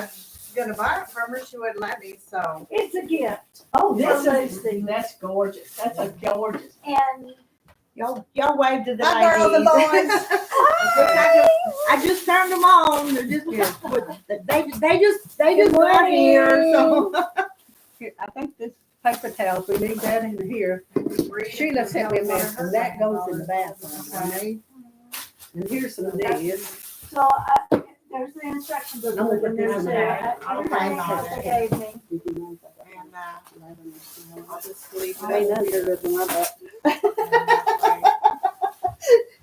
I'm gonna buy it from her. She wouldn't let me, so. It's a gift. Oh, This this is- is, that's gorgeous. That's a gorgeous. And Y'all wave to the Hi, girls and ladies. boys. I just turned them on. They're just they just got here. So Here, I think this paper towels, we need that in here. Sheila sent me a message, and that goes in the bathroom, okay? And here's some of these. so there's the instruction book. I'm gonna put and there's this in the- there. everything that they gave me. And I'll just leave I ain't it. nothing here looking like that.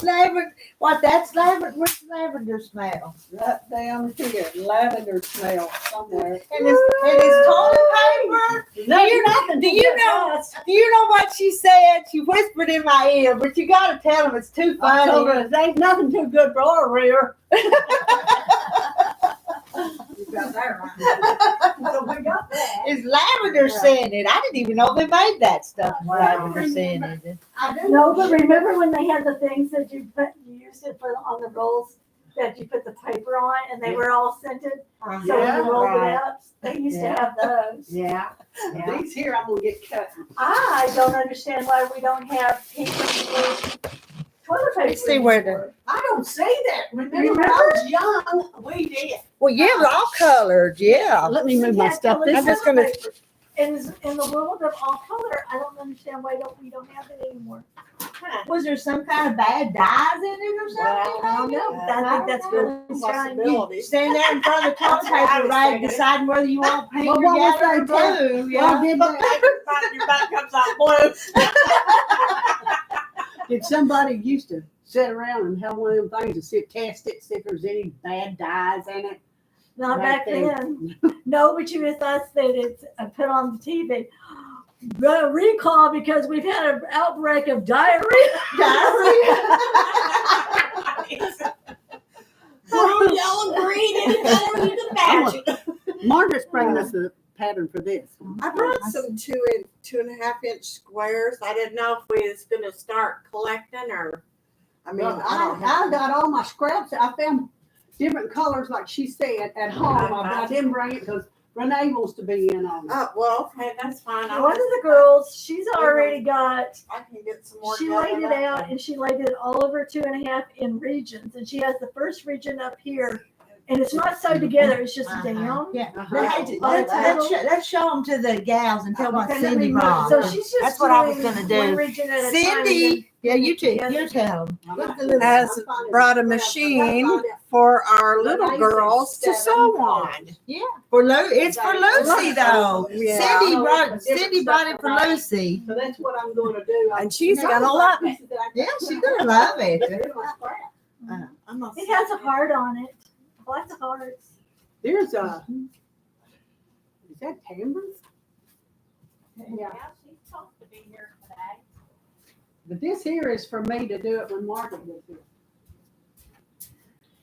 lavender. What? That's lavender. What's lavender smell? Right down here, lavender smell somewhere. And it's toilet paper. No, you- nothing. do you know- Do you know what she said? She whispered in my ear, but you got to tell them it's too I told funny. her, there ain't nothing too good for our rear. You got that right. So we got that. It's lavender scented. I didn't even know they made that stuff. Wow. Lavender scented. I do. No, but remember when they had the things that you used to put on the rolls that you put the paper on and they were all scented? So when you rolled it up, they used to have those. Yeah. These here I'm gonna get cut. I don't understand why we don't have pink toilet paper. Let's see where the- anymore. I don't say that. Remember when I was young, we did. Well, yeah, they're all colored. Yeah. Let me move We my had stuff. colored I'm just toilet gonna- paper. In the world of all color, I don't understand why we don't have it anymore. Was there some kind of bad dyes in it or something? I don't know. I think that's really strange. Possibility. Stand there in front of the toilet paper, right, deciding whether you want pink Well, or what was yellow or that? blue. Yeah. Well, Your back comes out blue. Did somebody used to sit around and have one of them things to sit, test it, see if there's any bad dyes in it? Not Right back there. then. No, but you with us that it's put on the TV. Recall because we've had an outbreak of diarrhea. Blue, yellow, green, any color you can imagine. Margaret's bringing us the pattern for this. I brought some 2.5 inch squares. I didn't know if we was gonna start collecting or, I mean, Well, I don't I have. got all my scraps. I found different colors, like she said, at home. I didn't bring it because Renee wants to be in on it. Oh, well, okay, that's fine. One of the girls, she's already got, I can get some more. she done laid on it that out one. and she laid it all over 2.5 in regions. And she has the first region up here. And it's not sewed together, it's just down. Yeah. Uh-huh. Let's show them to the gals and tell them what Okay, let Cindy me move. brought. So she's just That's what I was doing gonna do. one region at a time, and Cindy, yeah, you too. Yeah. You tell them. Has brought a machine for our little girls to sew on. For it's for Lucy though. Yeah. Cindy brought it for Lucy. So that's what I'm going to do. And she's gonna love it. Yeah, she's gonna love it. I'm not. It has a heart on it. Lots of hearts. There's a, is that Tambra's? Yeah. She's supposed to be here today. But this here is for me to do it when Margaret gets here.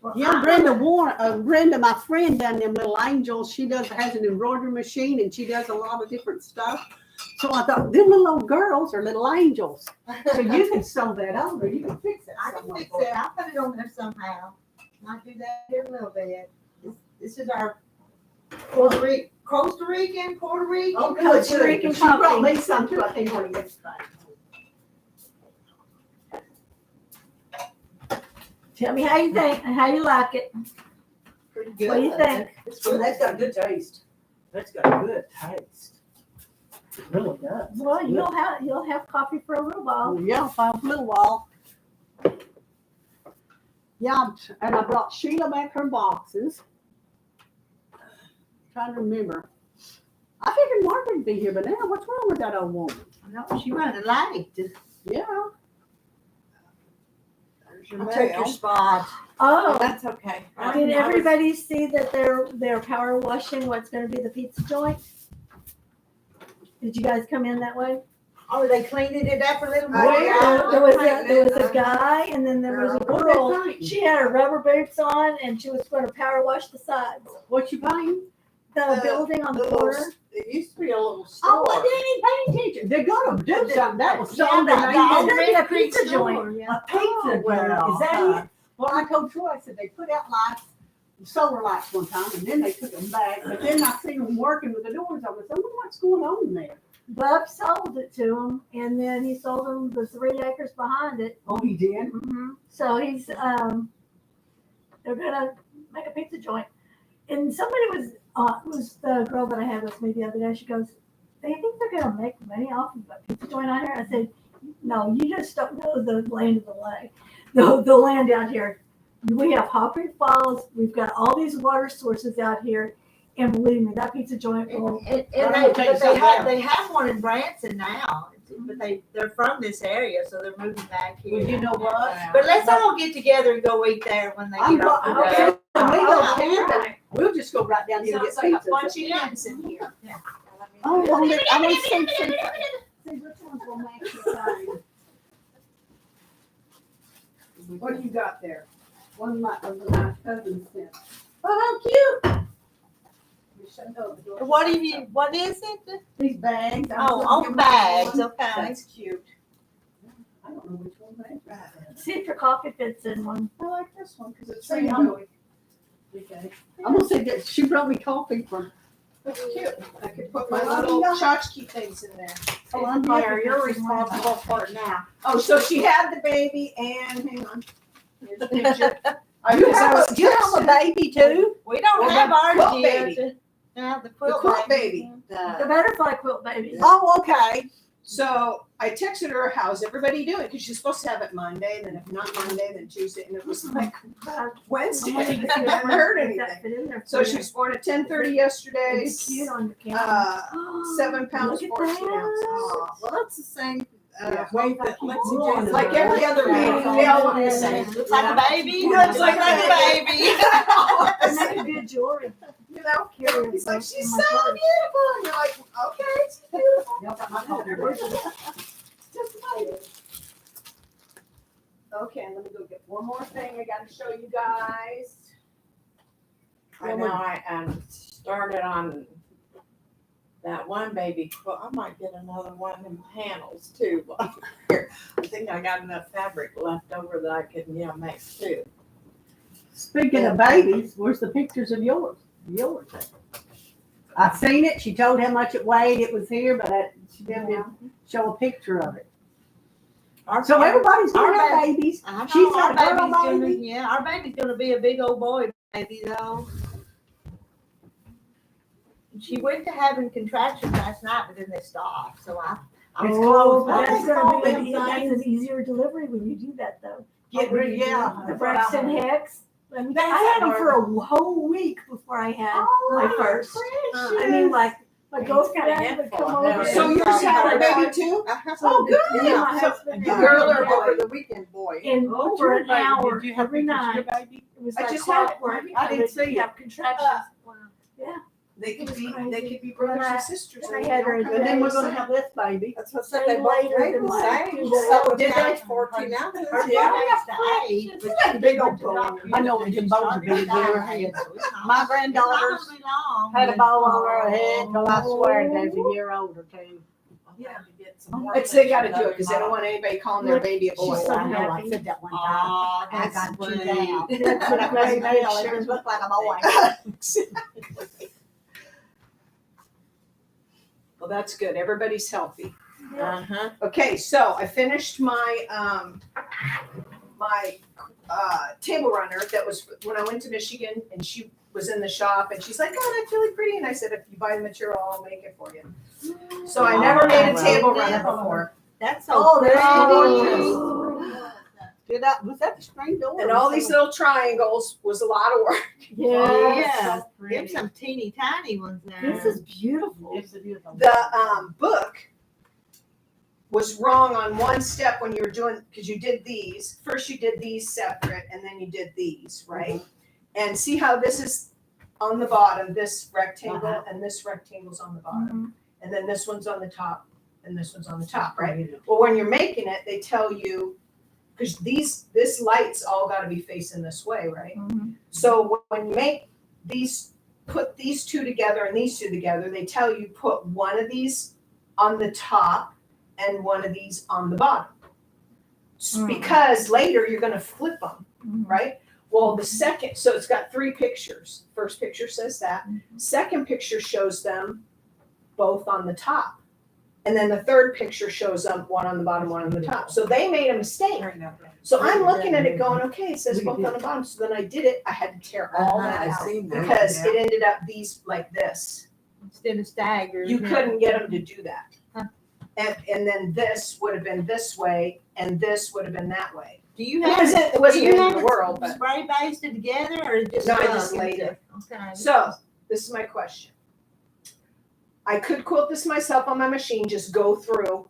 Well, Yeah, Brenda, my friend, done them little angels. She has an embroidery machine and she does a lot of different stuff. So I thought, them little old girls are little angels. So you can sew that on, or you can fix it. I can fix it. I'll put it on there somehow. I'll do that here a little bit. This is our Costa Rican. Oh, good. Costa Rican She brought coffee. me some too, I think, when he gets back. Tell me how you think and how you like it. Pretty What do you think? That's got a good taste. That's got a good taste. It really does. Well, you'll have coffee for a little while. Yeah, for a little while. Yeah, and I brought Sheila back her boxes. Trying to remember. I figured Margaret would be here, but now what's wrong with that old woman? No, she running late. Yeah. I'll take your spot. Oh, That's okay. did everybody see that they're power washing what's going to be the pizza joint? Did you guys come in that way? Oh, they cleaning it up a little bit. yeah. There was a guy and then there was a girl. She had her rubber boots on and she was going to power wash the sides. What you painting? The building on the corner. It used to be a little Oh, store. well, they ain't painting teacher. They're gonna do something. That was Yeah, something. that- It's the gonna be a Creek pizza store, joint. yeah. A pizza Oh, well, joint. Is that it? Well, I told Troy, I said they put out lights solar lights one time, and then they took them back. But then I seen them working with the doors open. So I wonder what's going on in there. Bub sold it to him, and then he sold him the 3 acres behind it. Oh, he did. So he's they're gonna make a pizza joint. And somebody was the girl that I had with me the other day. She goes, "They think they're gonna make money off of a pizza joint out here?" I said, "No, you just don't know the land of the lake. The land out here. We have Hot Creek Falls. We've got all these water sources out here, and believe me, that pizza joint will." They have one in Branson now, but they're from this area, so they're moving back here. Well, you know what? But let's all get together and go eat there when they I'm get off the go- road. When we go Oh, camping, we'll just go right down here and get Sounds like a pizza. bunch of nuts in here. Oh, well, I want to see which ones will match the time. What do you got there? One of my cousins sent. Oh, how cute. We shut the door. What is it? These bags. Oh, bags, okay. That's cute. I don't know which one they are. See if your coffee fits in one. I like this one because it's rainbowy. Okay. I'm gonna say that she brought me coffee from. That's cute. I could put my Oh, little yeah. tchotchke things in there. Oh, I'm Claire, you're responsible for it now. Oh, so she had the baby and, hang on. Here's a picture. You have a baby too? We don't Well, have the ours quilt yet. baby. Yeah, the The quilt quilt baby. baby. The butterfly quilt baby. Oh, okay. So I texted her, how's everybody doing? Because she's supposed to have it Monday, and then if not Monday, then Tuesday. And it was like Wednesday. I never heard anything. So she was born at 10:30 yesterday. It's cute on the camera. 7 pounds, Look at 14 that. ounces. Well, that's the same Yeah. weight that Lexi Cool. James. Like every other baby, they all look the same. Looks like a baby. Looks Looks like a baby. And make a good jewelry. You know, Curious. he's like, she's Oh so my God. beautiful. And you're like, okay, she's beautiful. Y'all got my coffee. Just like it. Okay, let me go get one more thing I gotta show you guys. I know I started on that one baby quilt. I might get another one in panels too. I think I got enough fabric left over that I could, make two. Speaking of babies, where's the pictures of yours? I've seen it. She told how much it weighed. It was here, but she didn't show a picture of it. So everybody's gonna have babies. I know, She's our had a girl baby's baby. our baby's gonna be a big old boy baby though. She went to having contractions last night, but then they stopped. So It's Oh, close. that's close. gonna be that's an easier delivery when you do that though. Get rid of The Braxton Hicks. I That's had them for a whole week before I had my first. I mean, like my girlfriend would come over. So and- yours had a baby too? Oh, good. Yeah. Yeah, my So, husband you had girl one. or boy? over the weekend boy. And Oh, for your an baby. hour Did you have every pictures of your night. baby? It was I like just had clockwork. I didn't would see it. have contractions. They could be Crazy. brothers And and sisters. I had her And then we're gonna have this baby. That's what I said. They both Later weigh than the mine. same. So So did they? 14 ounces. Her Yeah. next to 8, but That's a big old she boy. went to I know doctor them and both she are big started in her dying, head. so it's not- My it's not granddaughters gonna be long, had a but- bow on her head till I swear there's a year older too. It's, they gotta do it because they don't want anybody calling their baby a boy. She's so I know, I happy. said that one time. Aw, And I that's got chewed sweet. out. That's When I what got I it nail, it just looked like a boy. Well, that's good. Everybody's healthy. Uh-huh. Okay, so I finished my table runner that was when I went to Michigan, and she was in the shop, and she's like, "Oh, that's really pretty." And I said, "If you buy the material, I'll make it for you." So I never made a table runner before, That's so Oh, pretty. that's was that the screen door? and all these little triangles was a lot of work. Yeah. Them some teeny tiny ones now. This is beautiful. It's a beautiful. The book was wrong on one step when you were doing, because you did these. First you did these separate, and then you did these, right? And see how this is on the bottom, this rectangle, and this rectangle's on the bottom. And then this one's on the top, and this one's on the top, right? Well, when you're making it, they tell you, because this light's all gotta be facing this way, right? So when you make these, put these two together and these two together, they tell you put one of these on the top and one of these on the bottom. Because later you're gonna flip them, right? Well, the second, so it's got 3 pictures. First picture says that. Second picture shows them both on the top. And then the third picture shows them one on the bottom, one on the top. So they made a mistake. So I'm looking at it going, okay, it says both on the bottom. So then I did it. I had to tear all that out because it ended up these like this. Instead of staggered. You couldn't get them to do that. And then this would have been this way and this would have been that way. Do you It have wasn't, it wasn't the end of the world, but spray basted together or just? No, I just laid it. Okay. so this is my question. I could quilt this myself on my machine, just go through,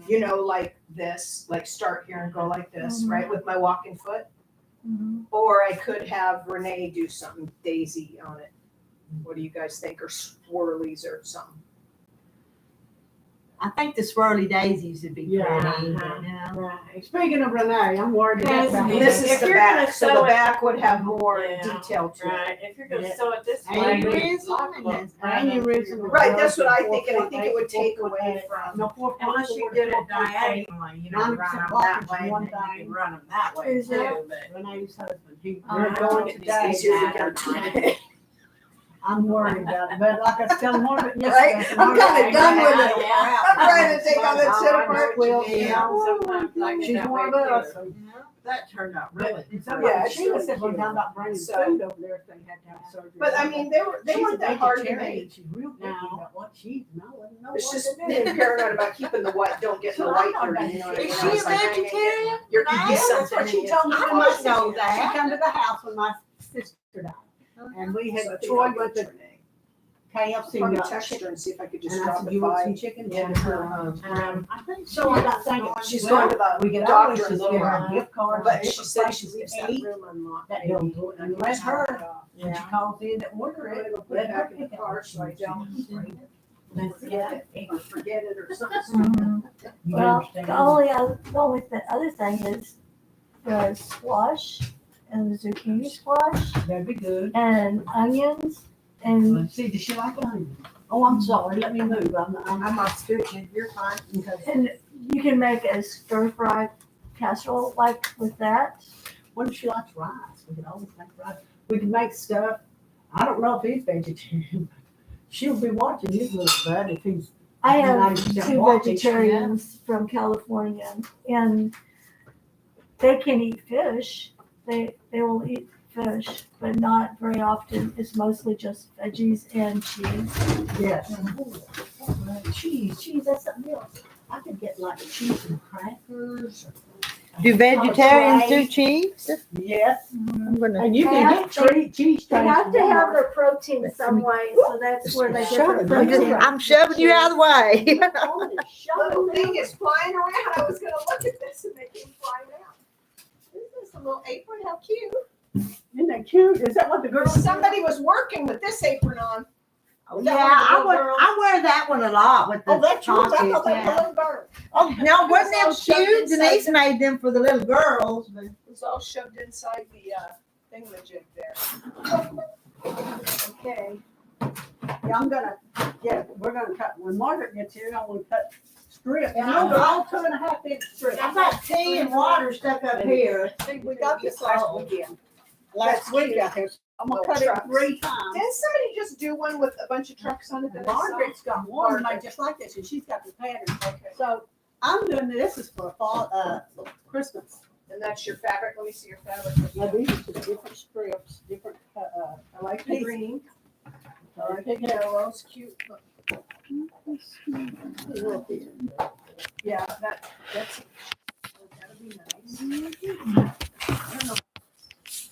you know, like this, like start here and go like this, right, with my walking foot. Mhm. Or I could have Renee do something daisy on it. What do you guys think? Or swirlies or something. I think the swirly daisies would be Yeah. pretty, you know. Right. Speaking of Renee, I'm worried Yes, about If This is the you're gonna back, so the sew it- back would have more Yeah, detail to it. Right, if you're gonna Yeah. sew it this way. Aneurysm and that's- aneurysm. Right, that's what I think, and I think it would take away from. No, 4.4, Unless you did it 4.8. diagonally, you know, run 90% them that blockage way, is one and then you thing. can run them that way Is that- too, but. Renee's husband, he, Oh, we're going it's today. easier to Saturday go night. today. I'm worried about it, but like I was telling Margaret Right? yesterday. I'm kinda done with it. Yeah. I'm trying to take all that shit Oh, I know apart. what you Well, mean. yeah. Sometimes I get She's that one way of us. too. Yeah. That turned out really. Yeah, it's She was really said one cute. time about bringing So- food over there if they had to have surgery. But I mean, they weren't that hard to make. She's real picky No. about what she eats. And I wouldn't know It's what just to do. being paranoid about keeping the white, don't get the So white I know dirty, you know what I mean? Is I she a was like, vegetarian? You're Yeah, eating that's what something. she told me. I must know that. She come to the house when my sister died. And we had, Troy went to KFC. From the got texture chicken. and see if I could just And I drop said, it you want by. some chicken? Yeah. I think so. I got thinking. She's well, going to the we could doctor always in just Little give her Rock. a gift card. But to she said she places leaves to that eat. room unlocked. That don't go, and let her, when she Yeah. calls in that order I'm gonna it, go put let it her back in the pick car out. so I don't That's forget it, or forget it or something. Mhm. You Well, understand? the only other thing is the squash and the zucchini squash That'd be good. and onions and Let's see, does she like onion? Oh, I'm sorry, let me move. I'm not scooting, you're fine. and you can make a stir fry casserole like with that. What if she likes rice? We could always make rice. We can make stuff. I don't know if he's vegetarian. She'll be watching his little bud if he's. I have 90% 2 walkish, vegetarians from California, and they can eat fish. They will eat fish, but not very often. It's mostly just veggies and cheese. Yes. Cheese, that's something else. I could get like cheese and crackers. Do vegetarians do cheese? Yes. I'm gonna. And you can get cheese. They have trays to from have Walmart. their protein some way, so that's where they get their I'm just- protein. I'm shoving you out of the way. Little thing is flying around, I was gonna look at this and they came flying out. Isn't this a little apron, how cute? Isn't that cute? Is that what the girls? Somebody was working with this apron on. Was Yeah, that one of the I little wear, girls? I wear that one a lot with the Oh, that's yours, I pockets, thought that was a yeah. little bird. Oh, no, wasn't them It's all shoved cute? inside Denise the- made them for the little girls, but. It was all shoved inside the, thingamajig there. Okay. Yeah, we're gonna cut, when Margaret gets here, I'm gonna cut strips. And those are all 2.5-inch strips. I've got tea and water stuck up here. We got this last weekend. Last week out there. I'm gonna cut it Trucks. 3 times. Didn't somebody just do one with a bunch of trucks on it that I saw? Margaret's got one made just like this, and she's got the pattern. Okay. So I'm doing this is for fall, Christmas. And that's your fabric, let me see your fabric. Now these are just different strips, different, I like the green. I like the pick it up. yellows, cute. Yeah, that's, that'll be nice. I don't know,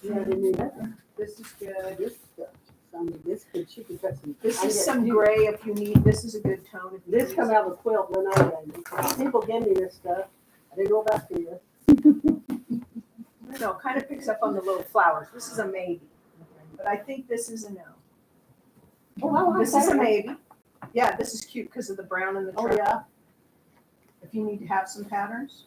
Yeah, they need that. this is good. This stuff. This could, she could cut some. This I is get- some gray if you need, this is a good tone. if you This need come some. out of a quilt when I made it. People give me this stuff. I didn't know about this. I don't know, kind of picks up on the little flowers. This is a maybe, but I think this is a no. Oh, I like This is a that. maybe. Yeah, this is cute because of the brown and the Oh, truck. yeah. If you need to have some patterns.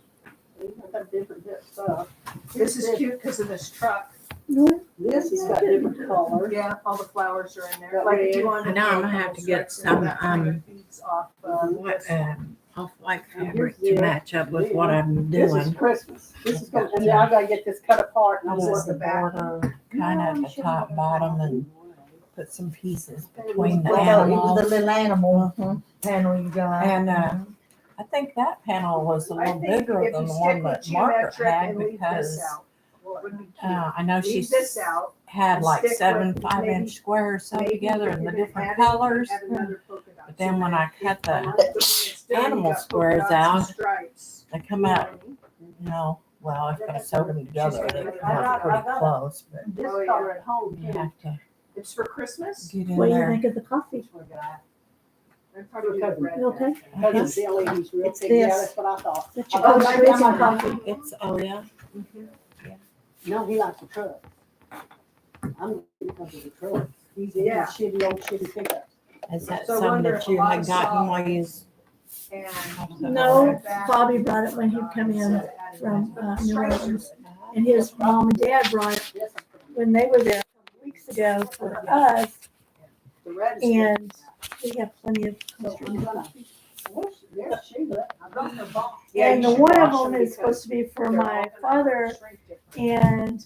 I've got different stuff. This is cute because of this truck. This has got different colors. Yeah, all the flowers are in there. Got Like if you red. want I know, I'm gonna have to get some, That kind of feeds off, what, off-white fabric to match up with what I'm This is doing. Christmas. This is going, and now I gotta get this cut apart. And I'm This is going the border, kind of the top, bottom, and put some pieces between the It was animals. the little animal panel you got. And I think that panel was a I little think bigger if than you the stick one with that Margaret geometric had and leave because this out, would be cute. I know she Leave this out. had and like stick with 7 maybe- 5-inch squares sewn maybe together if in the you're gonna different add it, colors. add another polka dot. But then when I cut the Instead, you animal got polka squares dots and out, stripes. they come out, well, if I sewed them together, they come out pretty close, but This Oh, yeah. color at home. you have to It's for Christmas? get in What do you there. think of the coffee? I'd probably do the red. You okay? Because the LED's real It's big. Yeah, this. that's what I thought. That's your Oh, coffee. I Drink got some my coffee. It's, oh yeah, No, he likes the truck. I'm because of the truck. He's in Yeah. shitty old shitty pickup. is that So I something wonder that if you a lot had of gotten saw- while you was? And No, Bobby brought it when he came in from New Orleans. And his mom and dad brought it Yes, when they were there a couple weeks ago for us. the red is And we have plenty of good. So I'm gonna- There's Sheila. I brought her box. And the one of them is supposed to be for my father, and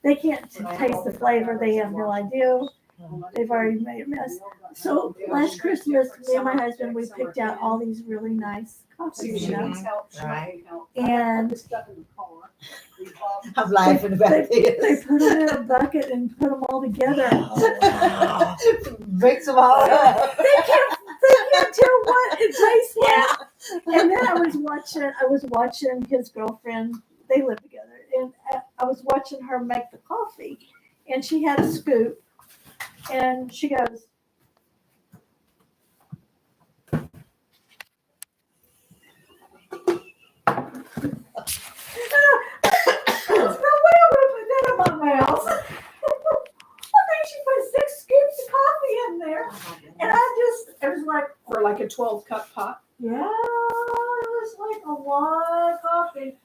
they can't taste the flavor. They have no idea. They've already made a mess. So last Christmas, me and my husband, we picked out all these really nice coffees, you know. Right. And Stuff in the car. I'm laughing about they this. put them in a bucket and put them all together. Mix them all up. They can't tell what it tastes like. And then I was watching his girlfriend, they live together, and I was watching her make the coffee, and she had a scoop, and she goes, "There's no way I'm gonna put that in my mouth." I think she put 6 scoops of coffee in there, and it was like, For like a 12-cup pot. yeah, it was like a lot of coffee.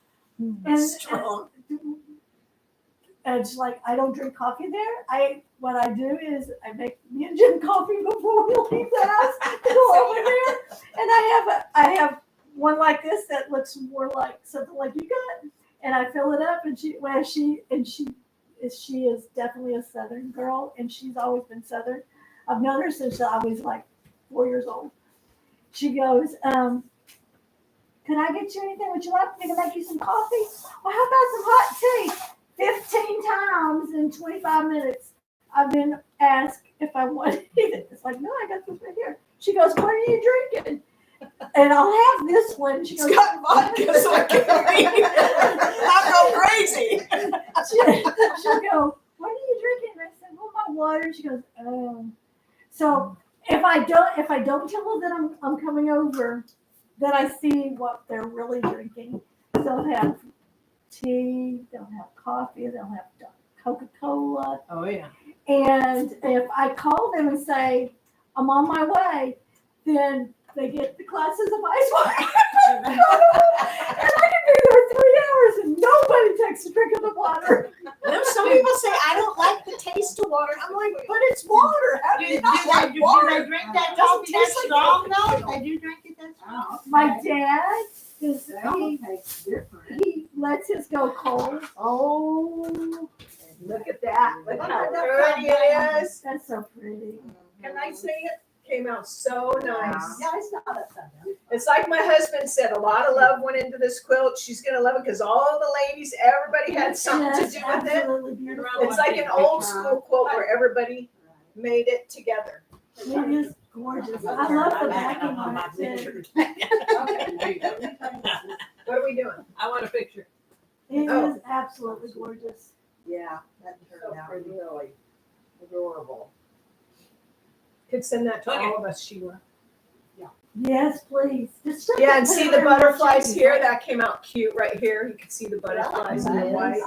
And Strong. and it's like, I don't drink coffee there. What I do is I make me and Jim coffee before we leave the house to go over there. And I have one like this that looks more like something like you got. And I fill it up, and she is definitely a Southern girl, and she's always been Southern. I've known her since I was like 4 years old. She goes, "Can I get you anything? Would you like me to make you some coffee? Well, how about some hot tea?" 15 times in 25 minutes, I've been asked if I want it. It's like, no, I got this right here. She goes, "What are you drinking?" And I'll have this one. She It's goes, got vodka, so I can read. I'll go crazy. she'll go, "What are you drinking?" And I said, "Well, my water." She goes, "Oh." So if I don't tell her that I'm coming over, then I see what they're really drinking. They'll have tea, they'll have coffee, they'll have Coca-Cola. Oh, yeah. And if I call them and say, "I'm on my way," then they get the glasses of ice water. And I can be there 3 hours and nobody takes a drink of the water. Some people say, I don't like the taste of water. I'm like, but it's water. How do you not like water? Do they drink that Doesn't coffee that taste like strong though? They do drink it that strong? My dad is, he lets his go cold. Oh, look at that. Look how pretty it is. That's so pretty. Can I say it? Came out so nice. Yeah, it's not upside down. It's like my husband said, a lot of love went into this quilt. She's gonna love it because all the ladies, everybody had something to Yes, do with it. absolutely beautiful. It's like an old school quilt where everybody made it together. It is gorgeous. I love the backing on it too. What are we doing? I want a picture. It Oh. is absolutely gorgeous. Yeah, that turned out really adorable. Could send that to Okay. all of us, Sheila. Yes, please. Just shut Yeah, and that see thing the around butterflies and here. shake it. That came out cute right here. You can see the butterflies in the white.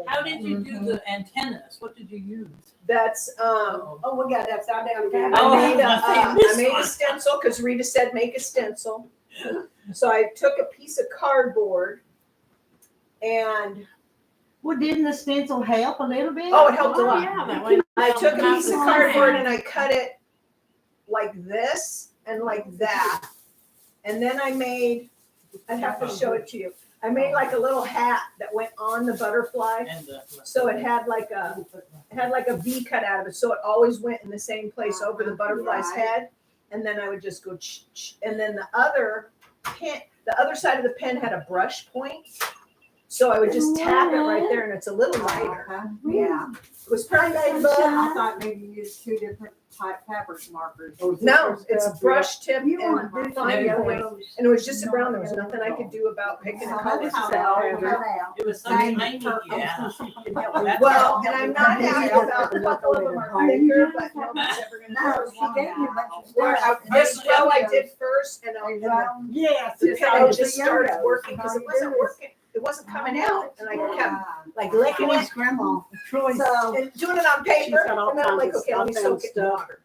How did you do the antennas? What did you use? That's Oh, we got it upside down again. Oh, I made this I made a one. stencil because Rita said make a stencil. So I took a piece of cardboard and Well, didn't the stencil help a little bit? oh, it helped a lot. Yeah, that way. I took a piece of cardboard Yeah. and I cut it like this and like that. And then I'd have to show it to you. I made like a little hat that went on the butterfly. And, So it had like a V cut out of it, so it always went in the same place over the butterfly's head. And then I would just go, and then the other side of the pen had a brush point. So I would just tap it right there, and it's a little lighter. Yeah. It was pretty made, but I thought maybe you used two different type fabric markers. no, it's brush tip You and want to do fine something point. else. And it was just a brown. There was nothing I could do about picking a color. it was something I need, yeah. Well, and I'm not happy about a couple of them are thicker, but nobody's ever gonna No, know. she gave you a bunch of Where stuff. this row I did first, and Yes. the pen just started working because it wasn't working. It wasn't coming out, and I kept like licking it grandma. so, and doing it on paper. got all And then I'm like, kinds of okay, let me stuff soak it in and water.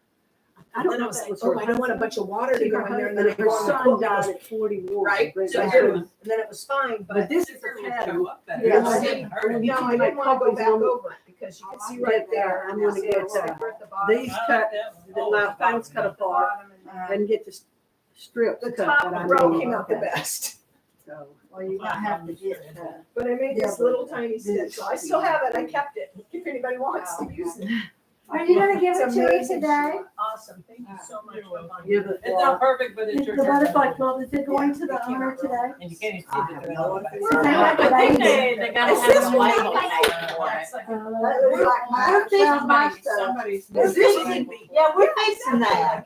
I And don't then I know was if like, that was oh, her I don't want a bunch of water to go in there, and then I her go on the son quilt, died at 41. right? But So I that did, was- and then it was fine, But but this is It a would pattern. show up better. Yeah, It see, didn't hurt. no, I didn't want to go back over it because you can see right there. I'm gonna See, get it's thicker at the bottom. these cut, my things cut apart and get the strips The cut top that I row need. came out the best. So, Well, you might have to get, But I made this little tiny stitch. So I still have it. I kept it. If anybody wants to use it. Are you gonna give it It's to me amazing. today? Awesome. Thank you so much for buying yeah, it. but It's not perfect, but it's The your. butterfly club, is it going to the owner today? And you can't even see that they're on the back. I think they gotta have a label for it. that looks like We're fixing my stuff. Somebody's. Is this- Yeah, we're fixing that.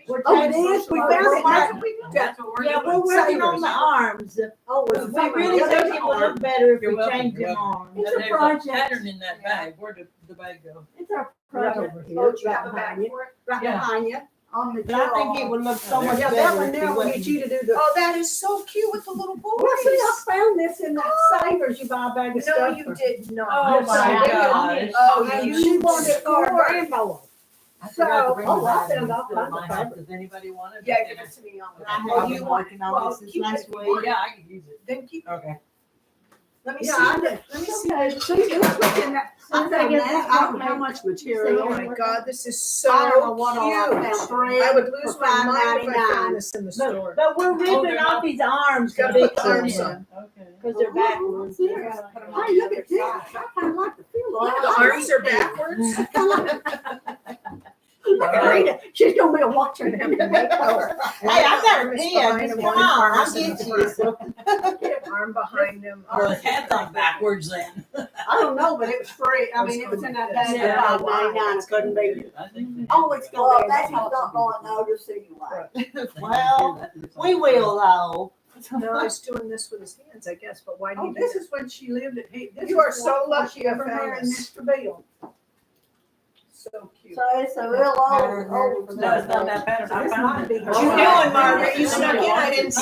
We're Oh, changing it is? We my- found it. my- That's what we're Yeah, doing. we're working on the arms. oh, We really think it would look better if You're we welcome, changed you're them welcome. arms. And It's a there's a project. pattern in that bag. Where did the bag go? It's our right project. over Oh, here, do you have a right bag behind you, for it? right Yeah. behind you. On the But I think it would look so much Yeah, that better one if there you will get wouldn't. you to do the. Oh, that is so cute with the little boys. Well, see, I found this in that Savers, you buy a bag of No, stuff. you for- did not. Oh, my gosh. Oh, And you she wanted it for a scored. grandma. I forgot to bring So, the oh, I bag. found all kinds of Mine, fabric. does anybody want it? Yeah, give it to me on And the. I Oh, have you been want, working on well, this since keep last it. week. Yeah, I could use it. Then keep it. Okay. Let me Yeah, see. I did. Let me see. Okay. See, this was in that, I found that, I don't know how much material. Oh my God, this is so I don't know what all I cute. found. Thread I would lose for my mind if I $5.99. found this in the store. But we're ripping they're off not- these arms to Gotta put fix the arms them, on. Okay. because they're backwards. Hey, look at this. I kind of like the feel of The arms are backwards. Rita, she's gonna be a watcher in the makeover. Hey, I got a Arm is pen. behind them, Come one on, arm I'll is in get front. you. Arm behind them. Or the head's on backwards then. I don't know, but it was free. I mean, it was in that bag Yeah. for $5.99. I couldn't be. I think. Oh, it's Well, gonna be. that's not going to notice anyway. Well, We will though. No, he's doing this with his hands, I guess, but why do Oh, you do this this? is when she lived at. This You are is so what lucky she I ever found married this. Mr. Bill. So cute. So it's a real old. No, it's not that pattern. I This found might be it. her. What you doing, Margaret? You snuck in, I didn't see.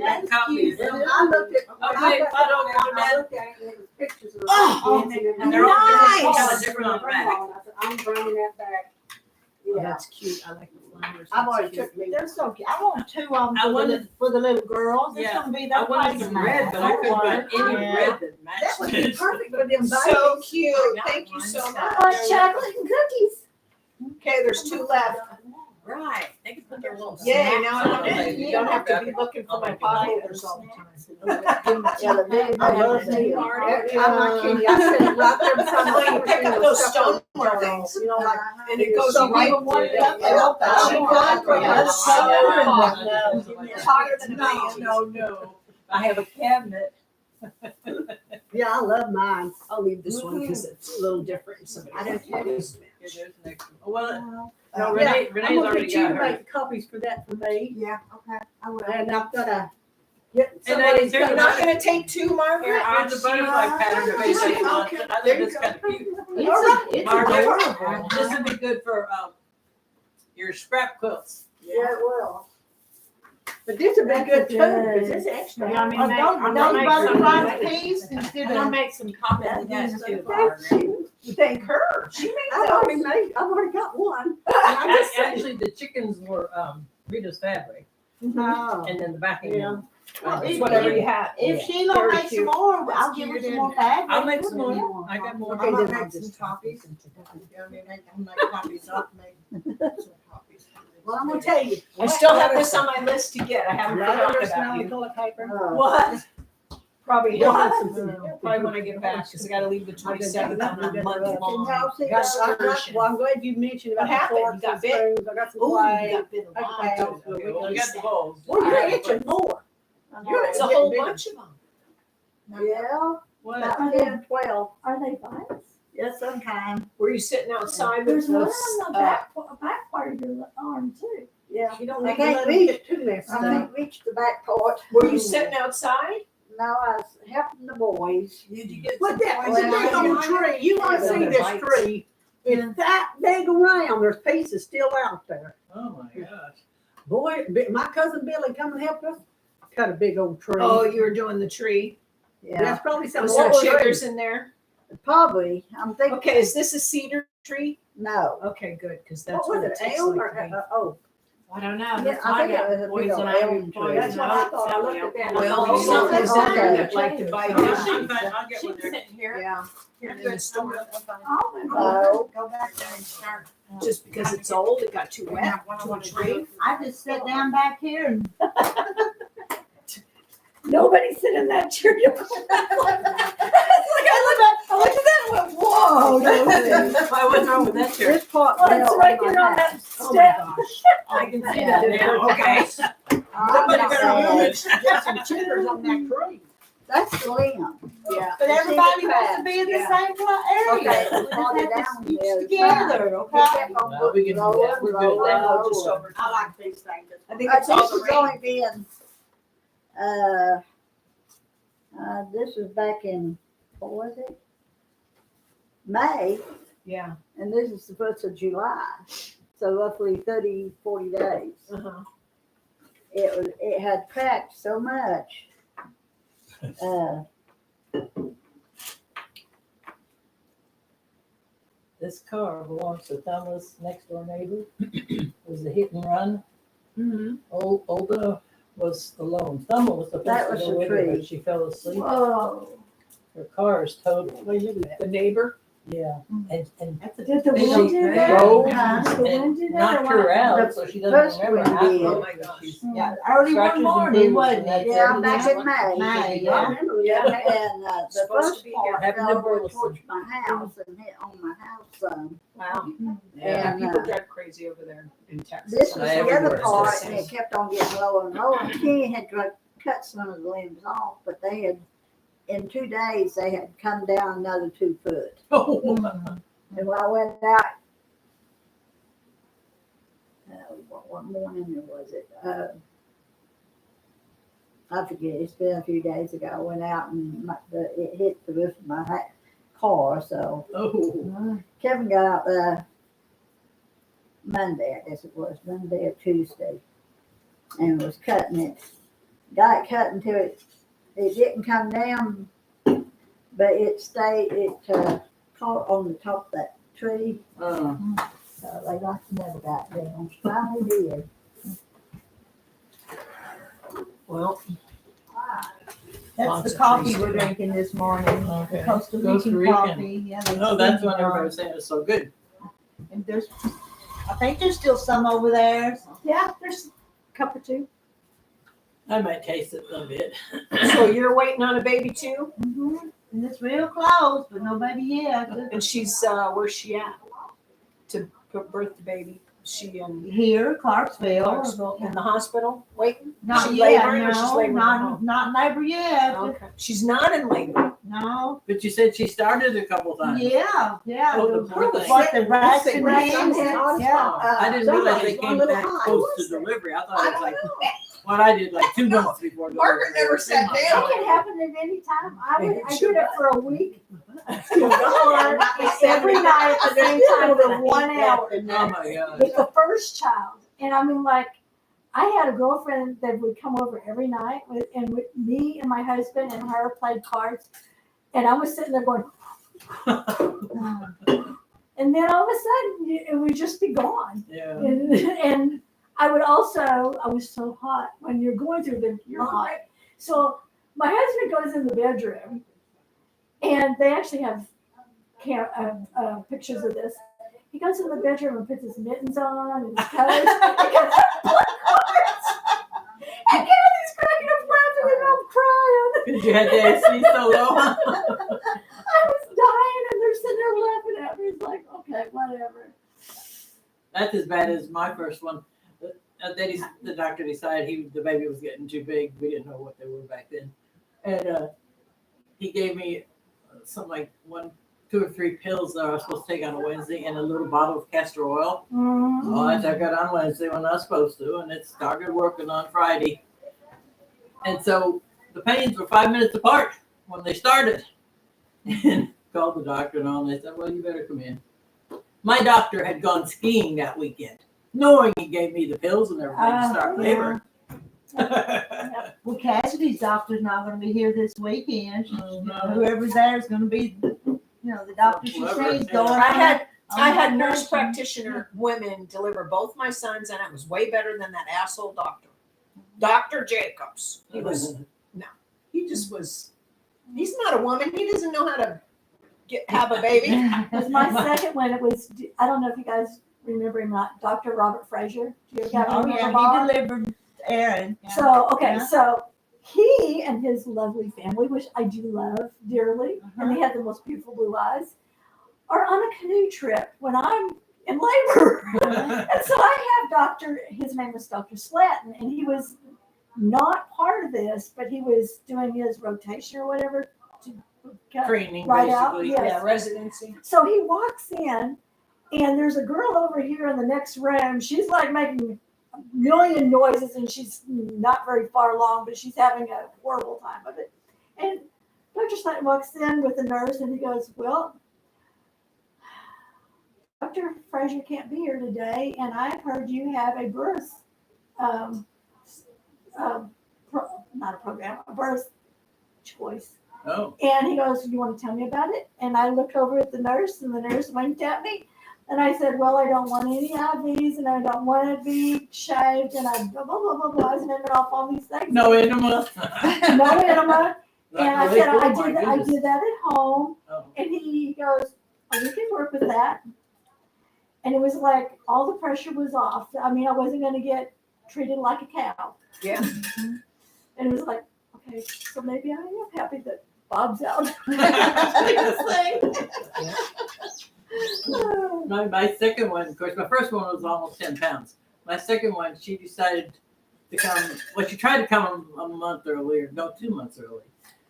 That copy is. I looked at. Okay, I don't want I that. looked at it and it was pictures of. Oh, her. and they're all different, Nice. kind of different on the back. I said, I'm bringing that back. Oh, Yeah, that's cute. I like the flowers. I've That's already cute. took me. They're so cute. I want two of them I wanted- for the little girls. It's Yeah, gonna be I that wanted place some red, but I couldn't find any Yeah. red that That matched would be it. perfect for them So babies. cute. Thank you so much. Oh, chocolate and cookies. Okay, there's two left. Right, they can put their little. Yay, snacks now I on don't, it. you don't have to be looking for my pot holders all the time. Yeah, the big I love bag. them. I'm not kidding you. I said it right there beside Well, you my pick up those stoneware things, you know, like, and it goes right. It's hotter than me. No. I have a cabinet. Yeah, I love mine. I'll leave this one because it's a little different. Somebody I don't care. Here's the next one. Oh, well, No, Renee, I'm Renee's gonna already get you to got her. make copies for that for me. Yeah, okay, I will. And I've got to get And then somebody's here's You're got not gonna take two, Here, Margaret? here's the butterfly pattern that everybody wants. I think it's kind of cute. It's Margaret, adorable. this would be good for, your scrap quilts. Yeah, it will. But this would be good too, Good. because it's extra. Yeah, I mean, Oh, make- don't I'm gonna make some- butterfly piece instead I'm gonna of. make some copies of that too, Thank Margaret. you. Thank her. She made I've already got one. Actually, the chickens were, Rita's fabric, Oh. and then the backing. Yeah. those. Whatever you have. If Sheila Very makes some cute. more, I'll give her some more fabric. I'll make some more, I got more. Okay, then I'll Make some just- copies. I'm make copies. I'll make some copies. Well, I'm gonna tell you. I still have this on my list to get. I haven't Right forgotten under about smelling you. toilet paper. What? Probably, What? probably when I get back, because I gotta leave the 27th on a month long. Well, I'm glad you mentioned What about the happened? forks You got and bit? spoons. I got some Ooh, you clay. got bit a lot. Okay. Okay, well, we got the bowls. Well, you're itching more. It's a whole bunch of them. Yeah, What? about 10, 12. Are they bites? Yes, sometimes. Were you sitting outside There's with one those? on the back part of your arm too. Yeah. You don't I need to can't let them reach get too messy. I can't reach the back part. Were you sitting outside? No, I was helping the boys. Did you get But that was Well, a big old tree. You want to Yeah, see they're this bites. tree? It's that big around. There's pieces still out there. Oh my gosh. Boy, my cousin Billy come and help us cut a big old tree. Oh, you were doing the tree. That's probably some Was there old chiggers tree. in there? Probably. I'm thinking, Okay, is this a cedar tree? no. Okay, good, because What that's was what it, it takes elm like or, to be. oh, I don't know. Yeah, That's I why think it was a big poison old ivy elm tree. poison. That's what I thought. I looked at that. Well, Oh, something's in there okay. that like to bite I'll you. get She's one there. sitting here. Yeah, Here in the store. No. Go back there and start. Just because it's old, it got too wet, too tree. I just sit down back here and Nobody sit in that chair. I looked at that and went, whoa. Why, what's wrong with that chair? this part. Well, it's fell right on there my on hat. that Oh my step. gosh. I can see that now, okay. somebody better Oh, move it. Get some chiggers on that tree. that's the limb. Yeah. But everybody wants to be in the same area. Okay. Farther down the other Together, side. okay? It kept on No, we can do lower that. and We're good lower and Now, just lower. over I time. like these things. I think it's all This the has rain. only been, this was back in, what was it? May, Yeah. and this is the 1st of July. So roughly 30, 40 days. Uh-huh. It had cracked so much. This car belongs to Thomas' next door neighbor. It was a hit and run. Mm-hmm. Olga was alone. Thumma was supposed That to was go the with her, tree. but she fell asleep. Whoa. Her car is totaled. The neighbor? Yeah, and Did the They wind do that? drove Did the wind do and that? or knocked her what? out, so she doesn't first remember one half did. of Oh it. my gosh. Yeah, early one morning, wasn't it? yeah, back in May. May, I remember that. And the Supposed first to be part here. fell Happened to over Burleson. towards my house and hit on my house. Wow. Yeah. Yeah, people And, drive crazy over there in Texas. this was the Everywhere. other part, It's and the it kept on getting lower and lower. Kenny had cut some of the limbs off, but they had, in 2 days, they had come down another 2 foot. And when I went out, what morning was it? I forget. It's been a few days ago. I went out and it hit the roof of my car. So Oh, Kevin got out there Monday, I guess it was Monday or Tuesday, and was cutting it. Got it cut until it didn't come down, but it stayed. It caught on the top of that tree. So they like never got down. Finally did. Well, Lots That's of the coffee trees. we're drinking this morning, Okay. the Costa Costa Rican Rican. coffee. Yeah, oh, that's what everybody was saying, it's so good. And there's, I think there's still some over there. Yeah, there's a cup or two. I might taste it a little bit. so you're waiting on a baby too? Mm-hmm. And it's real close, but no baby yet. And she's, where's she at? To birth the baby? She in Here, Clarksville. Clarksville, in the hospital, waiting? Not She yet, laboring or she's no, laboring at not, home? not in labor yet. Okay. She's not in labor. No, But you said she started a couple times. yeah. Oh, the poor thing. What the rats Let's see, and rats things, and things. yeah. I didn't realize they somebody's one came little back high. close to delivery. I thought it was like, what I did like 2 months before delivery. Margaret never sat down. It can happen at any time. I did it for a week. It's Every night at the same time for 1 hour. Oh my God. With the first child. And I mean, like, I had a girlfriend that would come over every night and with me and my husband and her played cards. And I was sitting there going, and then all of a sudden it would just be gone. Yeah. And I was so hot when you're going through you're hot. So my husband goes in the bedroom and they actually have pictures of this. he goes in the bedroom and puts his mittens on and his coat. And Kathy's cracking up laughing and I'm crying. Because you had the AC so low. I was dying and they're sitting there laughing at me. It's like, okay, whatever. That's as bad as my first one. The doctor decided the baby was getting too big. We didn't know what they were back then. And he gave me something like 2 or 3 pills that I was supposed to take on a Wednesday and a little bottle of castor oil. Mm-hmm. Oh, I took it on Wednesday when I was supposed to, and it started working on Friday. And so the pains were 5 minutes apart when they started. And called the doctor and all, and they said, well, you better come in. My doctor had gone skiing that weekend, knowing he gave me the pills and everything to start labor. Well, Cassidy's doctor's not gonna be here this weekend. No. Whoever's there is gonna be, the doctor she Whoever, sees yeah. going on. I had nurse vacation. practitioner women deliver both my sons, and it was way better than that asshole doctor. Dr. Jacobs. He just was, he's not a woman. He doesn't know how to have a baby. It was my second one. It was, I don't know if you guys remember him, not Dr. Robert Frazier. Do you guys Oh, remember yeah, Bob? he delivered Aaron. Yeah. So, okay, Yeah. so he and his lovely family, which I do love dearly, and they have the most beautiful blue eyes, are on a canoe trip when I'm in labor. And so I have his name was Dr. Slatton, and he was not part of this, but he was doing his rotation or whatever to Training, right out. basically. Yes. Yeah, residency. So he walks in, and there's a girl over here in the next room. She's like making a million noises, and she's not very far along, but she's having a horrible time of it. And Dr. Slatton walks in with the nurse, and he goes, well, Dr. Frazier can't be here today, and I've heard you have a birth, not a program, a birth choice. Oh, And he goes, you want to tell me about it? And I looked over at the nurse, and the nurse winked at me. And I said, well, I don't want any IVs, and I don't want to be shaved, and I blah, blah, blah, blah, blah. I was naming off all these things. no enema. No enema. And I Really? said, Oh, I my goodness. did that at home. Oh. And he goes, oh, we can work with that. And it was like all the pressure was off. I mean, I wasn't going to get treated like a cow. Yeah. And it was like, okay, so maybe I am happy that Bob's out. My second one, of course, my first one was almost 10 pounds. My second one, she decided to come, well, she tried to come a month earlier, no, 2 months early.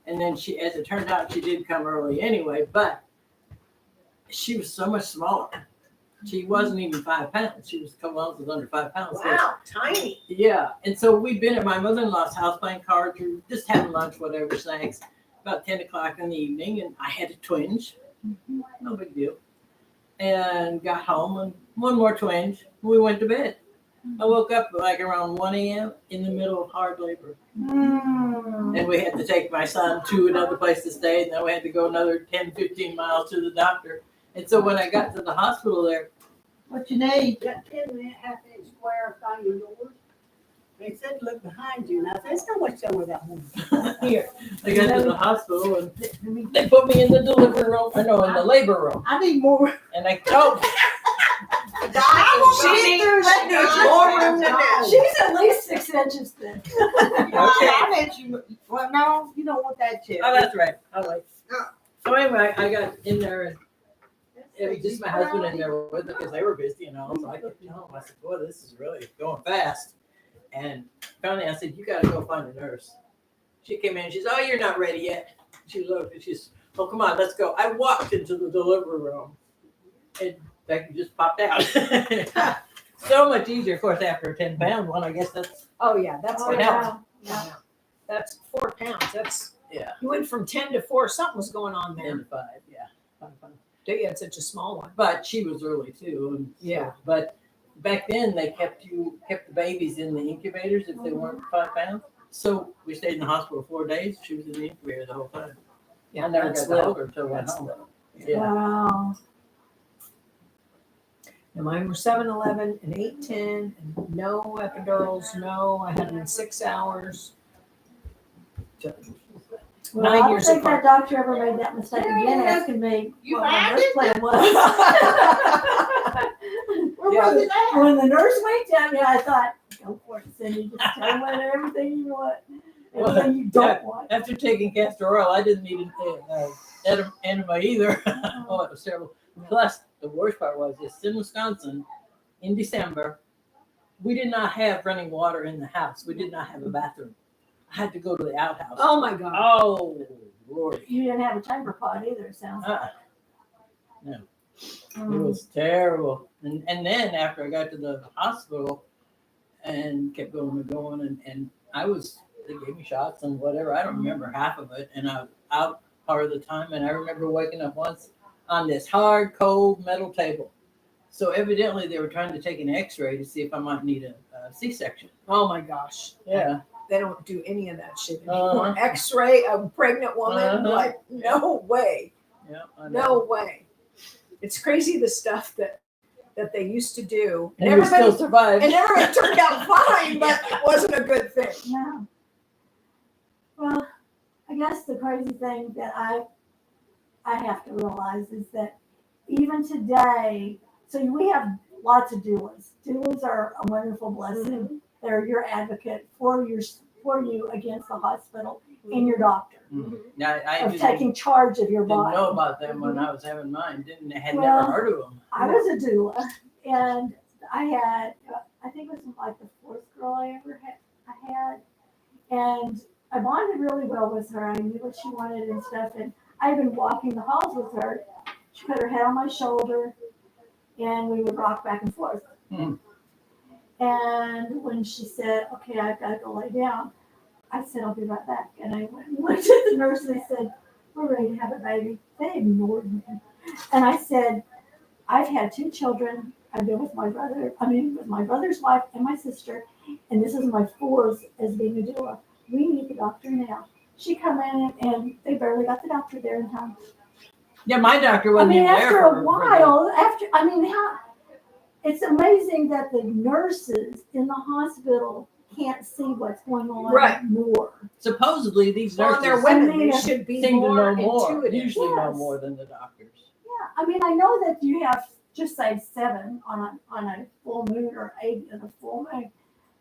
And then she, as it turned out, she did come early anyway, but she was so much smaller. She wasn't even 5 pounds. She was a couple ounces under 5 pounds. So, Wow, tiny. yeah. And so we'd been at my mother-in-law's house playing cards or just having lunch, whatever, snacks, about 10 o'clock in the evening. And I had a twinge. No big deal. And got home and one more twinge. We went to bed. I woke up like around 1 a.m. in the middle of hard labor. And we had to take my son to another place to stay. And then we had to go another 10, 15 miles to the doctor. And so when I got to the hospital there, What you need? That 10.5-inch square thing of yours. They said, look behind you. And I said, there's no much wrong with that one. here, I got to the hospital and they put me in the delivery room, or no, in the labor room. I need more. And I told More room than that. She's at least 6 inches thick. I bet you. Well, no, you don't want that chip. oh, that's right. I like. So anyway, I got in there and it was just my husband in there with me because they were busy and all. So I kept telling them, I said, boy, this is really going fast. And finally I said, you got to go find a nurse. She came in and she said, oh, you're not ready yet. She looked and she's, oh, come on, let's go. I walked into the delivery room and that just popped out. So much easier, of course, after a 10-pound one. I guess that's, Oh, yeah, that's Oh, what yeah. helped. Yeah. That's 4 pounds. That's, yeah, you went from 10 to 4. Something was going on 10 there. to 5, yeah. 5 pounds. You had such a small one. But she was early too. And so- Yeah. But back then they kept the babies in the incubators if they weren't 5 pounds. So we stayed in the hospital 4 days. She was in the incubator the whole time. Yeah, I never that's got to little. hold her until I went That's home. little. Yeah. Wow. And mine were 7-11 and 8-10, and no epidurals, no. I had them in 6 hours. Well, 9 I don't years think apart. that doctor ever made that mistake again asking me You what my found birth it? plan was. Where was it at? When the nurse winked at me, I thought, go for it, Cindy. Just tell me everything you want, everything you don't want. After taking castor oil, I didn't need an enema either. Oh, it was terrible. Plus, the worst part was this in Wisconsin in December, we did not have running water in the house. We did not have a bathroom. I had to go to the outhouse. Oh my God. Oh, Lord. You didn't have a chamber pot either, it sounds like. No. It was terrible. And then after I got to the hospital and kept going and going, and they gave me shots and whatever. I don't remember half of it. And I was out part of the time. And I remember waking up once on this hard, cold metal table. So evidently they were trying to take an x-ray to see if I might need a C-section. Oh my gosh. Yeah. They don't do any of that shit anymore. Uh-huh. X-ray a pregnant woman, Uh-huh. like, no way. Yeah. I know. No way. It's crazy the stuff that they used to do. And we still survived. and everybody turned out fine, but it wasn't a good thing. No. Well, I guess the crazy thing that I have to realize is that even today, so we have lots of doulas. Doulas are a wonderful blessing. They're your advocate for you against the hospital and your doctor Now, I of didn't taking charge of your know body. about them when I was having mine. Had Well, never heard of them. I was a doula, and I had, I think it was like the fourth girl I had, and I bonded really well with her. I knew what she wanted and stuff, and I'd been walking the halls with her. She put her head on my shoulder, and we would rock back and forth. Hmm. And when she said, "Okay, I've got to go lay down," I said, "I'll be right back." And I went and looked at the nurse, and they said, "We're ready to have a baby." They ignored me, and I said, "I've had 2 children. I've been with my brother's wife and my sister, and this is my 4th as being a doula. We need the doctor now." She come in, and they barely got the doctor there in time. Yeah, my doctor I wasn't mean, even there after for a while, it's amazing that the nurses in the hospital can't see what's going on Right. more. Supposedly, these Well, nurses they're women. They should be seem to more know more. intuitive. Usually know Yes. more than the doctors. Yeah, I mean, I know that you have just say 7 on a full moon or 8 in a full moon,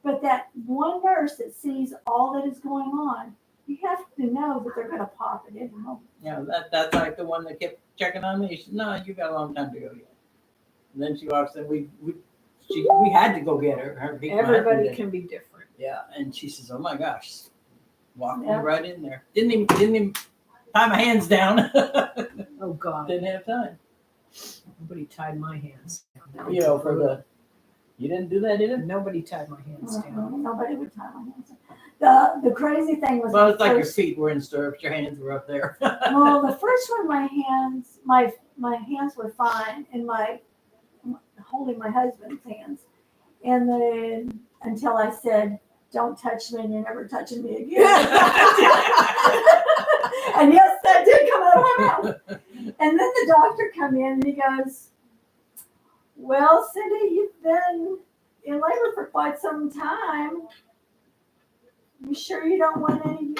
but that one nurse that sees all that is going on, you have to know that they're going to pop at any moment. Yeah, that's like the one that kept checking on me. She said, "No, you got a long time to go yet." And then she walks in. We had to go get her. Everybody can be different. Yeah, and she says, "Oh my gosh," walking Yeah. right in there. Didn't even tie my hands down. Oh God. Didn't have time. Nobody tied my hands down. You know, you didn't do that either. Nobody tied my hands down. Nobody would tie my hands. The crazy thing was, Well, it's like your first- feet were in stirrups. Your hands were up there. well, the first one, my hands were fine, and holding my husband's hands, and then until I said, "Don't touch me," and you're never touching me again. And yes, that did come out of my mouth. And then the doctor come in and he goes, "Well, Cindy, you've been in labor for quite some time. You sure you don't want any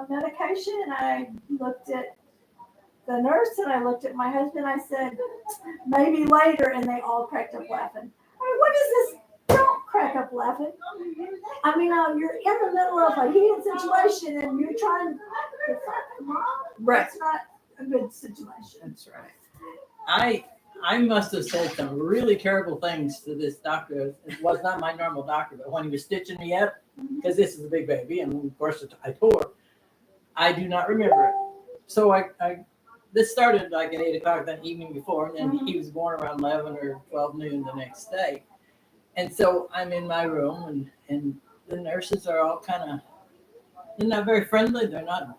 medication?" And I looked at the nurse and I looked at my husband. I said, "Maybe later." And they all cracked up laughing. I mean, what is this? Don't crack up laughing. I mean, you're in the middle of a heated situation and you're trying to Right. It's not a good situation. That's right. I must have said some really terrible things to this doctor. It was not my normal doctor, but when he was stitching me up, because this is a big baby, and of course I tore, I do not remember it. So this started like at 8 o'clock that evening before, and then he was born around 11 or 12 noon the next day. And so I'm in my room, and the nurses are all they're not very friendly. They're not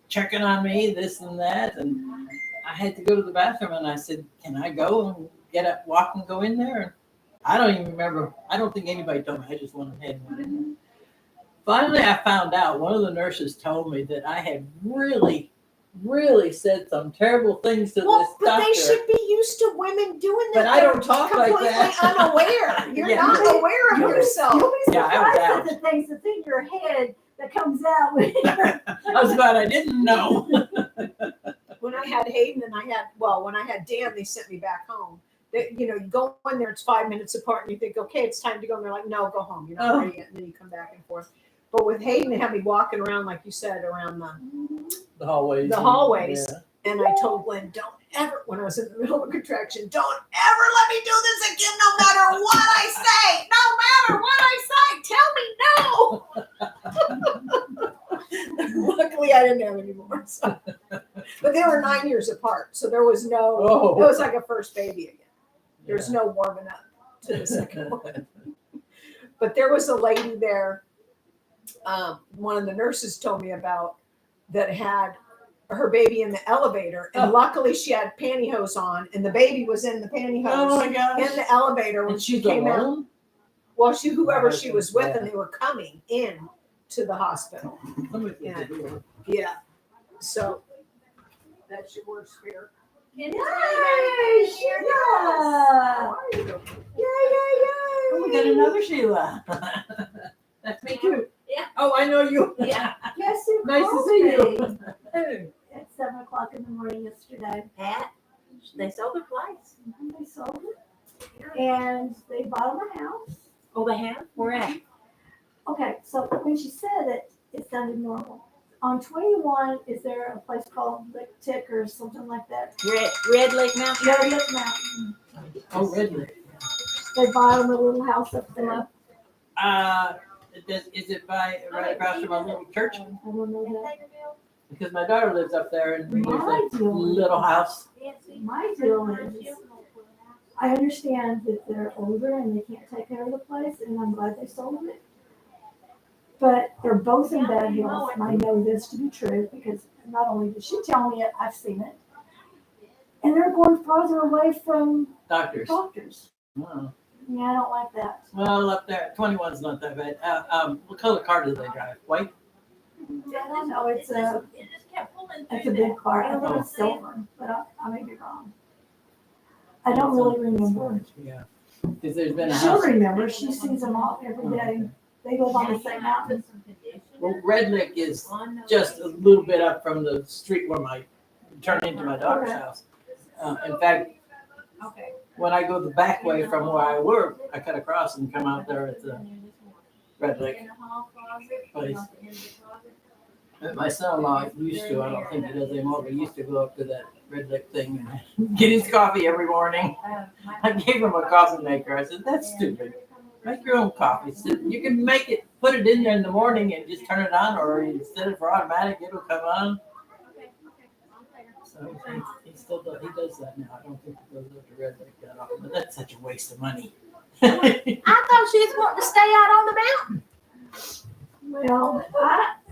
checking on me, this and that. And I had to go to the bathroom, and I said, "Can I go and get up, walk and go in there?" And I don't even remember. I don't think anybody told me. I just went ahead and went in there. Finally, I found out, one of the nurses told me that I had really, really said some terrible things to Well, this but doctor. they should be used to women doing that. But I don't talk like completely that. unaware. You're Yeah. not aware of You'll yourself. be Yeah, I was surprised out. at the things that's in your head that comes out when you're I was glad I didn't know. When I had Hayden and when I had Dan, they sent me back home You know, you go in there, it's 5 minutes apart, and you think, okay, it's time to go. And they're like, no, go home. You're not ready yet. And then you come back and forth. But with Hayden, they had me walking around, like you said, around The hallways. the hallways. And I told Glenn, don't ever, when I was in the middle of a contraction, don't ever let me do this again, no matter what I say. No matter what I say, tell me no. Luckily, I didn't have any more. So. But they were 9 years apart. So there was no, it was like a first baby again. There's no warming up to the second one. But there was a lady there, one of the nurses told me about, that had her baby in the elevator, and luckily she had pantyhose on, and the baby was in the pantyhose Oh my gosh. in the elevator when And she she's came out. alone? Well, whoever she was with, Yeah. and they were coming in to the hospital. Somebody Yeah. put the door. Yeah. So that's your worst fear. Yay, Sheila! Oh, we got another Sheila. That's me too. Yeah. Oh, I know you. Yeah. Guess who Nice to called see me? you. At 7:00 in the morning yesterday. Pat, they sold their place. And they sold it. And they bought them a house. Oh, they have? Where at? Okay, so when she said it, it sounded normal. On 21, is there a place called Lick Tick or something like that? Red Lake Mountain? Red Lick Mountain. Oh, Ridley. They bought them a little house up there. Is it right across from a little church? I don't know that. Because my daughter lives up there and there's My a deal. little house. My deal is, I understand that they're older and they can't take care of the place, and I'm glad they sold it. But they're both in bad health, and I know this to be true because not only did she tell me it, I've seen it. And they're going farther away from Doctors. doctors. Oh. Yeah, I don't like that. Well, up there, 21's not that bad. What color car do they drive? White? I don't know, it's a big car. I think it's silver, but I may be wrong. I don't really remember. Yeah. Because there's been a She'll house. remember, she sees them all every day. They live on the same mountain. Well, Red Lick is just a little bit up from the street where turn into my daughter's house. In fact, when I go the back way from where I work, I cut across and come out there at the Red Lick place. My son-in-law used to, I don't think he does anymore, but he used to go up to that Red Lick thing and get his coffee every morning. I gave him a coffee maker. I said, that's stupid. Make your own coffee. So you can make it, put it in there in the morning and just turn it on, or you set it for automatic, it'll come on. So he still does, he does that now. I don't think he goes up to Red Lake that often, but that's such a waste of money. I thought she was wanting to stay out on the mountain. Well,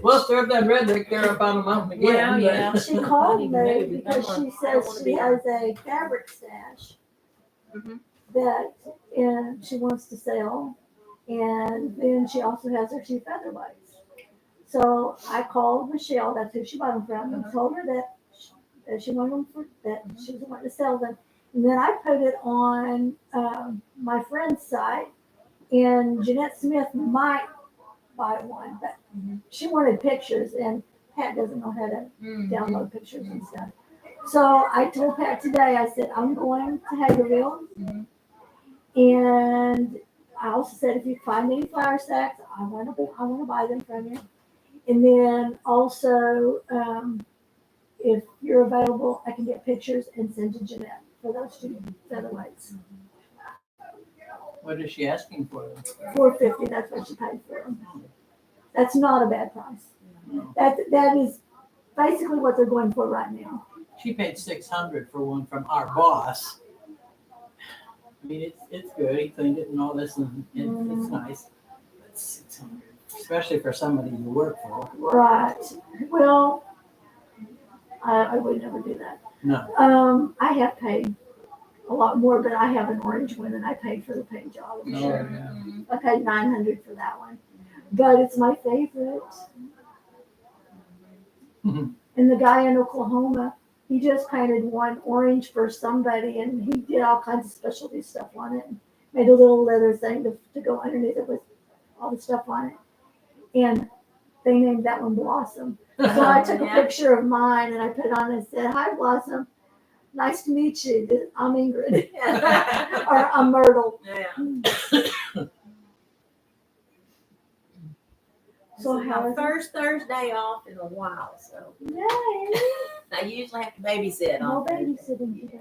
Well, if they're up that Red Lake, they're up on the mountain again. Well, but- yeah. she called me because she says she has a fabric stash that she wants to sell. And then she also has her 2 featherweights. So I called Michelle, that's who she bought them from, and told her that she wanted them that she was wanting to sell them. And then I put it on my friend's site, and Jeanette Smith might buy one, but she wanted pictures, and Pat doesn't know how to download pictures and stuff. So I told Pat today, I said, I'm going to Hagerville, and I also said, if you find any flour sacks, I want to buy them from you. And then also, if you're available, I can get pictures and send to Jeanette for those 2 featherweights. What is she asking for them? $450. That's what she paid for them. That's not a bad price. That is basically what they're going for right now. She paid $600 for one from our boss. I mean, it's good. He cleaned it and all this, and it's nice. But $600, especially for somebody you work for. Right. Well, I would never do that. No. I have paid a lot more, but I have an orange one, and I paid for the paint job. I'm sure. Yeah. I paid $900 for that one, but it's my favorite. And the guy in Oklahoma, he just painted one orange for somebody, and he did all kinds of specialty stuff on it. And made a little leather thing to go underneath it with all the stuff on it. And they named that one Blossom. So I took a picture of mine and I put it on and said, "Hi, Blossom. Nice to meet you. I'm Ingrid. Or I'm Myrtle. Yeah. So This is how my is it? first Thursday off in a while, so Yay. I usually have to babysit No on Thursday. babysitting today.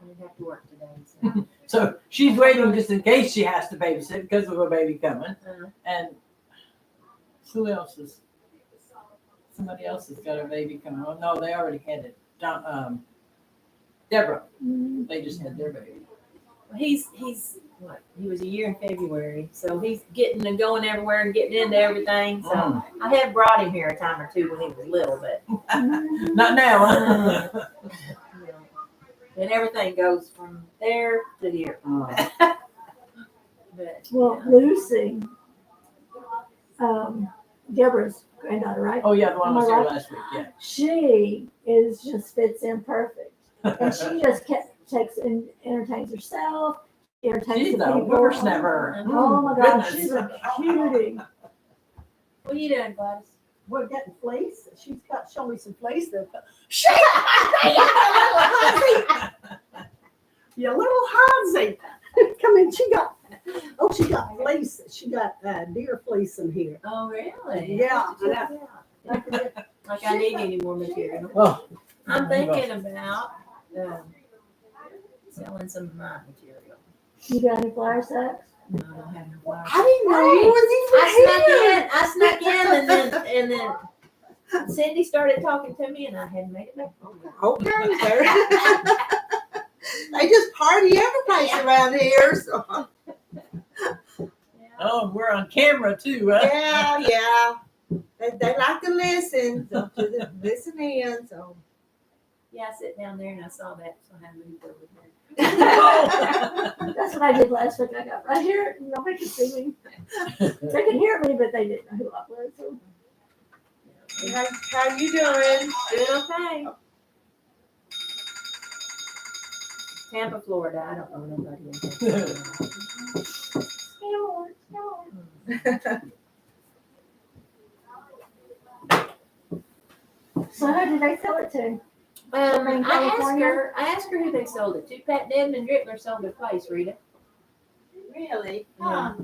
I didn't have to work today, so. So she's waiting just in case she has to babysit because of a baby coming. And who else is? Somebody else has got a baby coming. Oh no, they already had it. Deborah. Mm. They just had their baby. Well, he's what? He was a year in February, so he's getting and going everywhere and getting into everything. So I have brought him here a time or two when he was little, but Not now. you know, and everything goes from there to here. But Well, Lucy, Deborah's granddaughter, right? Oh yeah, the one Am I was here right? last week. Yeah. She just fits in perfect. And she just takes and entertains herself, entertains She's the a people. whippersnapper. Oh my gosh, Goodness. she's a cutie. what are you doing, Gladys? We're getting fleece. She's got show me some fleece. You little Hansie. Come in. She got fleece. She got deer fleece in here. Oh, really? Yeah, Like I need any more material. Oh, I'm thinking about selling some of my material. You got any flour sacks? No, I don't have no flowers. I didn't know you was I snuck in, and then Cindy started talking to me, and I hadn't made it back home. Okay, there. They just party every place around here. So. oh, we're on camera too. Huh? Yeah. They like to listen, so listen in. So. Yeah, I sit down there and I saw that, so I had moved over there. That's what I did last week. I got right here. Nobody could see me. They could hear me, but they didn't know who I was. So. How you doing? Doing okay. Tampa, Florida. I don't know nobody in Tampa. So who did they sell it to? In California? I asked her who they sold it to. Pat Dedman and Drittler sold their place, Rita. Really? Yeah.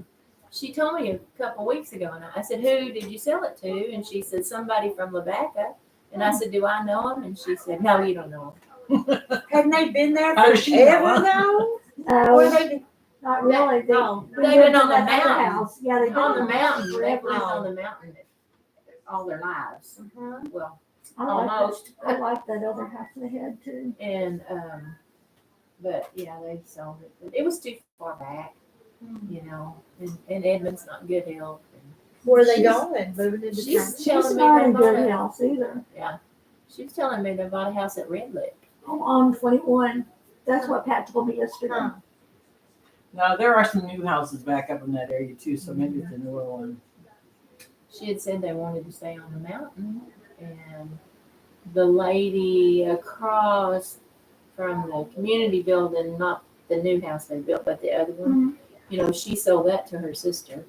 She told me a couple weeks ago, and I said, "Who did you sell it to?" And she said, "Somebody from Lavaca." And I said, "Do I know him?" And she said, "No, you don't know him." Hadn't they been there How does she know? though? No, they? not really. They, Oh, they they've lived been on in the that other mountain. house. Yeah, they've been On the mountain. They've forever. lived on the mountain all their lives. Well, I like almost. that. I like that other house they had too. And but yeah, they sold it. But it was too far back, you know. And Edmund's not good health. Where are they She's- going? Moving into She's town? She's telling me not they in bought good a, health either. she was telling me they bought a house at Red Lick. I'm on 21. That's what Pat told me yesterday. Huh. Now there are some new houses back up in that area too, so maybe it's a newer one. She had said they wanted to stay on the mountain, and the lady across from the community building, not the new house they built, but the other one, you know, she sold that to her sister.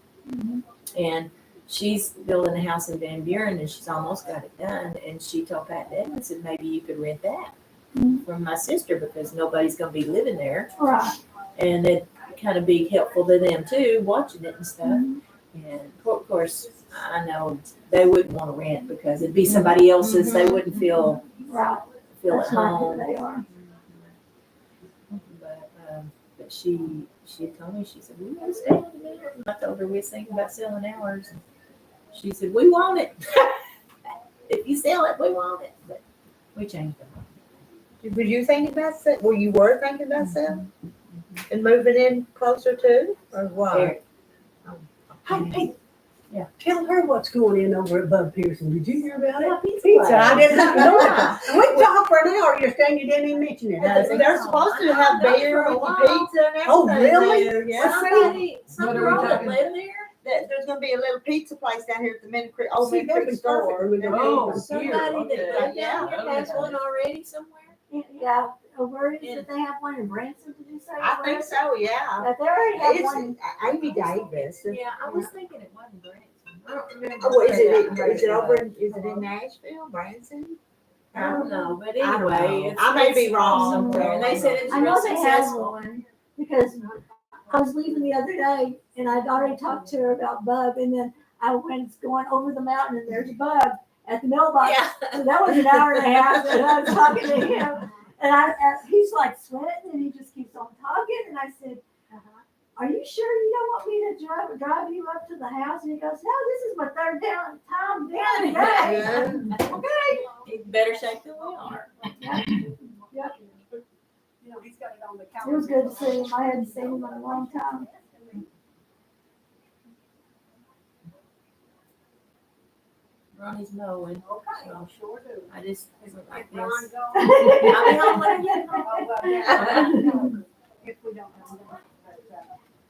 And she's building a house in Van Buren, and she's almost got it done. And she told Pat Dedman, said, maybe you could rent that from my sister because nobody's going to be living there. Right. And it'd kind of be helpful to them too, watching it and stuff. And of course, I know they wouldn't want to rent because it'd be somebody else's. They wouldn't feel Right. at That's not who home. they are. But she told me, she said, we want to stay on the mountain. I told her we was thinking about selling ours. And she said, we want it. If you sell it, we want it. But we changed it. Were you thinking about selling? Well, you were thinking about selling and moving in closer to, or what? Eric, Hey, Yeah. tell her what's going in over at Bud Pearson. Did you hear about it? pizza Pizza. place. I didn't know that. We talked for an hour yesterday. You didn't even mention it. They're supposed to have beer and pizza and everything. Oh, really? there, Yeah. Some What are we girl that talking lived there. There's gonna be a little pizza place down here at the Minute Creek, old See, Minute that'd Creek be store. perfect when we go Oh, in. Somebody here, that okay. lived Yeah, down here has one already somewhere. Yeah. Where is it? They have one in Branson, did you say? I think so, yeah. But they already have one. It's Amy Davis. Yeah, I was thinking it wasn't Branson. I don't remember. Oh, is where that it over was. is it in Nashville, Branson? I don't know, but I don't know. anyway, it's, I may be it's wrong. somewhere. And they said it's I real know they have successful. one because I was leaving the other day and I'd already talked to her about bug, and then I went going over the mountain and there's a bug at the mailbox. Yeah. So that was an hour and a half that I was talking to him. And he's like sweating and he just keeps on talking. And I said, are you sure you don't want me to drive you up to the house? And he goes, no, this is my third time down today. Okay. He's better shape than we are. It was good to see him. I hadn't seen him in a long time. Ronnie's mowing. Okay, So sure do. I just wasn't like this. Ron go. I'll be home when I get home. If we don't know that,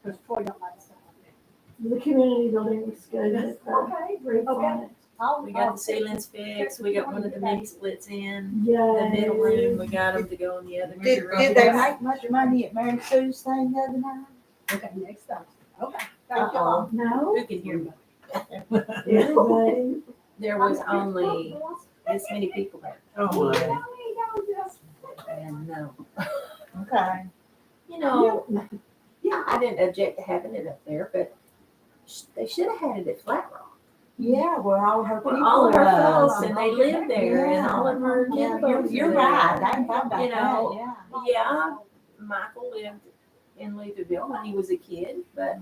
because Troy don't like stuff like The community building looks good. that. With the Okay, roof on okay. it. We got the ceilings fixed. We got one of the mini splits in. The Yeah. middle room, we got them to go in the other room. Did they make much money at Mary Sue's thing the other night? Okay, next time. Okay. Thank you all. No. Who can hear me? Everybody. There was only this many people there. Oh, my. And no. Okay. You know, yeah, I didn't object to having it up there, but they should have had it at Flat Rock. Yeah, well, all her people. All of her was. folks, and they live there, and all of her Yeah, kinfolks you're are right. there. I thought about You know, that, Yeah, Michael lived in Lutherville when he was a kid, but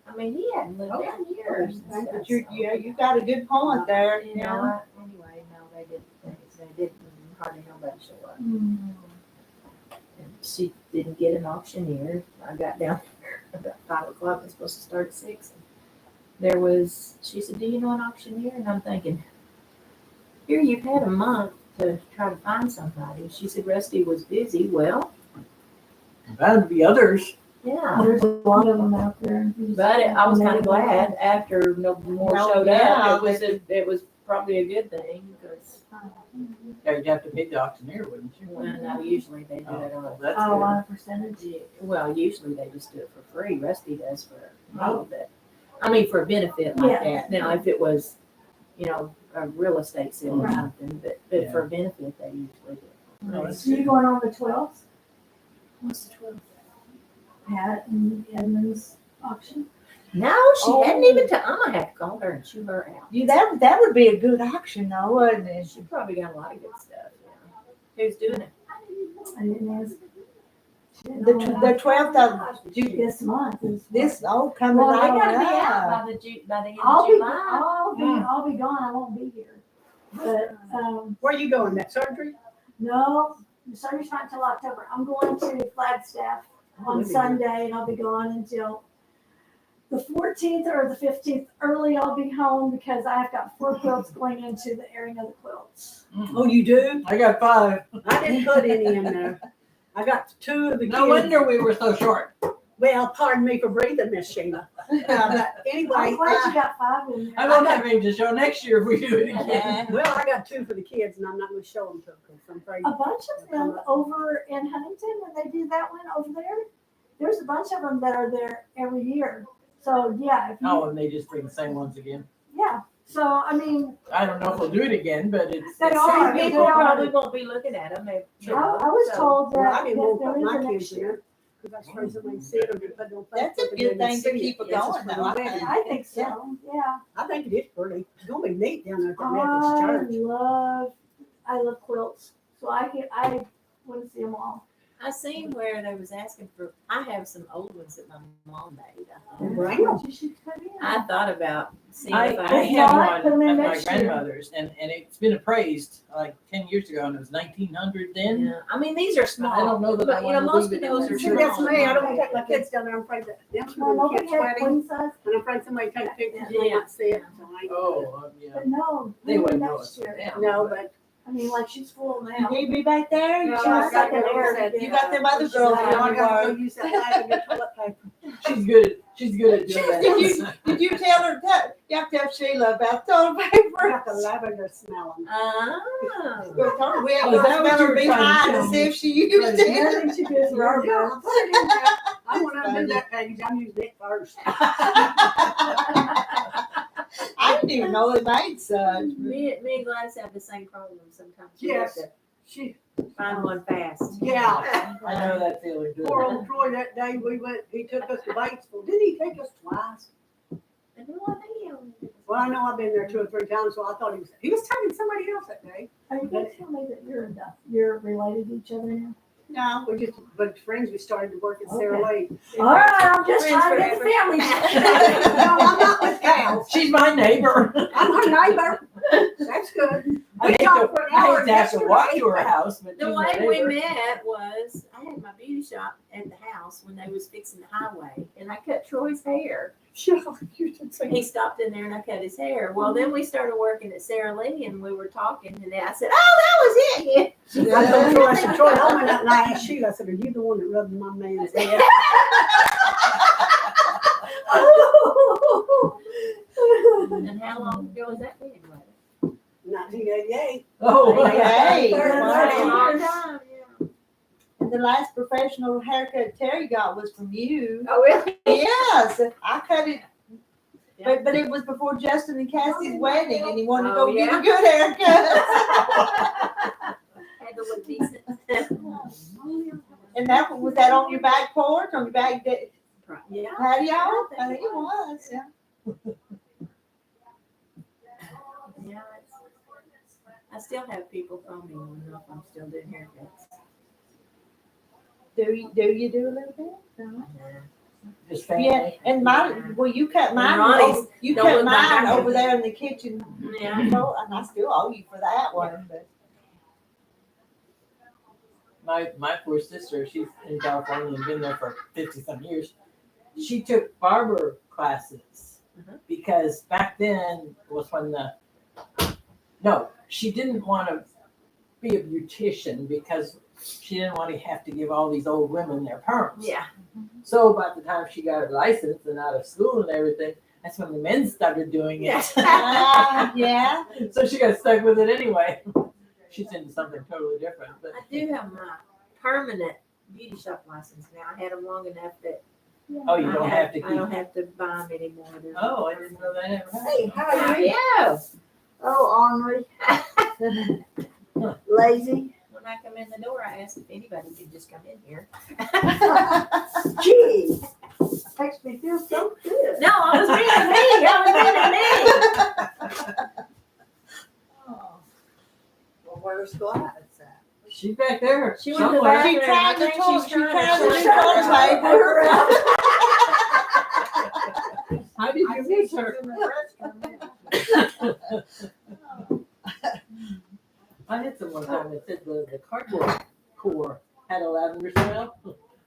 I mean, he hadn't lived there in years. and yeah. stuff, But you, so, yeah, you got a good point there. You know, anyway, no, they didn't hardly nobody show up. Mm. And she didn't get an auctioneer. I got down there about 5 o'clock. It was supposed to start at 6. There was, she said, do you know an auctioneer? And I'm thinking, here you've had a month to try to find somebody. She said, Rusty was busy. Well, That'd be others. yeah. There's a lot of them out there. But I was kind of glad after no more Well, showed yeah, up. It was probably a good thing because, Yeah, you'd have to pay the auctioneer, wouldn't you? well, no, usually they do it on. That's Oh, good. on a percentage. Yeah, well, usually they just do it for free. Rusty does for me, but I mean for a benefit like Yeah. that. Now, if it was, you know, a real estate sale or Right. something, but for a benefit, they usually do. No, that's So you good. going on the 12th? What's the 12th? Pat and Edmund's auction? No, she hadn't even. I'm gonna have to call her and chew her out. Yeah, that would be a good auction though, wouldn't it? She probably got a lot of good stuff. Yeah. Who's doing it? I didn't ask. The 12th of This month is. this, coming Well, they right gotta be up. out by the end I'll of be, July. I'll be gone. I won't be here. But, Where you going, that surgery? no, the surgery's not until October. I'm going to Flagstaff on Sunday and I'll be gone until the 14th or the 15th. Early I'll be home because I've got 4 quilts going into the airing of the quilts. Oh, you do? I got 5. I didn't put any in there. I got 2 of the kids. No wonder we were so short. Well, pardon me for breathing, Miss Sheila. But anyway, I'm glad you got 5 in there. I won't have any to show next year if we do it again. well, I got 2 for the kids, and I'm not going to show them to them because I'm afraid. A bunch of them over in Huntington, when they do that one over there, there's a bunch of them that are there every year. So, yeah, if you, Oh, and they just bring the same ones again. yeah. So, I mean, I don't know if we'll do it again, but it's. They it's- are. Some people probably won't be looking at them. I was told Well, that, I didn't that want to put there is my a kids next in year. there because I suppose somebody see it or they put it on That's a Facebook and good then they thing to see keep it This is going, for though, the I wedding. think. I think so, yeah. I think it is pretty. It's going to be neat down there at the Methodist church. I love quilts. So I want to see them all. I seen where they was asking for. I have some old ones that my mom made. Bring 'em. You should come in. I thought about seeing I if I If had not, put 'em one in at my next year. grandmother's, and it's been appraised like 10 years ago, and it was 1900 then. Yeah, I mean these are small. I don't know that I but you know wanna most leave of it in those there. are See, small. that's me. I don't take my kids down there. I'm afraid that them My little mom kids had sweating. queen size, And I'm afraid somebody take pictures and they not see it. So I ain't gonna do it. Oh, yeah. but no, They maybe wouldn't know next us year. now. No, but I mean, like she's full now. You be back there? No, You I got got them them. You got them other I girls gotta on go your use that lavender toilet paper. She's good at doing that. Did you tell her that? You have to tell Sheila about toilet paper. I got the lavender smelling. Ah. We'll tell her, we'll Oh, is that what smell you her were trying to behind tell and me? see if she used it. Nothing too good for our Yeah, girls. I'll put it in there. I want to do that package. I'm using it first. I didn't even know they made such. Me and Gladys have the same problem sometimes. We Yes. have She, to find one fast. yeah. I know that feeling too. Poor old Troy that day he took us to Batesville. Didn't he take us twice? I know what they are. Well, I know I've been there 2 or 3 times, so I thought he was taking somebody else that day. Are you gonna tell me that you're related to each other now? No, we're just a bunch of friends. We started to work at Sarah Lee. All right, I'm just Friends trying to get the family. No, I'm not with Cal. She's my neighbor. I'm her neighbor. That's good. I hate talked for an hour to have to walk to her yesterday. house, but The she's my way we neighbor. met was I had my beauty shop at the house when they was fixing the highway, and I cut Troy's hair. He stopped in there and I cut his hair. Well, then we started working at Sarah Lee, and we were talking, and then I said, "Oh, that was it." I said, Troy, I went out and I asked you, I said, are you the one that rubbed my man's head? And how long ago was that been? 1988. Oh, Hey, Third A wow. long time, yeah. And the last professional haircut Terry got was from you. Oh, really? Yes, I cut it. Yeah. But it was before Justin and Cassie's wedding, and he wanted to Oh, go get yeah? a good haircut. Had to look decent. And that was that on your back porch, on your back Yeah. patio? I think it was. Yeah. Yeah, I still have people phone me and know if I'm still doing haircuts. Do you do a little bit? No. Just Yeah, family. and mine. Well, you cut mine. Ronnie's You don't cut look like mine I over did. there in the kitchen. Yeah. And I still owe you for that one. But My poor sister, she's in California and been there for 50-some years. She took barber classes because back then was when she didn't want to be a beautician because she didn't want to have to give all these old women their perms. Yeah. So by the time she got her license and out of school and everything, that's when the men started doing it. yeah. So she got stuck with it anyway. She's into something totally different. But I do have my permanent beauty shop license now. I had them long enough that oh, you don't have to I don't keep. have to buy them anymore. They're- Oh, I didn't know that ever happened. Hey, how How are are you? you? Oh, Henri. Lazy. When I come in the door, I ask if anybody could just come in here. Gee, makes me feel so good. No, I was being me. I was being me. Oh. Well, where's Gladys at? She's back there. She went to the somewhere. bathroom. She tried I to think talk. she's She trying tried to to shut talk her to up. How did you miss her? I had some one time that said the cardboard core had a lavender smell.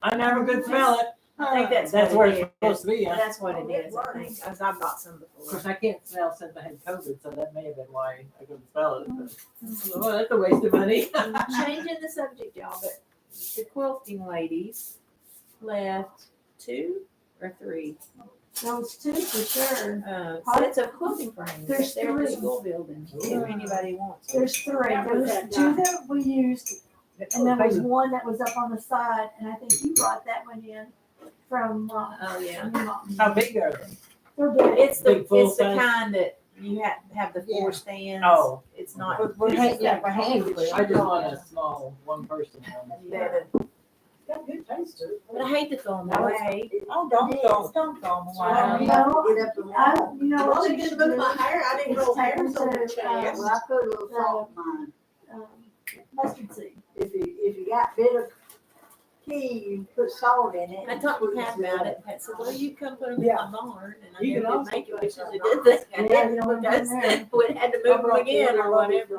I never could smell it. I think that's That's what where it it's supposed to be. Huh? That's what it is, I think. Because I bought some Of before. course, I can't smell since I had COVID, so that may have been why I couldn't smell it. But, oh, that's a waste of money. Changing the subject, y'all, but the quilting ladies left 2 or 3 Those 2 for sure. sets of quilting frames. There's They're in the 3. school building. If anybody wants. them. There's 3. There was 2 that we used, and there was one that was up on the side, and I think you brought that one in from, Oh yeah. How big are they? they're big. It's the Big full it's the size? kind that you have the 4 stands. Oh. It's not. For hand I just want a small one-person one. Yeah. Got good taste to it. But I hate to throw them away. Oh, don't throw them away. No, Get up and I, walk. you know Well, what they you did should move do? my hair. I didn't know hair was on the chest. Well, I put a little salt in mine. Mustard seed. If you got bitter tea, you put salt in it. I talked to Pat about it. Pat said, "Well, you come put them Yeah. in my barn, and I You knew can we'd also make it." put Which some is it did that Yeah, you don't want because them there. we had to move them again or whatever.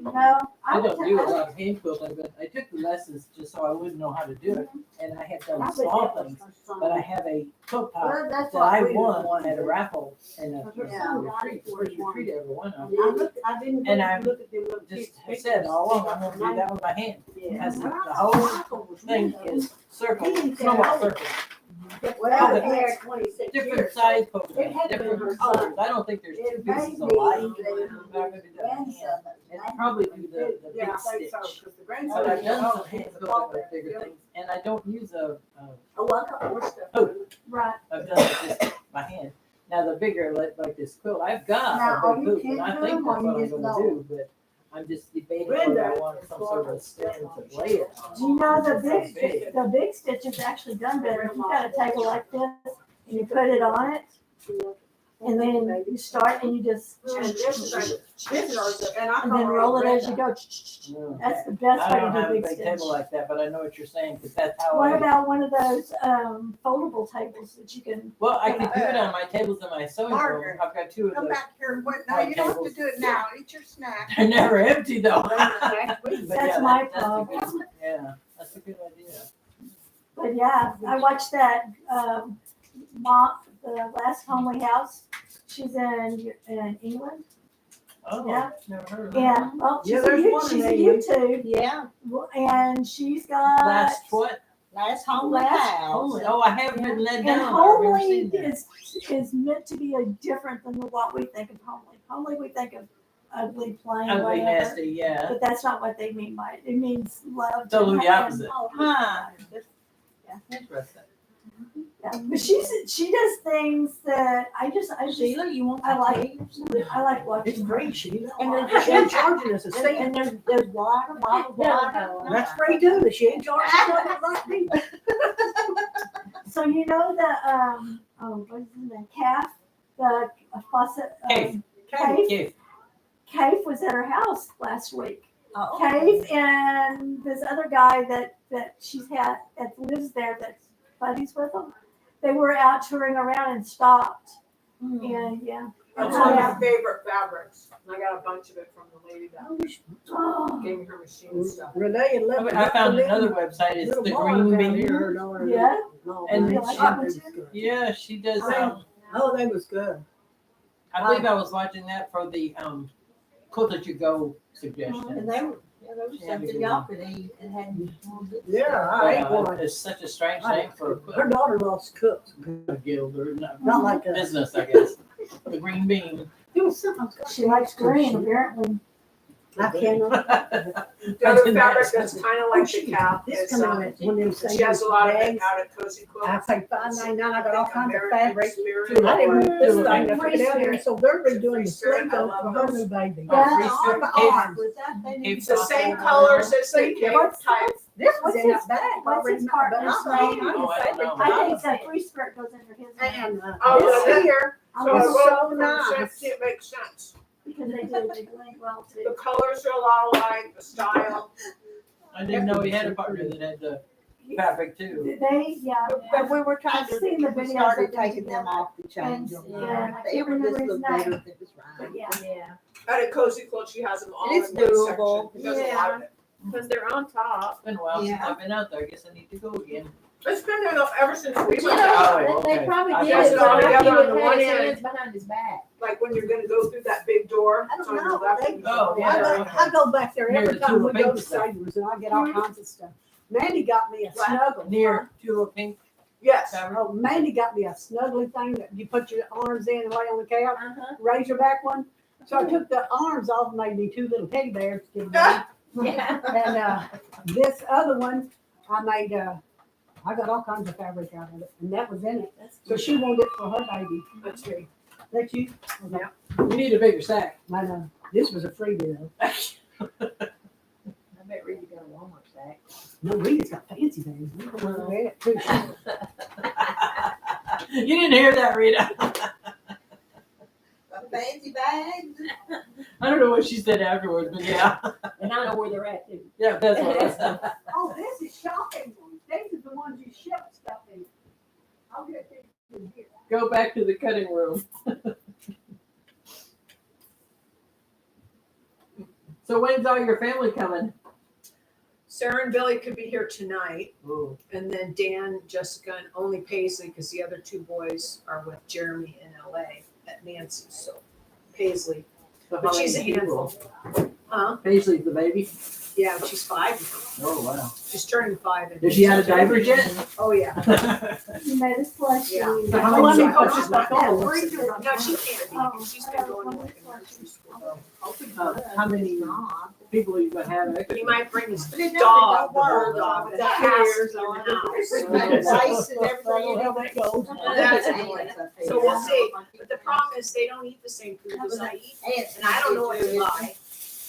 No, I would don't do a lot of hand quilting, but I took the lessons just so I wouldn't know how to do it. And I have done small things, but I have a quilt top Well, that's that what I we won want. at a raffle and a Yeah. retreat, first retreat I ever won on. I didn't And I look at them little Just kids' have said all along, I'm gonna do that with my hand. Because the whole thing is circle, snowball circle. Well, Different- yeah, 26 Different years. size polka It had dots, to be her different son. colors. I don't think there's two it made pieces me, alike. they I'm not gonna do that with hand. And grandson. probably do the Yeah, big I think so, stitch. 'cause the grandson. But I've done oh, some hand he's a quilting father. with bigger things, and I don't use a Oh, I got more stuff. Oh. right. I've done it just by hand. Now the bigger, like this quilt, I've got Now, a are big you hoop, and I kidding think them, that's or what you I'm just gonna know? do, but I'm just debating whether I want some sort of stand to lay it on. Do you know the It's big, the big stitch is actually done better. If you got a table like this and you put it on it, and then you start and you just, And I and then roll it as you go. Mm. That's the best I way don't to have do a big big stitch. table like that, but I know what you're saying, because that's how What I, about one of those foldable tables that you can? well, I could do it on my tables in my sewing room. Margaret, I've got two of Come those. back here and wait. No, you don't have to do it now. Eat your snack. They're never empty though. But That's yeah, my that's a problem. good- Yeah, that's a good idea. But yeah, I watched that mom, the last homely house. She's in England. Oh, Yeah. never heard of that. Yeah, well, Yeah, she's there's a, one she's in a England. YouTube, Yeah, and she's got Last what? last homely Last house. Homely. Oh, I haven't written that and down. I've never homely seen that. is meant to be a different than what we think of homely. Homely we think of ugly, plain, Ugly, whatever. nasty, yeah. But that's not what they mean by it. It means love. Totally the and- opposite. oh, Huh. Interesting. yeah. But she does things that I just Sheila, you want I like I I like watching. It's free, Sheila. And And there's- she ain't charging us a cent. And there's water, bottled water. That's free too. She ain't charging us like me. So you know the what's his name? Calf, the faucet. Cave. Cave. Cave. Cave was at her house last week. Oh. Cave and this other guy that she's had that lives there that's buddies with them. They were out touring around and stopped. And yeah. That's one of my favorite fabrics. I got a bunch of it from the lady that Oh, gave me her machine stuff. Renee and Lily. I found another website. It's the Green Bean. yeah. And You like that one too? Yeah, she does. Oh, they was good. I believe I was watching that for the Quilt That You Go suggestion. And they were something y'all could eat and had. Yeah, I ate one. It's such a strange name for a Her quilt. daughter loves cooks. A guild or Not like that. business, I guess. The Green Bean. It was something. She likes green apparently. I cannot. The other fabric that's kind of like the calf This is, come out at one of them she has a lot of it bags. out at Cozy Quilt. I paid $5.99. I got all kinds of American fabric. Spirit. I didn't want this Tulip. thing to put it out here, so they're redoing the sleeve I coat love for her those. new baby. Yeah. On the Cave- arms. It's the same colors as the cave What's type. This was What's in his- that bag. what's his partner's But I name? Oh, I don't know. I think the free skirt goes under his name. And Oh, this yeah. here, I So was It's well, so nice. It makes sense. because they blend well The too. colors are a lot alike, the style. I didn't know he had a partner that had the fabric too. They, yeah. But we were trying I've seen the to, we videos started of them taking them together. off to change And, them. yeah, I It can't would just remember his look better name. if it was But right. yeah. Yeah, At a Cozy Quilt, she has them all It's in one doable. section. Does a lot of it. because they're on top. It's been a while since Yeah. I've been out there. I guess I need to go again. It's been there ever since we You went out. know, they okay. probably I did guess it, it's all so he together on would the have one his end. hands behind his back. Like when you're gonna go through that big door. I don't it's on your know. left They- and Oh, your right. yeah. I go back there Near every the time we tulip go to pink stuff. Savers and I get all kinds of stuff. Mandy got me a snuggle. Near Tulip Pink Yes. fabric. Oh, Mandy got me a snuggly thing that you put your arms in and lay on the couch, Uh-huh. razorback one. So I took the arms off, and made me two little teddy bears to give away. Yeah. And this other one, I made, I got all kinds of fabric out of it, and that was in it. So she wanted it for her baby. That's me. That you? Okay. You need a bigger sack. I know. This was a freebie though. I bet Rita got a Walmart sack. No, Rita's got fancy bags. We don't know that too. You didn't hear that, Rita. Fancy bags. I don't know what she said afterwards, but yeah. And I know where they're at too. Yeah, that's what I said. Oh, this is shopping ones. These are the ones you ship stuff in. I'll get these in here. Go back to the cutting room. So when's all your family coming? Sarah and Billy could be here tonight, Ooh. and then Dan, Jessica, and only Paisley, because the other two boys are with Jeremy in LA at Nancy's, so Paisley. So But how she's a many people? handful. Huh? Paisley's the baby? Yeah, she's 5 now. Oh, wow. She's turning 5. in Is she out of September. diapers yet? Oh, yeah. You made us blush. Yeah. So how Oh, many I mean, people- she's not going. No, she can't be, because she's been going to work in nursery school. How many people you might have. He might bring his But it dog, the don't work. bulldog, The that has hairs in on the it. house. With So the lice and everything. How that goes. That's annoying. So we'll see. But the problem is they don't eat the same food as I eat, and I don't know what to buy.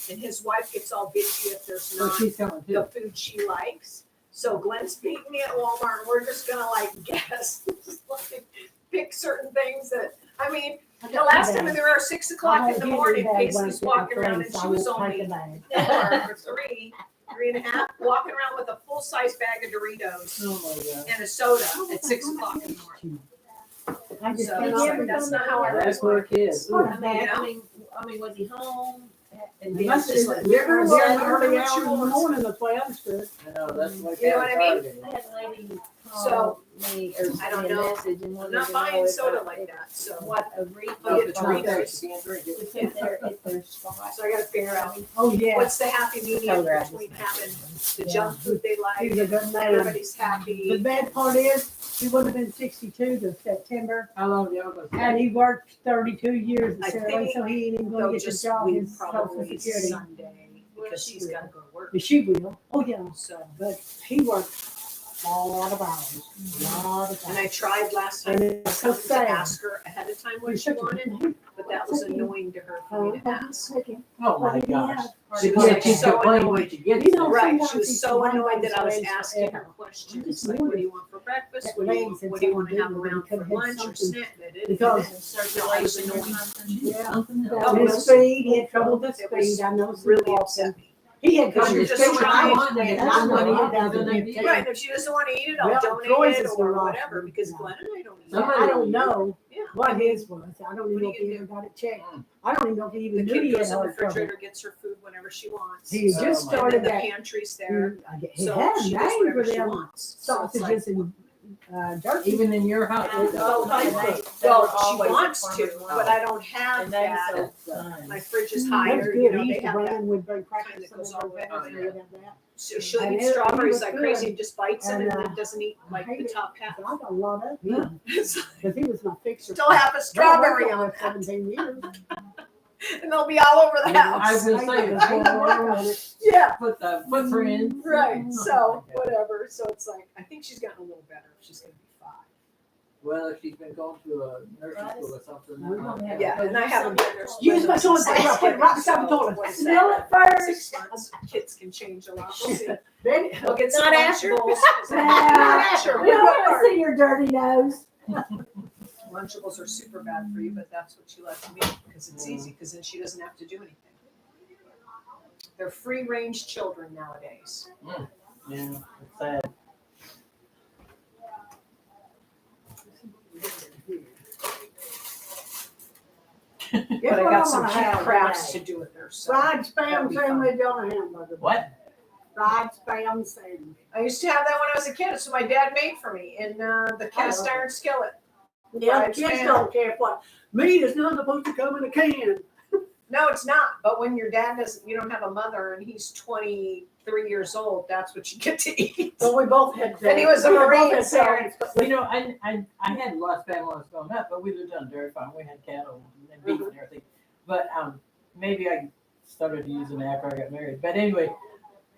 And his wife gets all bitchy if there's So not she's coming the too. food she likes. So Glenn's meeting me at Walmart, and we're just gonna like guess, just like pick certain things that, I mean, the last time we were at 6 o'clock in the morning, Paisley's walking around and she was only 4 or 3 and a half, walking around with a full-size bag of Doritos Oh my God. and a soda at 6 o'clock in the morning. I just So cannot. that's not how I That's raise poor mine. kids. I mean, was he home? And It must just be like, river Well, was whatever early what hours she in the wants. morning, that's why I understood. I know, that's what. You know what I mean? I had a lady So, call me or I don't send me a know. message and I'm wanted not to know buying if soda I- like if- that, so. what a refund I'll get was. Doritos. You can't drink it. If their spot. So I gotta figure out Oh, yeah. what's the happy medium Color between having the junk food they like, He's a good man. everybody's The happy. bad part is, he would have been 62 this September, How long y'all gonna stay? and he worked 32 years I in Sarah, think so he ain't even They'll gonna get the just job, leave his social probably security. Sunday, because she's gotta go to work. But she will, oh, yeah, So, but he worked a lot of hours, a lot of and hours. I tried last time And it's so to sad. ask her ahead of time what she wanted, but that was annoying to her for me to ask. Oh my gosh. She was Yeah, like she's so complaining annoyed. when she gets You there. know, Right, sometimes she was these so one annoyed that I was things asking her forever. questions, like, what do you want for breakfast, what do you want, Ladies what do you wanna and have some around people for could have lunch or something snack? because- Circulation or something. Yeah. Oh, With well, speed, he had trouble with it was speed, I know. some really walking. upset me. He had Because come you're to just speak, trying I to wanted make it, it that's work. what he Well, does. then He they- Right, and if she doesn't wanna eat it, I'll Well, donate Troy's it is or the whatever, rough. because Yeah. Glenn and I don't eat Yeah, it. I don't know Yeah. what his was, I don't even What know are if you he gonna ever got it checked. Mm. I don't even know if he The even knew kid he goes had in the heart trouble. refrigerator, gets her food whenever she wants. He Oh, just my And started then the that. pantry's there, He so had she a gets name whatever for she them wants. So it's like, sausages and jerky. Even in your house. Oh, like well, that. she wants to, but I don't have And they that. so My fridge is That was higher, good. you know, He they used to have run that. with bring kind crackers that goes and all the way everything. up. They have that. So she'll And eat it strawberries was like good. crazy and just bites them And, and then doesn't eat I like hate the it. top half. But I got a lot of him, It's because he was my fixer. Still have a strawberry on that, 17 years. and they'll be all over the I was house. gonna say, if they can work on it, Yeah, put the footprint. right, so, whatever, so it's like, I think she's gotten a little better, she's gonna be 5. Well, if she's been going to a nursing school or something. We're gonna have- Yeah, and I haven't been there. Use my toilet paper, put it right beside the toilet. Smell it first. 6 months, kids can change a lot, we'll see. Betty, We'll get some Not Asher. Lunchables. Nah, Asher, we don't want to see your dirty nose. Lunchables are super bad for you, but that's what she lets me, because it's easy, because then she doesn't have to do anything. They're free-range children nowadays. Yeah, it's sad. But I got some cute crafts to do with her, so. fried That'll spam be fun. sandwich on a hamburger. What? Fried spam sandwich. I used to have that when I was a kid, it's what my dad made for me in the cast iron skillet. Yeah, Fried the kids spam. don't care what. Meat is not supposed to come in a can. No, it's not, but when your dad doesn't, you don't have a mother and he's 23 years old, that's what you get to eat. But we both had. And he was a we both Marine, had so- parents, but Well, you know, I had a lot of family when I was growing up, but we lived on a dairy farm. We had cattle and beef and everything. But maybe I started using it after I got married. But anyway,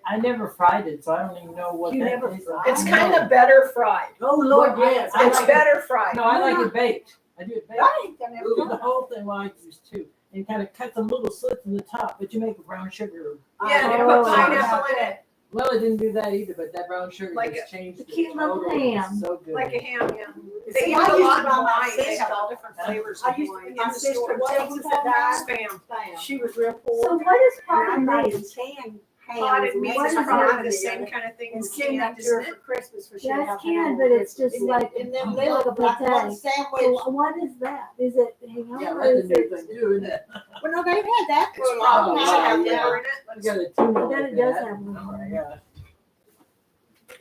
I never fried it, so I don't even know what You that never tastes fried like. It's kind of better fried. Oh, Lord, Well, yes. I It's like better fried. No, I like it baked. I do it baked. Right, I never Ooh, done the it. whole thing like this too. And kind of cut some little slits in the top, but you make brown sugar. Yeah, and you Oh, put pineapple in it, Well, I didn't do that either, but that brown sugar Like just changed it cute little totally. It's ham. so good. like a ham, yeah. See, They I use a used lot to in buy my Hawaii, they have sister. all different flavors I of used to, Hawaiian my in the sister, store. Texas, that died. Spam. She was real poor. So what is And I potted made meat? canned Potted hams. meat What is is that? probably the same kind of thing And as send that canned, to her isn't for it? Christmas for she had That's to have canned, it but on it's just like, And then like a like one potato. sandwich. So what is that? Is it ham Yeah, or that's a is new it? thing too, isn't it? Well, no, they've had that for It's a long probably Oh, have time. yeah. liver in it. You Let's- got a tuna Then like it does that. have Oh liver. my gosh.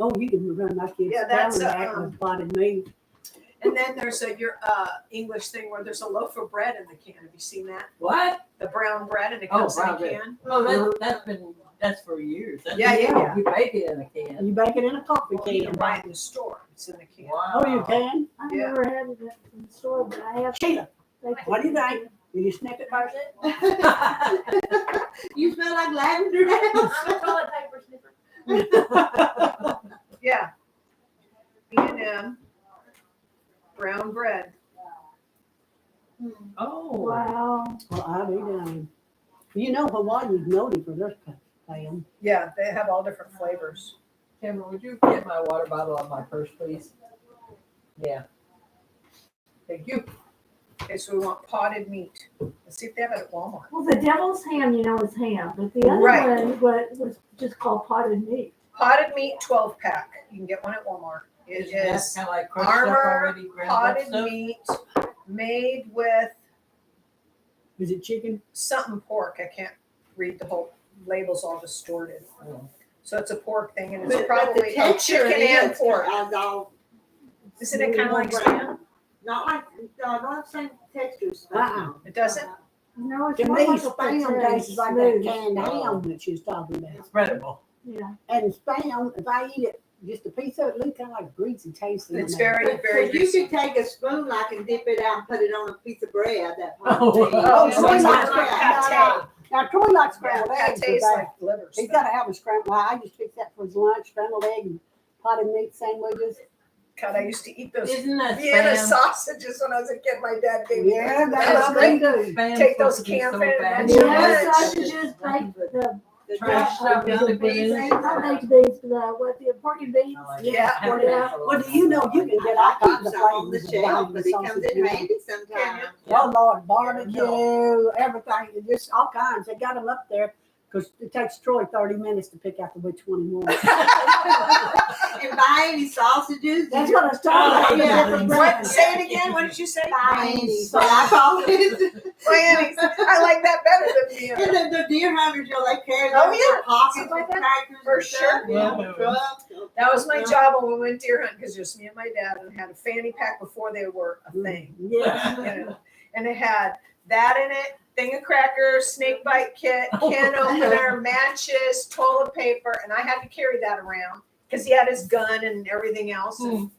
Oh, you can run my kids Yeah, down that's, that with potted meat. And then there's your English thing where there's a loaf of bread in the can. Have you seen that? What? The brown bread and it Oh, comes in a brown bread. can. Oh, that's for years. That's Yeah, yeah, yeah. You bake it in a can. You bake it in a coffee Well, you can. can buy it in the store. It's in the can. Wow. Oh, you can? I've Yeah. never had it in the store, but I have. Sheila, like- what do you think? Will you sniff it first? You smell like lavender now. I'm a toilet paper sniffer. Yeah. B&M, brown bread. Oh, Wow. Well, I mean, you know Hawaii's noted for their spam. Yeah, they have all different flavors. Tamara, would you get my water bottle on my purse, please? Yeah. Thank you. Okay, so we want potted meat. Let's see if they have it at Walmart. Well, the devil's ham, you know, is ham, but the other Right. one was just called potted meat. Potted meat 12 pack. You can get one at Walmart. It is kind of like crushed up Armor already, ground up potted stuff. meat made with Is it chicken? something pork. I can't read the whole label's all distorted. Oh. So it's a pork thing and it's But the probably texture chicken and is pork. all Isn't it kind of like spam? not like not the same texture. as Uh-uh. It doesn't? No, it's To more me, like a spam potato, tastes like that smooth. canned ham that she's talking about. It's spreadable. Yeah. And spam, if I eat it, just a piece of it, looks kind of like greasy taste. It's in there. very, very So you greasy. could take a spoon like and dip it out and put it on a piece of bread. That Oh, Oh, so so it's it's like like pate. pate. Now, Troy likes Yeah, scrambled eggs. pate's but like liver He's stuff. got to have a scrambled. Well, I just fixed that for his lunch, scrambled egg and potted meat sandwiches. God, I used to eat those Isn't that Vienna spam? sausages when I was a kid. My dad gave me. Yeah, I that's love what it. they do. Spam's Take those supposed to be camp so in bad. and Yeah, Yeah. sausages, baked, the, Trash stuff the down the beans, beans. not baked beans, but what, the pork and beans? I like Yeah. it. Yeah. Well, do you know you can get all kinds of some on the flavors of shelf, barbecue but it comes sausage in now. handy sometimes. Oh Lord, barbecue, everything, just all kinds. They got them up there because it takes Troy 30 minutes to pick out the which one he wants. And buy any sausages. That's what I was talking about. Yeah. Different What? brands. Say it again. What did you say? Buy any. So I call it. Miami. I like that better than Vienna. And the deer hunters, you know, they carry Oh, their yeah. pockets Something like with that. crackers For and stuff, sure. you know, trucks. That was my job when we went deer hunting because just me and my dad and had a fanny pack before they were a thing. Yeah. You know? And it had that in it, thing of crackers, snake bite kit, can opener, matches, toilet paper, and I had to carry that around because he had his gun and everything else. And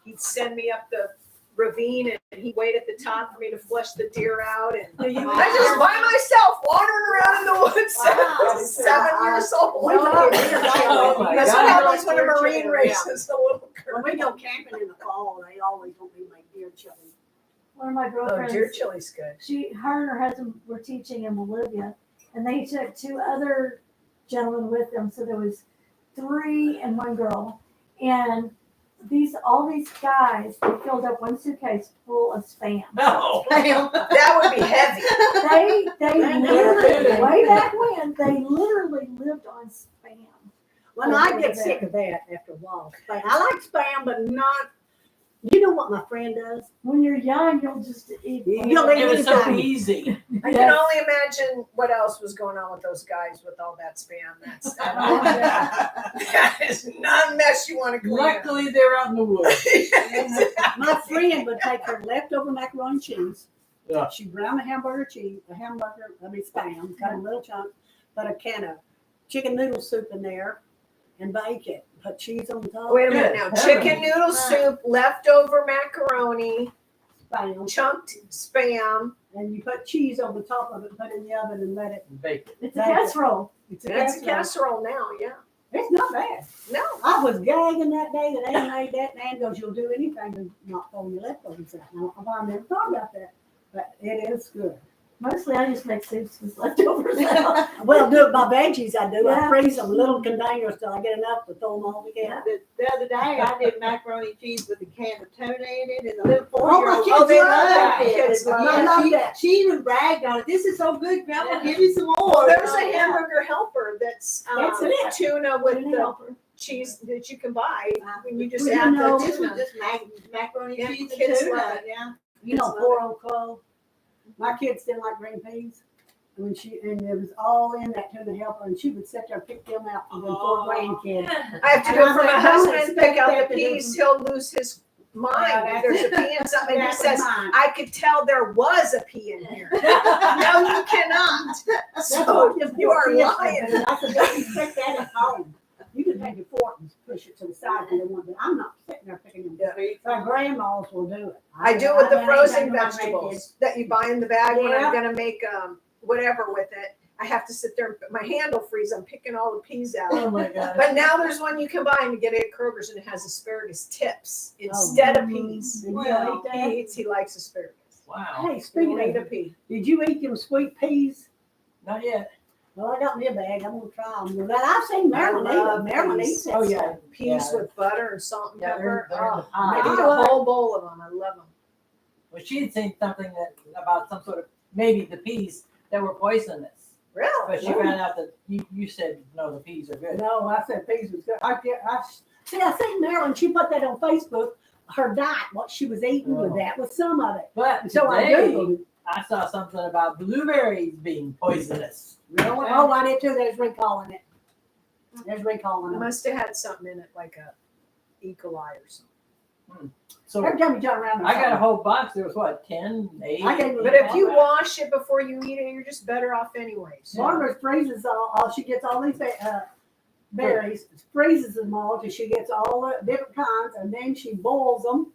he'd send me up the ravine and he'd wait at the top for me to flush the deer out. And I just by myself wandering around in the woods, Wow. 7 years old. We love deer Oh, chili. my That's God. what happens when a Deer Marine chili, races a little girl. When we go camping in the fall, they always want me to make deer chili. One of my Oh, girlfriends, deer chili's good. her and her husband were teaching in Bolivia, and they took 2 other gentlemen with them, so there was 3 and 1 girl, and all these guys, they filled up 1 suitcase full of Spam. No. That would be heavy. They literally, way back when, they literally lived on Spam. Well, I get sick of that after a while. I like spam, but not. You know what my friend does? When you're young, you'll just eat. You'll eat It was so anything. easy. I can only imagine what else was going on with those guys with all that spam. That is not a mess you want to clean up. Luckily, they're out in the woods. My friend would take her leftover macaroni and cheese. Yeah. She'd brown the spam, cut a little chunk, put a can of chicken noodle soup in there, and bake it. Put cheese on top. Wait a minute now. Good. Chicken noodle soup, leftover macaroni, Spam. chunked spam. And you put cheese on the top of it, put it in the oven, and let it. Bake it. It's a casserole. It's That's a casserole. casserole now, yeah. It's not bad. No. I was gagging that day that Ann made that, and Ann goes, "You'll do anything to not throw your leftovers out." Now, I never thought about that, but it is good. Mostly I just make soups with leftovers. Well, do it by veggies. I do. Yeah. I freeze them little containers till I get enough to throw them all together. The other day, I did macaroni and cheese with a can of tuna in it, and the little Oh, my 4-year-old. kids they love loved that. it. Kids love I love that. She even bragged on it. This is so good, Grandma. Give me some more. Well, there's a hamburger helper that's That's it. tuna with Tuna the helper. cheese that you can buy when you just Well, add you know, the This was tuna. just macaroni Yeah, and cheese kids and love tuna. it. Yeah. You know, poor old Chloe. My kids didn't like green peas. And it was all in that tuna helper, and she would sit there and pick them out for the 4 grandkids. I have to And go I for my said, "Don't husband and pick expect out that the to do peas. some-" He'll lose his mind. Yeah, If there's a pea in something, he That was says, mine. I could tell there was a pea in here. No, you cannot. So you are lying. I said, "Don't expect that at home. You can take your fork and push it to the side if you want, but I'm not sitting there picking them. Our grandmas will do it. I do it with the ain't frozen taking my grandkids. vegetables that you buy in the bag when Yeah. I'm gonna make whatever with it. I have to sit there and my hand will freeze. I'm picking all the peas out. Oh my God. But now there's one you can buy and you get it at Kroger's and it has asparagus tips instead of peas. Did you Well, eat that? he likes asparagus. Wow. Hey, speaking He'll eat a of, pea. did you eat them sweet peas? Not yet. Well, I got me a bag. I'm gonna try them. But I've seen Marilyn eat them. Marilyn eats that Oh, stuff. yeah. Peas Yeah. with butter and salt and Yeah, pepper. they're in the Oh, pie. I eat a whole bowl of them. I love them. Well, she had seen something about some sort of, maybe the peas that were poisonous. Really? But she found out that you said, no, the peas are good. No, I said peas was good. I seen Marilyn. She put that on Facebook. Her diet, what she was eating with that, was some of it. But So I today, googled it. I saw something about blueberries being poisonous. Really? Oh, I did too. There's recalling it. There's recalling It it. must have had something in it like a E. coli or something. So Every time you turn around, I got a whole box. There was what, 10, 8? I gave her- But if you wash it before you eat it, you're just better off anyway. So. Barbara freezes all. She gets all these berries, freezes them all till she gets all the different kinds, and then she boils them,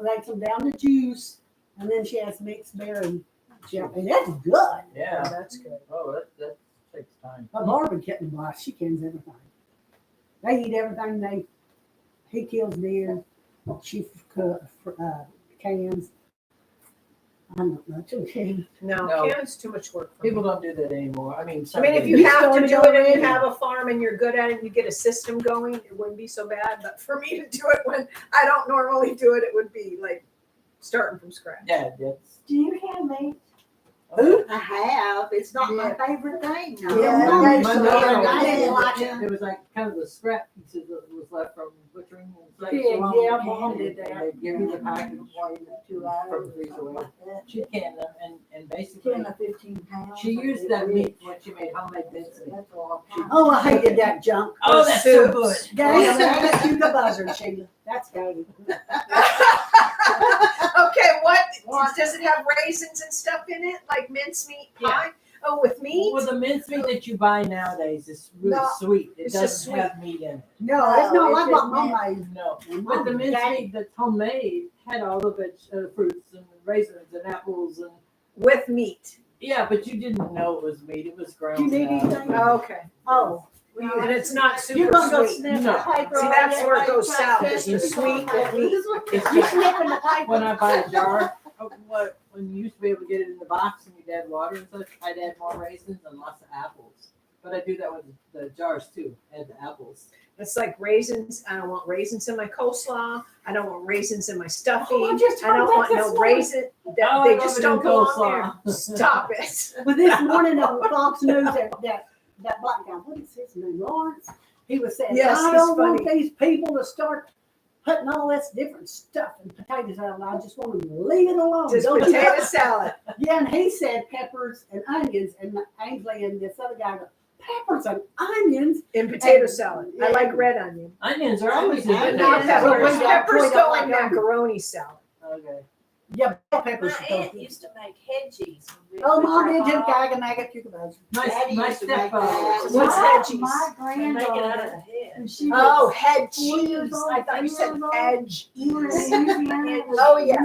makes them down to juice, and then she has mixed berry jam. And that's good. Yeah, Yeah. that's good. Oh, that takes time. But Barbara can't buy. She cans everything. They eat everything. He kills deer. She cans. I'm not much okay. No, No. canning's too much work for People me. don't do that anymore. I mean, I some mean, if do. you have to started do it and already? you have a farm and you're good at it, and you get a system going, it wouldn't be so bad. But for me to do it when I don't normally do it, it would be like starting from scratch. Yeah, that's. Do you can meat? I have. It's not my favorite thing. Yeah, My so mother- I didn't like it. It was like kind of the scrap pieces that was left from butchering. And such. Yeah, So yeah, they Mom did that. They give you the package Two hours. from the freezer. She canned them and basically 10 or 15 pounds. she used that meat when she made homemade mincemeat. That's all. Oh, I hated that junk. Oh, that's so good. Dang, that's you the buzzer, Sheila. That's good. Okay, what does it have raisins and stuff in it, like mincemeat pie? Oh, with meat? Well, the mincemeat that you buy nowadays is really No, sweet. It it's just doesn't have meat in it. No, it's not like what No, Mom made. No. And But the Mom- mincemeat that's homemade had all the fruits and raisins and apples and With meat. yeah, but you didn't know it was meat. It was ground. You need out. anything? Okay. Oh. And it's not You're super gonna go sweet. sniff No. the paper. See, that's where it goes south, is the You sweet with meat. sniffing the paper. When I buy a jar, when you used to be able to get it in the box and you'd add water and such, I'd add more raisins and lots of apples. But I do that with the jars too. Add the apples. It's like raisins. I don't want raisins in my coleslaw. I don't want raisins in my stuffing. Oh, I just I don't heard want that no this morning. raisin. Oh, They I just love it don't in belong there. coleslaw. Stop it. But this morning on Fox News, that black guy, what is his name, Lawrence? He was saying, Yes, I he's don't want funny. these people to start putting all this different stuff and potatoes out. I just want them to leave it alone. Just Don't you- potato salad. Yeah, and he said peppers and onions, and Ainsley and this other guy go, peppers and onions? In potato salad. I like red onion. Onions are always But in not there. Well, peppers. we got- Peppers we go don't in like onion. macaroni salad. Okay. Yeah, bell peppers. My are so aunt good. used to make head cheese. Oh, Mom did too, Gaga, Maggot, cucumber. My Daddy used to make stepfather. that. What's My- head cheese? My Make it out of granddaughter, the head. and she Oh, was head 4 years cheese. old, I thought you 3 said years old. edge. we were in Louisiana. Oh, yeah.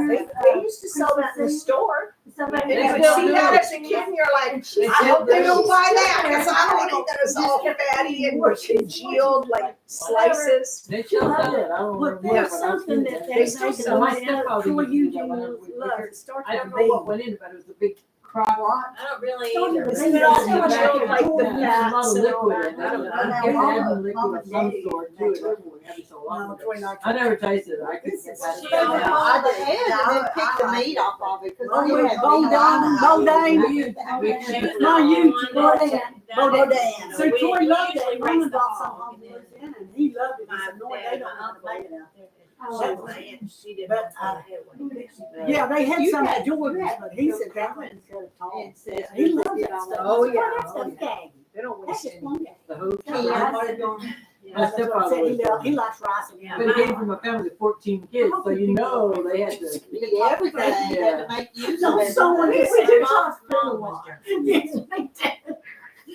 They used to sell that in the store. Somebody And They you would still see do that it. as a kid and you're like, And she I still hope they do. don't buy that because I don't want to eat that. It's all fatty and congealed like slices. They still sell it. I don't But remember. there's when I was something in that there. they still make sell my it. stepfather Troy used to do that Eugene when loves it. Starts I with don't a know what B. went in it, but it was a big crock. I don't really Started either. with but a B. But also Yeah, much back of in like the Jordan. There's a lot of fats and all liquid that. in it. I don't know. I'm Mama- adding liquid Mama of some Daddy sort to it every so No, long. Troy likes I it. never tasted it. I couldn't get past it. Yeah. I did, and then pick the meat off of it. 'Cause Oh, you yeah, had Bodine, Bodine. We- My youth, Bodine. Bodine. So Troy loved usually it. raise Mama the got hog some and on then and he loved it. He my said, no, they dad, don't my want to make it out there. So my aunt, she didn't But, want to head one. Yeah, they had You some had- at Jordan's, you had but he said that your one instead of tall. It says He there's loves a that bit on stuff. it. Oh, That's yeah. why that stuff's gaggy. They don't That's waste just any. one gag. The whole Yeah, Yeah, that's I don't- My what I stepfather said. was. He likes rice and But he came from a family of 14 kids, so you know they had to. Eat everything, you had to make use of No, it. someone We just do said, talk Mom was yes, they did.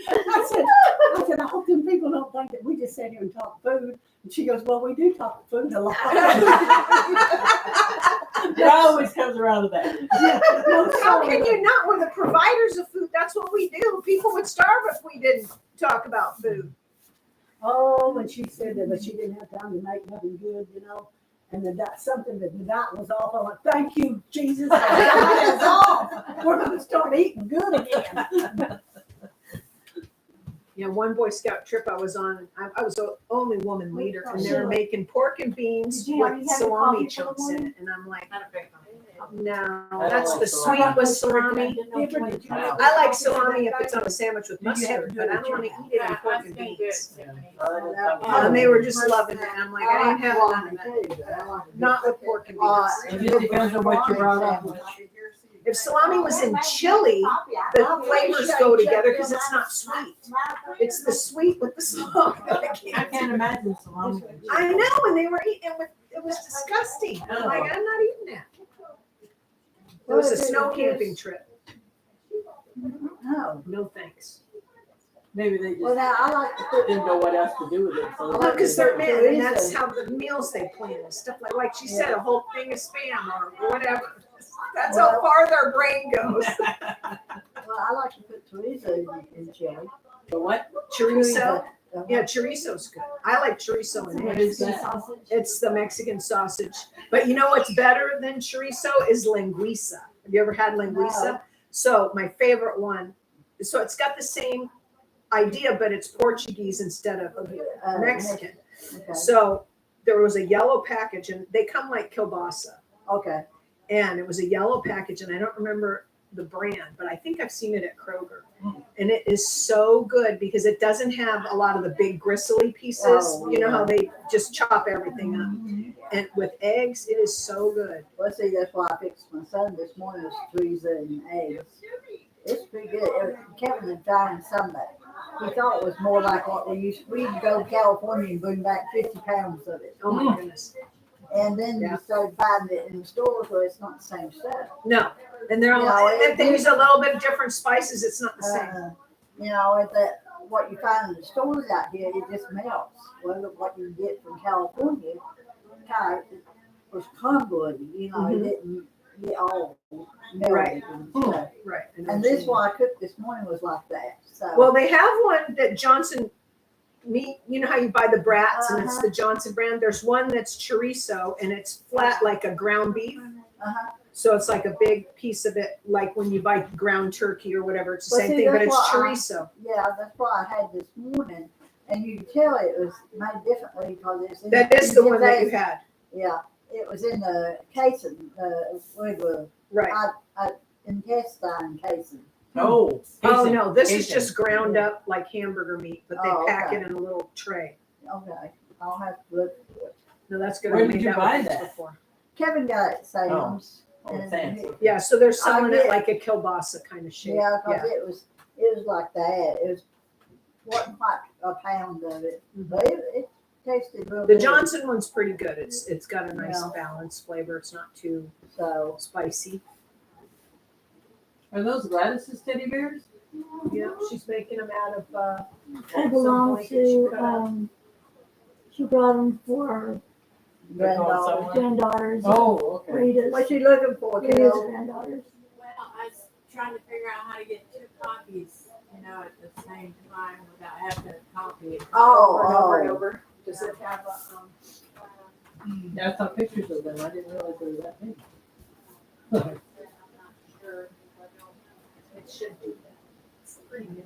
I said, I hope them people don't think that we just sat here and talk food. And she goes, well, we do talk food a lot. It always comes around to that. How can you not? We're the providers of food. That's what we do. People would starve if we didn't talk about food. Oh, and she said that, but she didn't have time to make nothing good, And something that the diet was off. I'm like, thank you, Jesus. The diet is off. We're going to start eating good again. Yeah, one Boy Scout trip I was on, I was the only woman leader, and they were making pork and beans Did you with have your salami coffee for the chunks in morning? it, and I'm like, Not a big one. no, I that's don't the like sweet salami. with salami. I like salami if it's on a sandwich with You have to mustard, do but it I don't want to yourself. eat it in Yeah, pork that's and been good. beans. Yeah. And they were just loving it, and I'm like, I ain't having none of that. Not with pork and beans. It just depends on what you brought up with. If salami was in chili, the flavors go together because it's not sweet. It's the sweet with the salami. I can't imagine salami. I know, and they were eating it. It was disgusting. I'm like, I'm not eating that. It was a snow camping trip. Oh, No thanks. Maybe they well, just now I like to put, didn't know what else to do with it. So Well, because they're they- men, and that's how the meals they plan and stuff like she said, a whole thing of spam or whatever. That's how far their brain goes. well, I like to put chorizo in chili. But what? Chorizo. Uh-huh. Yeah, chorizo's good. I like chorizo and What eggs. is that? Sausage. It's the Mexican sausage. But you know what's better than chorizo is linguiça. Have you ever had linguiça? No. So my favorite one. So it's got the same idea, but it's Portuguese instead of Mexican. Okay. So there was a yellow package, and they come like kielbasa. Okay. And it was a yellow package, and I don't remember the brand, but I think I've seen it at Kroger. And it is so good because it doesn't have a lot of the big gristly pieces. Oh, You know how yeah. they just chop everything up. And with eggs, it is so good. Well, see, that's why I fixed my son this morning was chorizo and eggs. It's pretty good. Kevin had tried it Sunday. He thought it was more like what we used. We'd go to California and bring back 50 pounds of it. Oh my goodness. And then Yeah. you started finding it in the stores where it's not the same stuff. No. And they're all, No, if they use a little bit different spices, it's not the same. At that, what you find in the stores out here, it just melts. Well, what you get from California, kind of was convoluted, it didn't get all melted Right. and stuff. Right. I know And what you this mean. one I cooked this morning was like that. So Well, they have one that Johnson meat. You know how you buy the brats and it's the Johnson brand. There's one that's chorizo and it's flat like a ground beef. uh-huh. So it's like a big piece of it, like when you buy ground turkey or whatever. It's the Well, same see, thing, but that's it's what chorizo. Yeah, that's what I had this morning. And you can tell it was made differently because it's in That is the one that you had, Yeah, it was in the casing, with the right? intestine casing. Oh. Oh no, this is Asian. just ground up like hamburger meat, but they Oh, pack okay. it in a little tray. Okay, I'll have to look for it. No, that's good. Where I did made you that buy one that? before. Kevin got it at Sam's. Oh, and fancy. Yeah, so they're selling I it get- like a kielbasa kind of shape. Yeah, because it was like that. It wasn't quite a pound of it, but it tasted real The good. Johnson one's pretty good. It's got a nice Yeah. balanced flavor. It's not too So spicy. Are those Gladys's teddy bears? Yeah, she's making them out of They belong blankets she to, cut up. she brought them for They're called granddaughter. someone? granddaughters. Oh, okay. Rita's, What's she looking for, Rita's kiddo? granddaughters. Well, I was trying to figure out how to get two copies, at the same time without having to copy it. Over and over. Does it have a, Yeah, I saw pictures of them. I didn't realize they were that big. I'm not sure. It should be. It's pretty new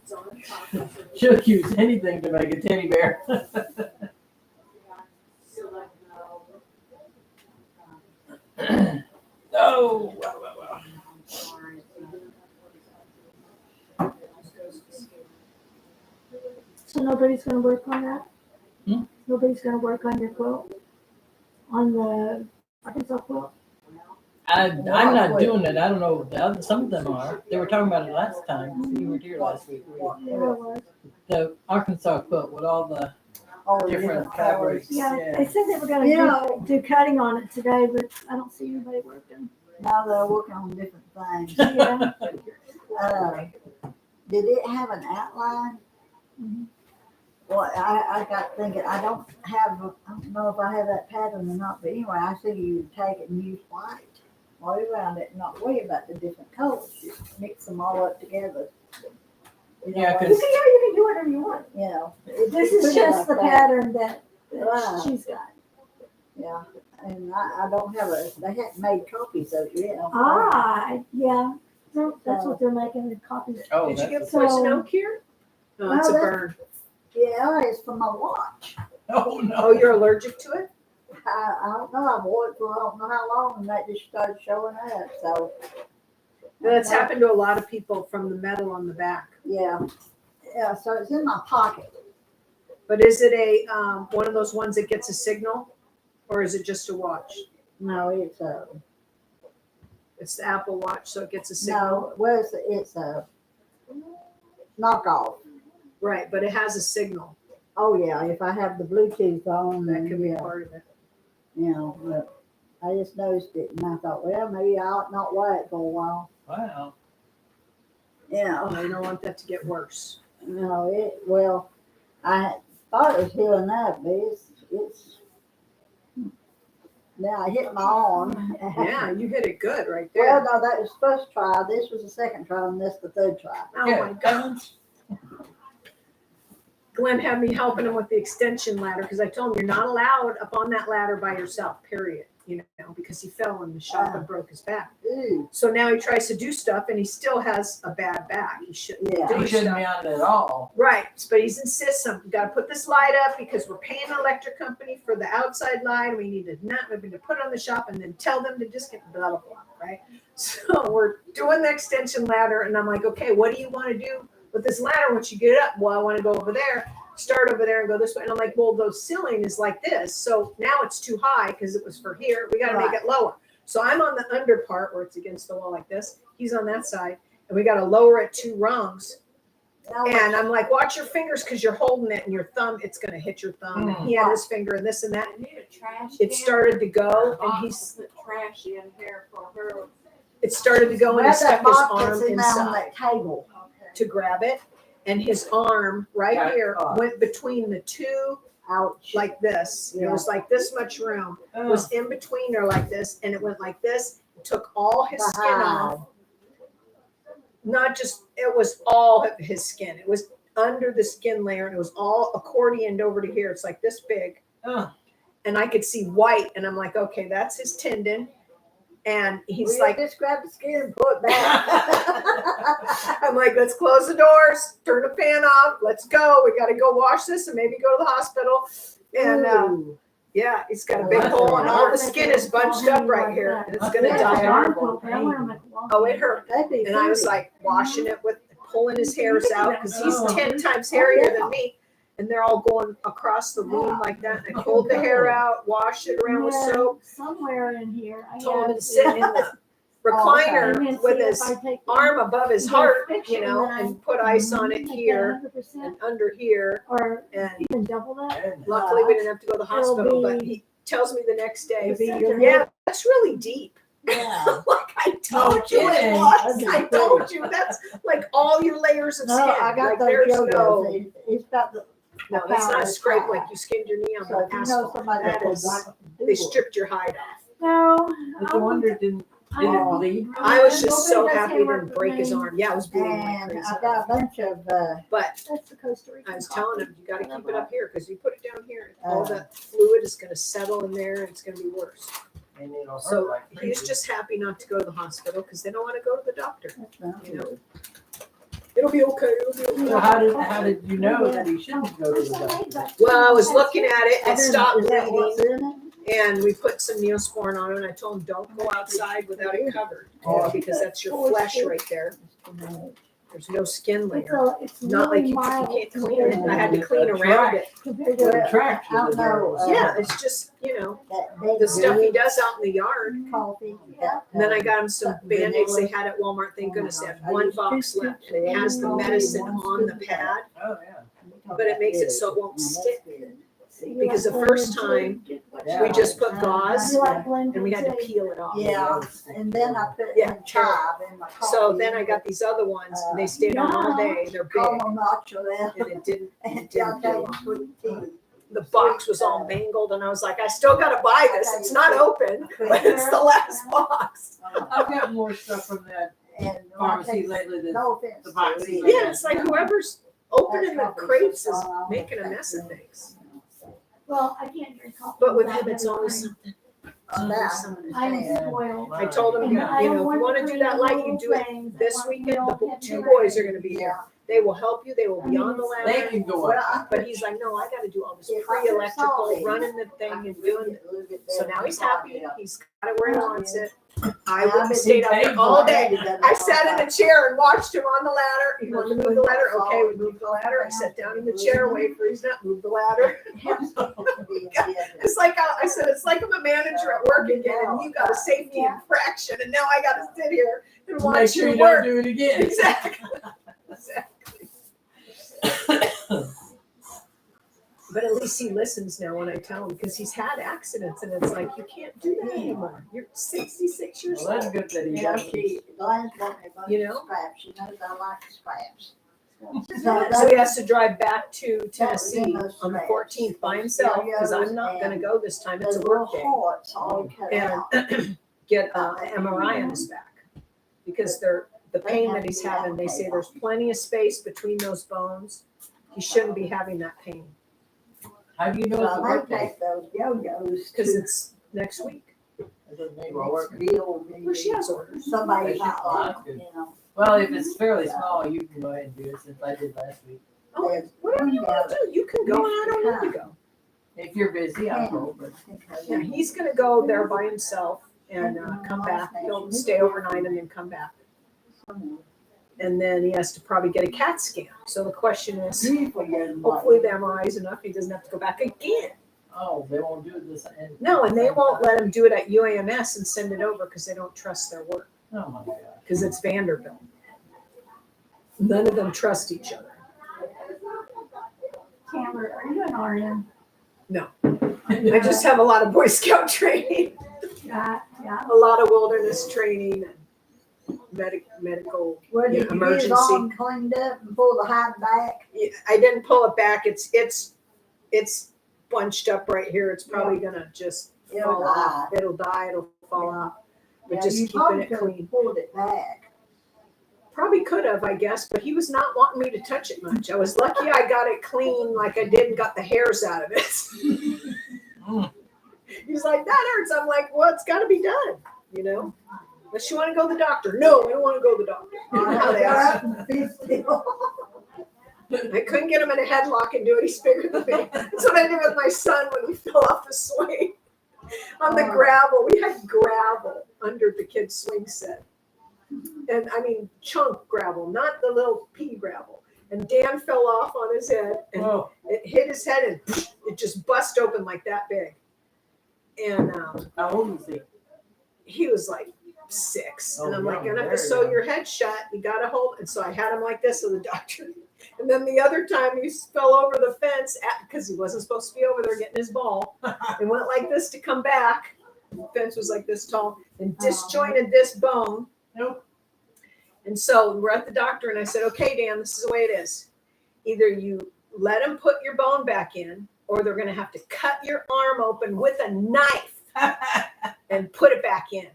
It's on top. She'll use anything to make a teddy bear. Select Oh, wow, wow, wow. So nobody's gonna work on that? Hmm? Nobody's gonna work on your quilt? On the Arkansas quilt? I'm not doing it. I don't know. Some of them are. They were talking about it last time. You were here last week. Yeah, it was. The Arkansas quilt with all the All the different colors. fabrics. Yeah, they said they were gonna Yeah. do cutting on it today, but I don't see anybody working. Now they're working on different things. Yeah. Did it have an outline? Well, I got thinking, I don't know if I have that pattern or not, but anyway, I figure you take it and use white all around it and not worry about the different colors. Just mix them all up together. You know, Yeah, like, You can do whatever you want. you know. This is just the pattern that Right. she's got. Yeah, and I don't have they hadn't made copies of it yet. Yeah. That's what they're making, the copies. Oh, Did you get that's, poison So- oak here? No, No, it's a that's- burn. Yeah, it's for my watch. oh no. Oh, you're allergic to it? I don't know, I wore it for I don't know how long and that just started showing up, so. That's happened to a lot of people from the metal on the back. Yeah, yeah, so it's in my pocket. But is it a, one of those ones that gets a signal? Or is it just a watch? No, it's It's the Apple Watch, so it gets a signal? no, well, it's a knockoff. Right, but it has a signal. Oh, yeah, if I have the Bluetooth on, That then could be yeah, part of it. you know, but I just noticed it and I thought, well, maybe I ought not wear it for a while. Wow. Yeah. Oh, you don't want that to get worse. No, well, I thought it was healing up, but it's now I hit my arm. Yeah, you hit it good right Well, there. no, that was first try. This was the second try, and this the third try. Oh my God. Glenn had me helping him with the extension ladder because I told him you're not allowed up on that ladder by yourself, period. You know, because he fell in the shop and broke his back. Ooh, So now he tries to do stuff and he still has a bad back. He shouldn't Yeah. do He shouldn't stuff. be on it at all. Right, but he's insistent, we gotta put this light up because we're paying the electric company for the outside light. We need to put it on the shop and then tell them to just get blah, blah, blah, right? So we're doing the extension ladder and I'm like, okay, what do you wanna do with this ladder once you get it up? Well, I wanna go over there, start over there and go this way. And I'm like, well, the ceiling is like this. So now it's too high because it was for here. We gotta make it lower. So I'm on the under part where it's against the wall like this. He's on that side and we gotta lower it 2 rungs. now And I'm like, watch your fingers because you're holding it and your thumb, it's going to hit your thumb. And he had his finger and this and that. I need a trash It can. started to go and He's put trash in here for her. it started to go and he Grab that stuck his box arm that's in there on inside that table. to grab it. And his arm right Got here caught. went between the 2 Ouch. like this. It was like this much room. It was in between there like this. And it went like this. It took all his skin off. Not just, it was all of his skin. It was under the skin layer and it was all accordioned over to here. It's like this big. Oh. And I could see white and I'm like, okay, that's his tendon. And he's Well, like, just grab the skin and pull it back. I'm like, let's close the doors, turn the fan off, let's go. We got to go wash this and maybe go to the hospital. And Ooh. yeah, he's got a Oh, big that's hole and right. all the skin is bunched up right here. And it's going to That's die. terrible. Oh, it hurt. That'd be And I was funny. like washing it with, pulling his hairs out because he's 10 times hairier than me. And they're all going across the room like that. And I pulled the hair out, washed it around with soap, Somewhere in here. I told him have to sit in the recliner and then with see if his I take the- arm above his the heart, picture you know, and I- and put ice on it Make that here 100%, and under here. or And even double that. luckily we didn't have to go to the It'll hospital, but be- he tells me the next day, It'll be your- yeah, that's really deep. Yeah. Like I told you it kidding. was. I told you that's like all your layers of No, skin. I got Like those there's yo-yos. no, It's got the. no, that's not a power scrape of like you skinned your knee on So if the you know asphalt. somebody That that is, was they stripped your hide off. No. But the wonder didn't bleed. I was just so Nobody does happy it handwork didn't with break his me. arm. Yeah, it was bleeding like And crazy. I've got a bunch of, But That's the Costa Rican. I was coffee. telling him, you gotta keep it up here, because you put it down here, all that fluid is gonna settle in there, and it's gonna be worse. And it'll hurt So like he was crazy. just happy not to go to the hospital, because they don't wanna go to the doctor. that's not You know. good. It'll be okay, it'll be okay. So how did you know that he shouldn't go to the doctor? Well, I was looking at it, and it stopped Is that what's bleeding, in it? and we put some Neosporin on it, and I told him, don't go outside without it covered, because that's your flesh right there. There's no skin layer. It's Not like really you mild can't clean compared it. to- I had to clean around it. compared Well, to. Contraction I don't is know, nervous. Yeah, it's just, you know, That big the stuff he green does out in the yard. coffee. And then I got him some Band-Aids they had at Walmart. Thank goodness they had one box left. It has the medicine on the pad, Oh, yeah. but it makes it so it won't stick. See, you Because like the first blending time, too? Get what Yeah. we you just like. put gauze You like blending and we had to too? peel it off. Yeah, and then I put Yeah, in chive in my coffee. So then I got these other ones, and they stayed on all day, they're big, caramel mozzarella and it didn't and peel John off. sweet tea. The box was all mangled, and I was like, I still gotta buy this, it's not open, but it's the last box. I've got more stuff from that And pharmacy lately than no offense. the box. to it. Yeah, it's like whoever's opening the crates is making a mess of things. Well, I can't drink coffee. But with without him, it's having always cream. something. That, Something. I'm Yeah. spoiled. I told him, And I you don't know, if you want wanna the do that cream light, little you do it things. I this want weekend, real the heavy two cream. boys are gonna be here. They will help you, they will be on the They ladder. can go well, up. But he's like, no, I gotta do all this If I pre-electrical, saw it, running the thing and doing it. a little bit So better now he's than happy, coffee. he's got it where he wants it. I I've went and been stayed out there all day. doing I sat in a chair and watched him on the ladder. He wanted to move the ladder. Okay, we moved the ladder. I sat down in the chair, wait for his nut, move the ladder. It's like, I said, it's like I'm a manager at work again and you got a safety infraction and now I gotta sit here and Make watch sure you you don't work. do it again. Exactly. Exactly. But at least he listens now when I tell him, because he's had accidents and it's like, you can't do that anymore. You're 66 years Well, that's old. good that he Yeah, does. Glenn's got me a bunch You of know? scraps. She knows I like scraps. So he has to drive back to Tennessee on the 14th by himself, because I'm not gonna go this time, it's a Those little work day. hearts all cut And out. get an MRI on his back. Because the pain that he's having, they say there's plenty of space between those bones. He shouldn't be having that pain, How do you know it's a So work they day? take those yo-yos because to it's next week. It doesn't mean we're working. Bill, Well, she has orders. somebody They not should- like, that's good. you know. Well, if it's fairly small, you can go ahead and do it since I did last week. Oh, whatever you want to do, you can go and I don't need to go. If you're busy, I'll go, but Yeah, he's gonna go there by himself and come back. He'll stay overnight and then come back. And then he has to probably get a CAT scan. So the question is, hopefully the MRI is enough, he doesn't have to go back again. oh, they won't do this. No, and they won't let him do it at UAMS and send it over because they don't trust their work, Oh my God. because it's Vanderbilt. None of them trust each other. Cameron, are you an RN? I just have a lot of Boy Scout training, Yeah, yeah. a lot of wilderness training, and medical. Well, Yeah, did you get it emergency. all cleaned up and pull the hide back? I didn't pull it back. It's bunched up right here. It's probably gonna just It'll fall off. It'll die. It'll fall off. But Yeah, just you keeping probably it could clean. have pulled it back. Probably could have, I guess, but he was not wanting me to touch it much. I was lucky I got it clean, like I didn't got the hairs out of it. He's like, that hurts. I'm like, well, it's got to be done, you know. Unless you want to go to the doctor. No, I don't want to go to the doctor. You know how they are. I couldn't get him in a headlock and do it. He's bigger than me. That's what I did with my son when he fell off the swing on the gravel. We had gravel under the kid's swing set. And I mean, chunk gravel, not the little pea gravel. And Dan fell off on his head and Oh, it hit his head and it just bust open like that big. And how old is he? he was like 6. And Oh, I'm like, young, you're gonna have to very sew young. your head shut. You gotta hold. And so I had him like this so the doctor. And then the other time he fell over the fence because he wasn't supposed to be over there getting his ball and went like this to come back. The fence was like this tall and disjointed this bone. Nope. And so we're at the doctor and I said, okay, Dan, this is the way it is. Either you let him put your bone back in or they're going to have to cut your arm open with a knife and put it back in.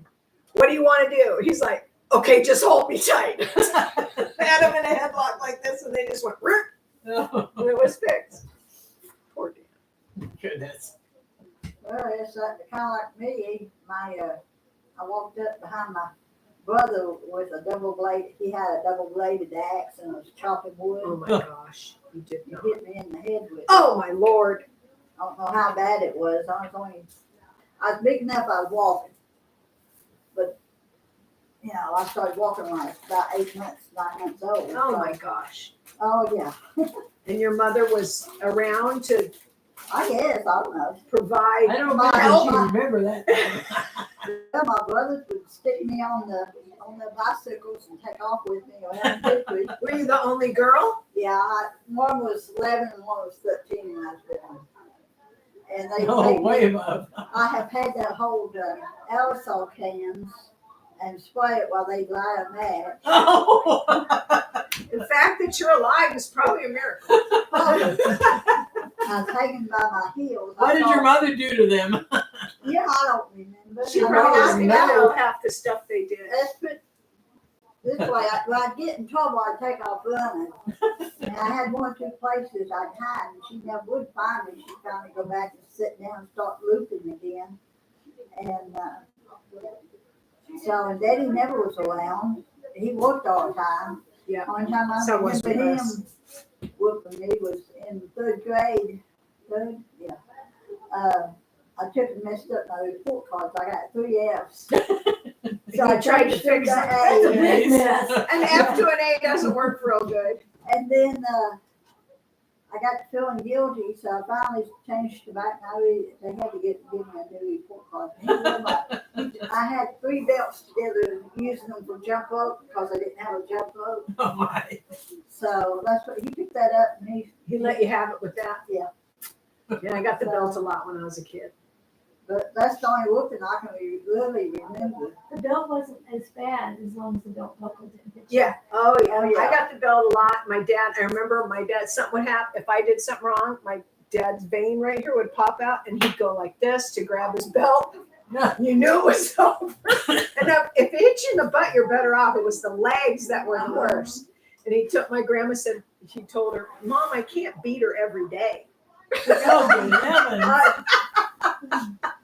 What do you want to do? He's like, okay, just hold me tight. I had him in a headlock like this and they just went, "Rrrt," and it was fixed. Poor Dan. Goodness. Well, it's kind of like me. I walked up behind my brother with a double blade. He had a double bladed axe and was chopping wood. Oh my gosh, you did He not. hit me in the head with it. Oh my Lord. I don't know how bad it was. I was big enough I was walking. But, you know, I started walking when I was about 8 months, 9 months old. Oh my gosh. Oh, yeah. And your mother was around to I guess, I don't know. provide I don't help. know if you remember that. Well, my brothers would stick me on the bicycles and take off with me around the country. Were you the only girl? Yeah, one was 11 and one was 13 when I was born. and they Oh, take way me, above. I have had to hold aerosol cans and spray it while they light a match. Oh. The fact that you're alive is probably a miracle. I was taken by my heels. What did your mother do to them? Yeah, I don't remember. She I mean, probably I doesn't know. know half the stuff they did. Let's put this way, when I get in trouble, I take off running. And I had 1 or 2 places I'd hide, and she never would find me. She'd finally go back and sit down and start looping again. And and Daddy never was around. He worked all the time. Yeah. One time I So was remember with him us. whooping me was in the 3rd grade. Yeah. I took and messed up my report cards. I got 3 F's. So I tried to changed them fix to it. That's a A. big mess. An F to an A doesn't work real good. And then I got feeling guilty, so I finally changed to back. They had to give me a new report card. I had 3 belts together using them for jump rope because I didn't have a jump rope. Oh my. So that's what he picked that up and He let you have it with that? Yeah. Yeah, I got the belt a lot when I was a kid. but that's the only whooping I can really remember. The belt wasn't as bad as long as the belt buckle didn't hit you. Yeah. Oh, yeah. Oh, yeah. I got the belt a lot. My dad, I remember my dad, something would happen. If I did something wrong, my dad's vein right here would pop out and he'd go like this to grab his belt. You knew it was over. And if it hit you in the butt, you're better off. It was the legs that were the worst. And he took, my grandma said, he told her, Mom, I can't beat her every day. Oh, good heavens.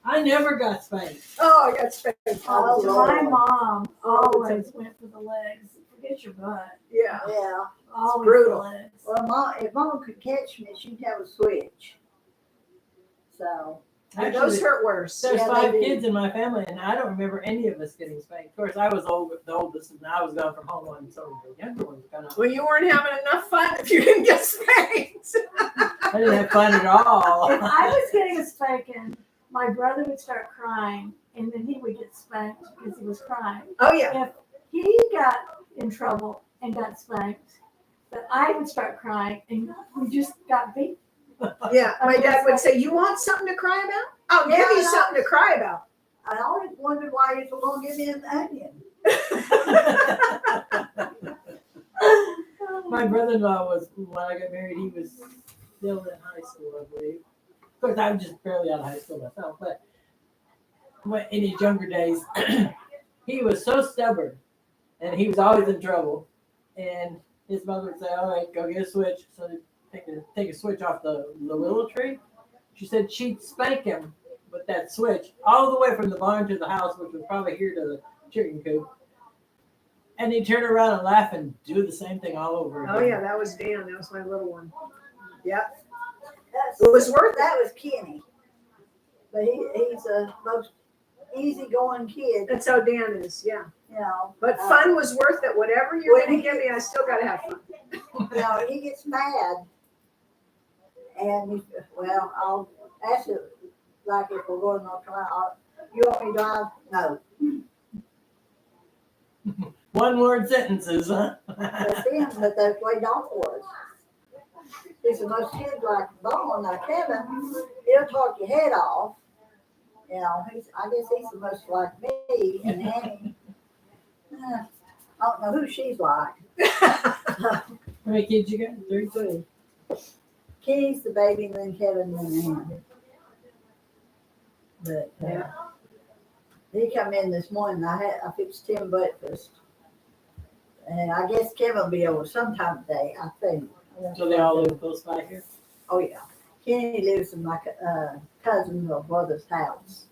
I never got spanked. Oh, I got spanked. Oh, So Lord. my mom All the always went for the legs. Forget your butt. Yeah. Yeah. Always brutal. the legs. Well, if Mom could catch me, she'd have a switch. So, And Actually, those hurt worse. there's Yeah, they 5 do. kids in my family, and I don't remember any of us getting spanked. Of course, I was the oldest, and I was gone from home when some of the younger ones got out. Well, you weren't having enough fun if you didn't get spanked. I didn't have fun at all. If I was getting a spanking, my brother would start crying, and then he would get spanked because he was crying. Oh, yeah. If he got in trouble and got spanked, then I would start crying, and we just got beat. Yeah. My dad would say, you want something to cry about? I'll give Yeah, you I know. something to cry about. I always wondered why you were going to give me an onion. My brother-in-law was, when I got married, he was still in high school, I believe. Of course, I was just barely out of high school myself, but in his younger days, he was so stubborn, and he was always in trouble. And his mother would say, all right, go get a switch. So they'd take a switch off the willow tree. She said she'd spank him with that switch all the way from the barn to the house, which was probably here to the chicken coop. And he'd turn around and laugh and do the same thing all over again. Oh, yeah. That was Dan. That was my little one. Yep. That's, It was worth it. that was Kenny. But he's a most easygoing kid, That's how Dan is. Yeah. you know. But fun was worth it. Whatever you're When going to he- give me, I still got to have fun. You know, he gets mad. And well, I'll ask you, like if we're going to North Carolina, you want me to drive? No. One-word sentences, huh? That's him, but that's the way Don was. He's the most kid like Bone. Now Kevin, he'll talk your head off. You know, I guess he's the most like me. And Annie, I don't know who she's like. How many kids you got? 3? Kenny's the baby, and then Kevin, and then Annie. But Yeah. he come in this morning. I fixed him breakfast, and I guess Kevin will be over sometime today. I think. So they all live close by here? Oh yeah. Kenny lives in my cousin or brother's house.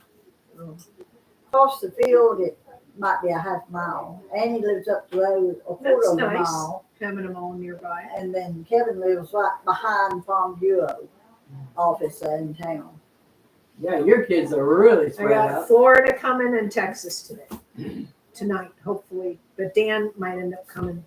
Across the field, it might be a half mile. Annie lives up the road a quarter That's of a nice. mile, Having them all nearby. and then Kevin lives right behind Farm Bureau office in town. Yeah, your kids are really I spread got out. Florida coming and Texas today. Tonight, hopefully. But Dan might end up coming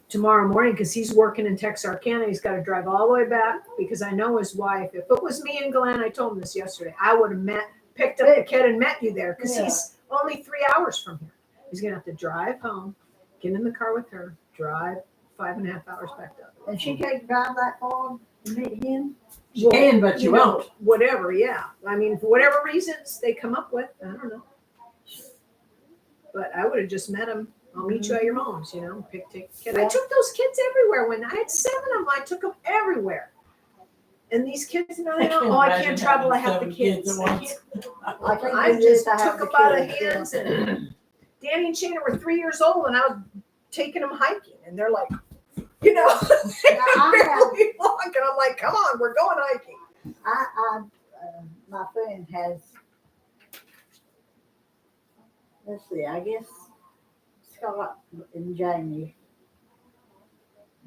tomorrow morning because he's working in Texarkana. He's got to drive all the way back because I know his wife. If it was me and Glenn, I told him this yesterday, I would have picked up the kid and met you there because he's only 3 hours from here. He's going to have to drive home, get in the car with her, drive 5.5 hours back up. And she can't drive that far. to meet him? You can, but you know, won't. Whatever, yeah. I mean, for whatever reasons they come up with, I don't know. But I would have just met him. I'll meet you at your mom's, you know, pick kid. I Yeah. took those kids everywhere. When I had 7 of them, I took them everywhere. And these kids, no, they don't. Oh, I can't travel. I have the kids. At I once. can't. I think I we just used to have took the them out of kids, hands, and Danny and Shannon were 3 years old, and I was taking them hiking, and they're like, you know, they I could have- barely walk, and I'm like, come on, we're going hiking. My friend has, let's see, I guess Scott and Jamie.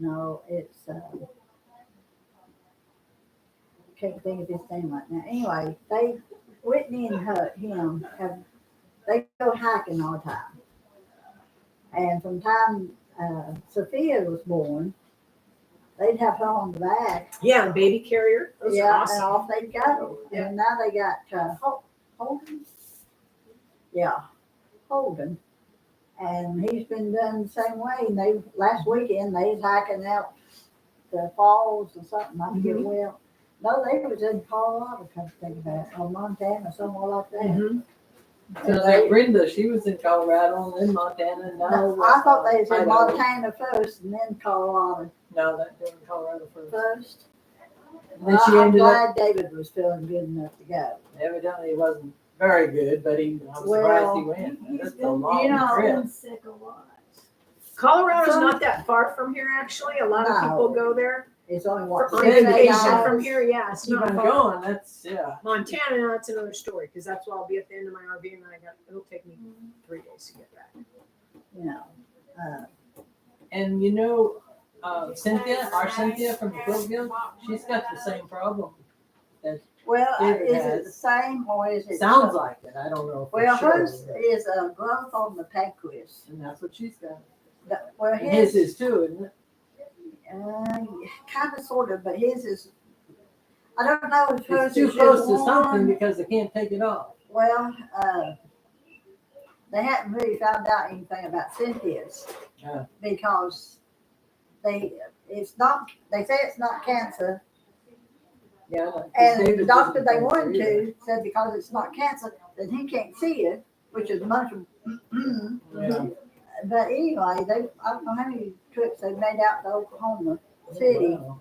No, it's, can't think of his name right now. Anyway, Whitney and him they go hiking all the time. And from time Sophia was born, they'd have her on the back. Yeah, the baby carrier. Those are Yeah, and awesome. off they'd go. Yeah. And now they got Holden. Yeah, Holden. And he's been done the same way. And last weekend they was hiking out the falls or something. I forget where. No, they was in Colorado, come to think about it, or Montana, somewhere like that. Mhm. So like Brenda, she was in Colorado and then Montana, and now. No, I thought they was in Idaho. Montana first and then Colorado No, that was in Colorado first. first. And then she I'm ended up, glad David was feeling good enough to go. evidently he wasn't very good, but I was surprised he went. That's a long you know, trip. Been sick a lot. Colorado's Some- not that far from here, actually. A lot of No. people go there It's only for what, on 6 vacation hours? from here. Yeah, it's Keep not on far. going, that's, yeah. Montana, now that's another story, because that's where I'll be at the end of my RV, and it'll take me 3 days to get back. You know, And you know, Cynthia, our Cynthia from the Quilt Guild, she's got the same problem. well, David is it has. the same or is it? Sounds like it, I don't know for Well, sure. hers is a growth on the pancreas. And that's what she's got. Well, And his his, is too, isn't it? kind of, sort of, but his is, I don't know if hers It's too is close just to something one. because they can't take it off. Well, they hadn't really found out anything about Cynthia's Yeah. because they say it's not cancer. Yeah. like, 'cause And the David doctor doesn't they think wanted so either. to said because it's not cancer, then he can't see it, which is much. Yeah. But anyway, I don't know how many trips they made out to Oklahoma City. Wow.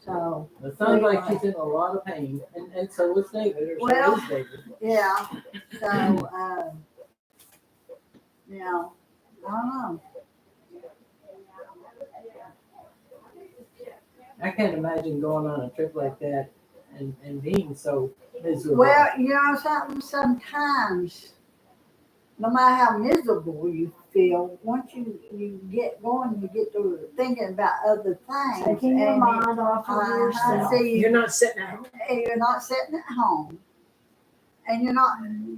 So It sounds like she's in a lot of pain, and so is David, or Well- so is David. yeah, so you know, I don't know. I can't imagine going on a trip like that and being so miserable. Well, you know something. Sometimes, no matter how miserable you feel, once you get going, you get to thinking about other things. Taking your and mind off of yourself. see, You're not sitting at home. and you're not sitting at home, and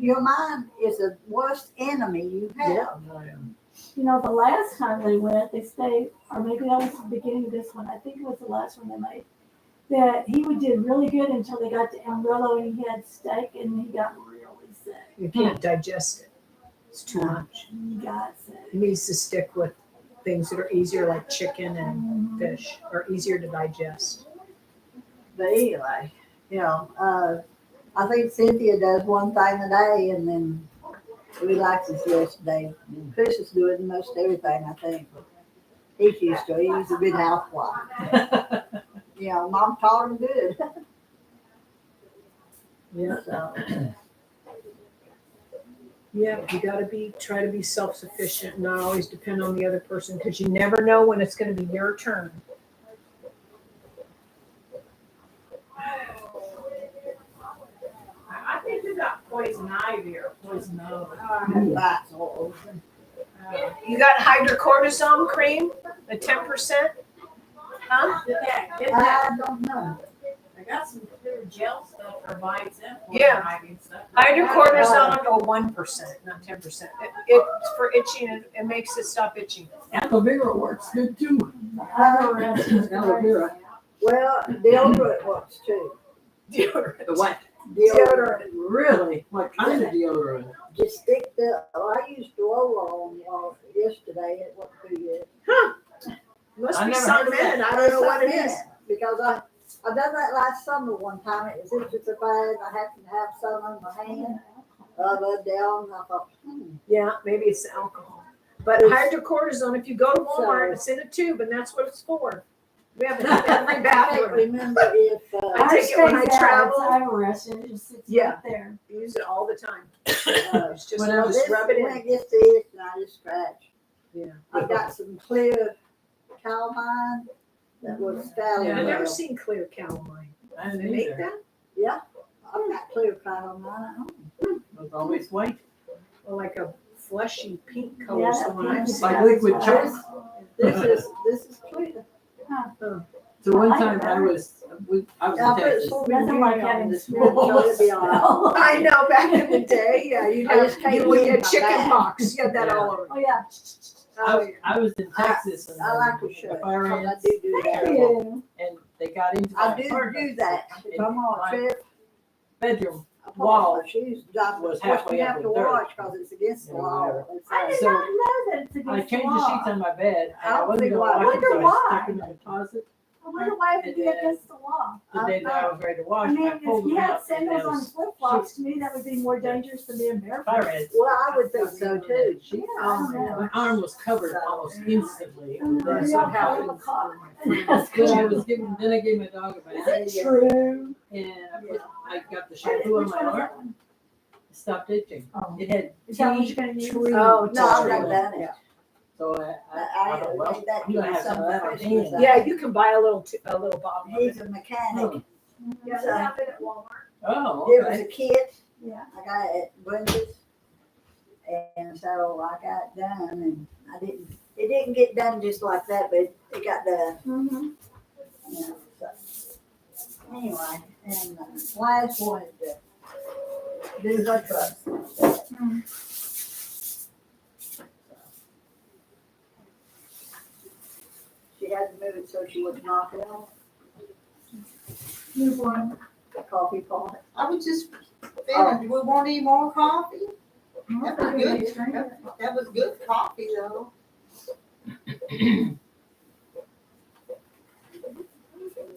your mind is the worst enemy you have. You know, the last time they went, they stayed, or maybe that was the beginning of this one. I think it was the last one they made. That he did really good until they got to Amarillo and he had steak and he got really sick. You can't digest it. It's too much. He got sick. He needs to stick with things that are easier, like chicken and fish, are easier to digest. But anyway, you know, I think Cynthia does one thing a day and then relaxes the rest of the day. Chris is doing most everything, I think. He's used to it. He's a good housewife. You know, Mom taught him good. Yeah. So, Yeah, you gotta try to be self-sufficient, not always depend on the other person, because you never know when it's gonna be your turn. I think you got poison ivy or poison oak. that's all open. You got hydrocortisone cream, the 10%? Huh? Get that. I don't know. I got some clear gel stuff for bites and Yeah. poison ivy and stuff. Hydrocortisone, 1%, not 10%. It's for itching, it makes it stop itching. Aloe vera works good too. I know Aloe vera. Well, deodorant works too. Deodorant. The what? Deodorant. Really? What kind of deodorant? Just stick I used to roll on yesterday. It wasn't too good. Must I be never something heard of in it, I don't know what it Something in is. Because I done that last summer one time. It was itching so bad. I happened to have some on my hand. I looked down and I thought, Yeah, maybe it's the alcohol. But hydrocortisone, if you go to Walmart, it's in a tube, and that's what it's for. We have it in every I can't bathroom. remember if, I take it when I travel. I rest it just sits Yeah. right there. Use it all the time. It's just, Whenever just rub it when in. it gets to itch, and I just scratch. Yeah. I've got some clear calamine that was scalloped. I've never seen clear calamine. I Do didn't they make either. that? Yeah, I've got clear calamine at home. It was always white. Or like a fleshy pink Yeah, color is the that one pink I'm is seeing. Like liquid nice. chalk. This is clear. So one I like time it I was in I put Texas. some Nothing like green having on this small one, so it'll be all right. I know, back in the day, yeah, you I just can't when you leave had my chicken bag. pox, you had that all over. Oh, yeah. Oh, yeah. I was in Texas and I like to the show it, fire 'cause I ants do that. terrible. And they got into I my do apartment. that. If I'm on a trip, Bedroom. I put Wall my shoes, I was of course, halfway you up have to with dirt. watch because it's against the Yeah, law. whatever. It's, I did So, not know that it's I against changed the the law. sheets on my bed I and I don't wasn't think gonna why- wash them, so I why. stuck them in the closet. I wonder why it would be And then- against the law. The day that I was ready to wash, I mean, I pulled if you them had out and sandals there on was flip flops, to me, that would be more dangerous than being barefoot. fire ants. well, I would think so too. Yeah, I don't know. My arm was covered almost instantly. And That's that's what what happened. That's Then I good. was giving, then I gave my dog a bath Is it true? and I got the shampoo on Which my one is arm. that one? It stopped itching. Oh. It had Is that what tea you're gonna use? tree. Oh, No, I've tree. not done it. So I thought, well, made that I'm gonna have some of that on Christmas. hand. Yeah, you can buy a little bottle of it. He's a mechanic. Yeah, So- they have it at Walmart. Oh, It was okay. a kit. Yeah. I got it at Bundy's. And so I got it done and it didn't get done just like that, but it got done, Mm-hmm. you know, so. Anyway, and last one is to do her trust. She had to move it so she wouldn't knock it off, Move one. the coffee pot. I was just thinking, do we want any more coffee? That was good. That was good coffee though.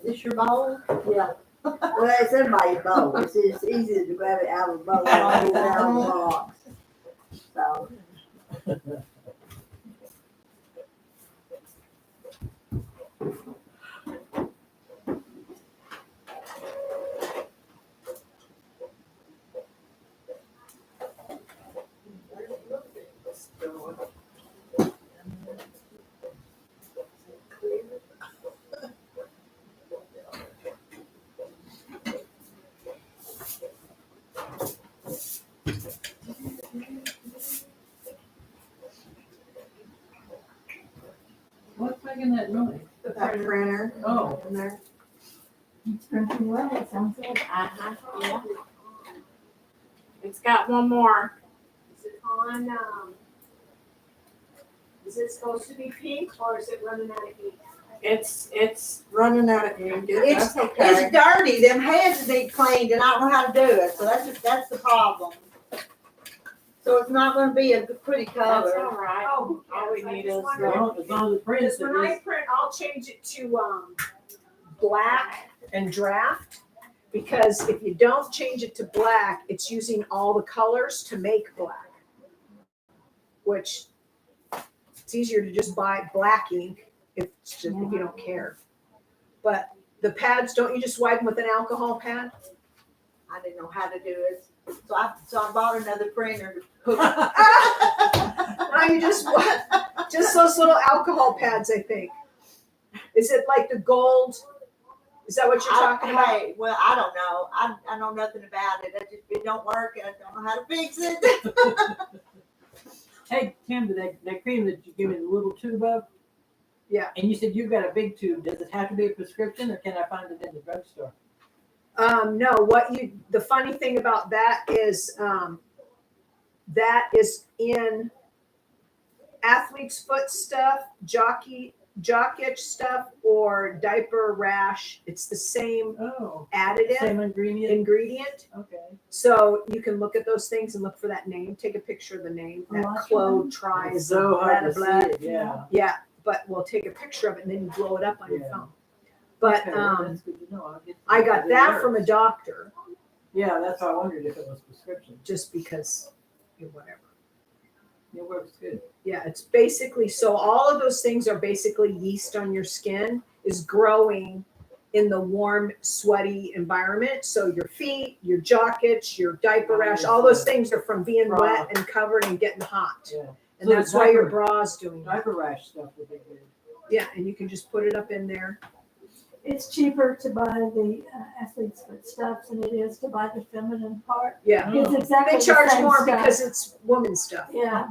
This your bowl? Yeah. Well, it's in my bowl. It's easy to grab it out of the bowl, not get it out of the box. So. What's making that noise? That printer Oh, in there. It's printing well, it sounds like. Uh-huh, yeah. It's got one more. Is it on, is it supposed to be pink or is it running out of ink? It's running out of ink. It's, That's okay. it's dirty. Them hands need cleaned and I don't know how to do it. So that's the problem. So it's not gonna be a pretty That's color. all right. Oh, All we yes, I need just is, wondered. as long as it prints, Because it when I is. print, I'll change it to black and draft. Because if you don't change it to black, it's using all the colors to make black. Which it's easier to just buy black ink if you don't care. But the pads, don't you just wipe them with an alcohol pad? I didn't know how to do it. So I bought another printer to hook. No, you just those little alcohol pads, I think. Is it like the gold? Is that what you're talking about? Hey, well, I don't know. I know nothing about it. It don't work and I don't know how to fix it. Hey, Tim, that cream that you give me the little tube of? Yeah. And you said you got a big tube. Does it have to be a prescription or can I find it in the drugstore? No, the funny thing about that is in athlete's foot stuff, jock itch stuff, or diaper rash. It's the same Oh, additive same ingredient? ingredient. Okay. So you can look at those things and look for that name. Take a picture of the name. That Clo It's tries. so hard to blah, blah, see blah. it, yeah. Yeah, but we'll take a picture of it and then you blow it up on your Yeah. phone. But, Okay, that's good to know. I got that from a doctor, Yeah, that's why I wondered if it was prescription. just because, whatever. It works good. Yeah, it's basically, so all of those things are basically yeast on your skin is growing in the warm, sweaty environment. So your feet, your jackets, your diaper rash, all those things are from being Bra. wet and covered and getting hot. Yeah. And So that's the why your diaper- bra's doing that. Diaper rash stuff would be good. Yeah, and you can just put it up in there. It's cheaper to buy the athlete's foot stuff than it is to buy the feminine part. Yeah. It's exactly They the charge same more stuff. because it's woman stuff. Yeah,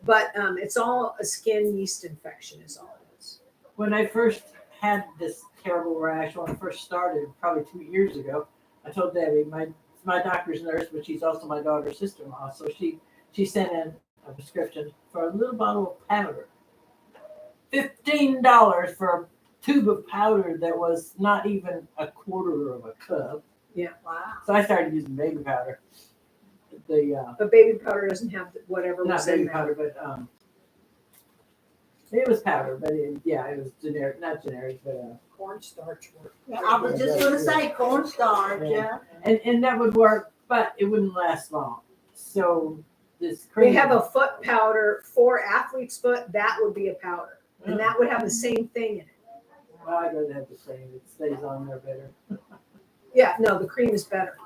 But it's all a skin yeast infection is all it is. When I first had this terrible rash, when I first started, probably 2 years ago, I told Debbie, my doctor's nurse, but she's also my daughter's sister-in-law, so she sent in a prescription for a little bottle of powder. $15 for a tube of powder that was not even a quarter of a cup. Wow. So I started using baby powder. But baby powder doesn't have whatever Not was in baby there. powder, but it was powder, but it was generic, not generic, but Cornstarch work. Yeah, I was just gonna say cornstarch, yeah. and that would work, but it wouldn't last long. So this They cream. have a foot powder for athlete's foot. That would be a powder. And that would have the same thing in it. Well, I'd rather have the cream. It stays on there better. Yeah, no, the cream is better.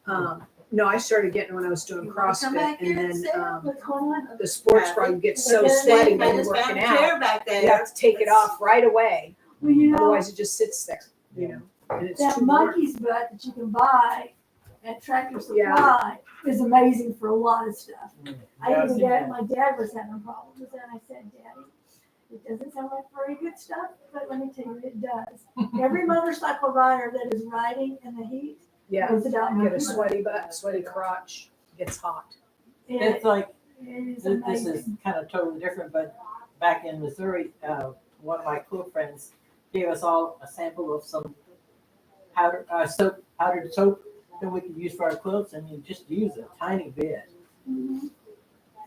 Yeah. No, I started getting it when I was doing You wanna come CrossFit, back here and and then sit? what's going on? the sports bra, you get so Because sweaty They when you're just found working a out. chair back there. You have to take it off right away. Well, you know, Otherwise, it just sits there. You know, and it's that too warm. monkey's butt that you can buy at Tractor Supply is amazing for a lot of stuff. I Yeah, I've even seen got, that. my dad was having problems with it, and I said, Daddy, it doesn't sound like very good stuff, but let me tell you, it does. Every motorcycle rider that is riding in the heat Yeah, is about get a monkey butt. sweaty butt, sweaty crotch, gets hot. It's like, It is this is amazing. kind of totally different, but back in Missouri, one of my quilt friends gave us all a sample of some powdered soap that we could use for our quilts, and you just use a tiny bit. Mhm,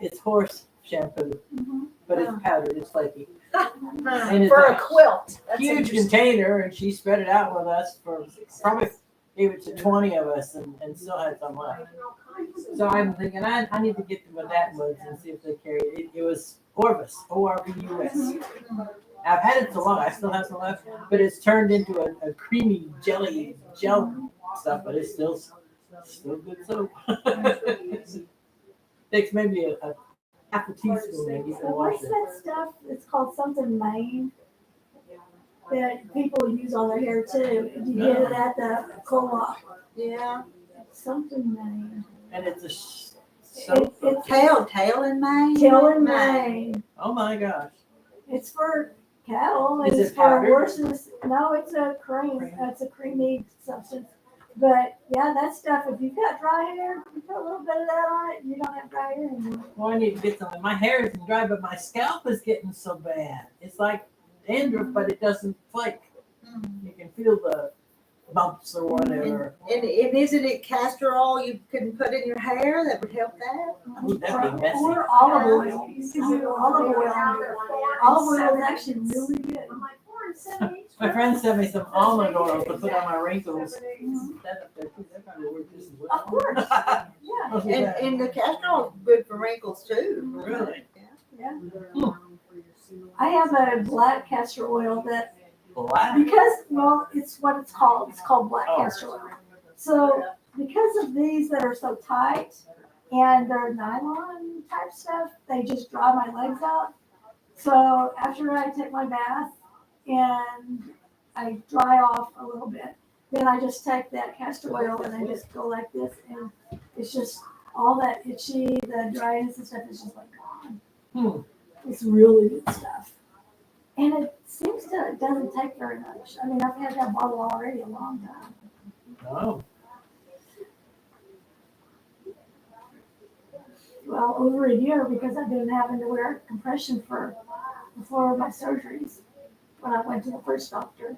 It's horse shampoo, mhm. but it's powdered, it's flaky. And it's For a quilt. That's huge interesting. container, and she spread it out with us for probably gave it to 20 of us, and still had some left. So I'm thinking I need to get with that woods and see if they carry it. It was Orvis, Orbus. I've had it so long, I still have some left, but it's turned into a creamy jelly gel stuff, but it's still good soap. Takes maybe a half a teaspoon maybe to So wash what's it. that stuff? It's called something Maine that people use on their hair too. You get it at the co-op. Yeah. And Something Maine. it's a soap. It's Tail in Maine? tail in Maine. Oh my gosh. It's for cattle. Is It's it for powdered? horses. No, it's a cream. It's a creamy substance. But yeah, that stuff, if you've got dry hair, you put a little bit of that on it, you don't have dry hair anymore. Well, I need to get something. My hair isn't dry, but my scalp is getting so bad. It's like dandruff, but it doesn't flake. You can feel the bumps or whatever. And isn't it castor oil you can put in your hair that would help that? Ooh, that'd be messy. Or olive oil. You can do olive oil on your olive oil is actually really good. My friend sent me some almond oil to put on my wrinkles. That up there too, that probably worked just as well. Of course. Yeah. And the castor oil is good for wrinkles too. Really? Yeah. I have a black castor oil that, Black. because, well, it's what it's called. It's called black Oh. castor oil. So because of these that are so tight and they're nylon type stuff, they just dry my legs out. So after I take my bath and I dry off a little bit, then I just take that castor oil and I just go like this, and it's just all that itchy, the dryness and stuff is just like gone. It's really good stuff. And it seems to, it doesn't take very much. I mean, I've had that bottle already a long time. Oh, Well, over a year, because I've been having to wear compression for before my surgeries when I went to the first doctor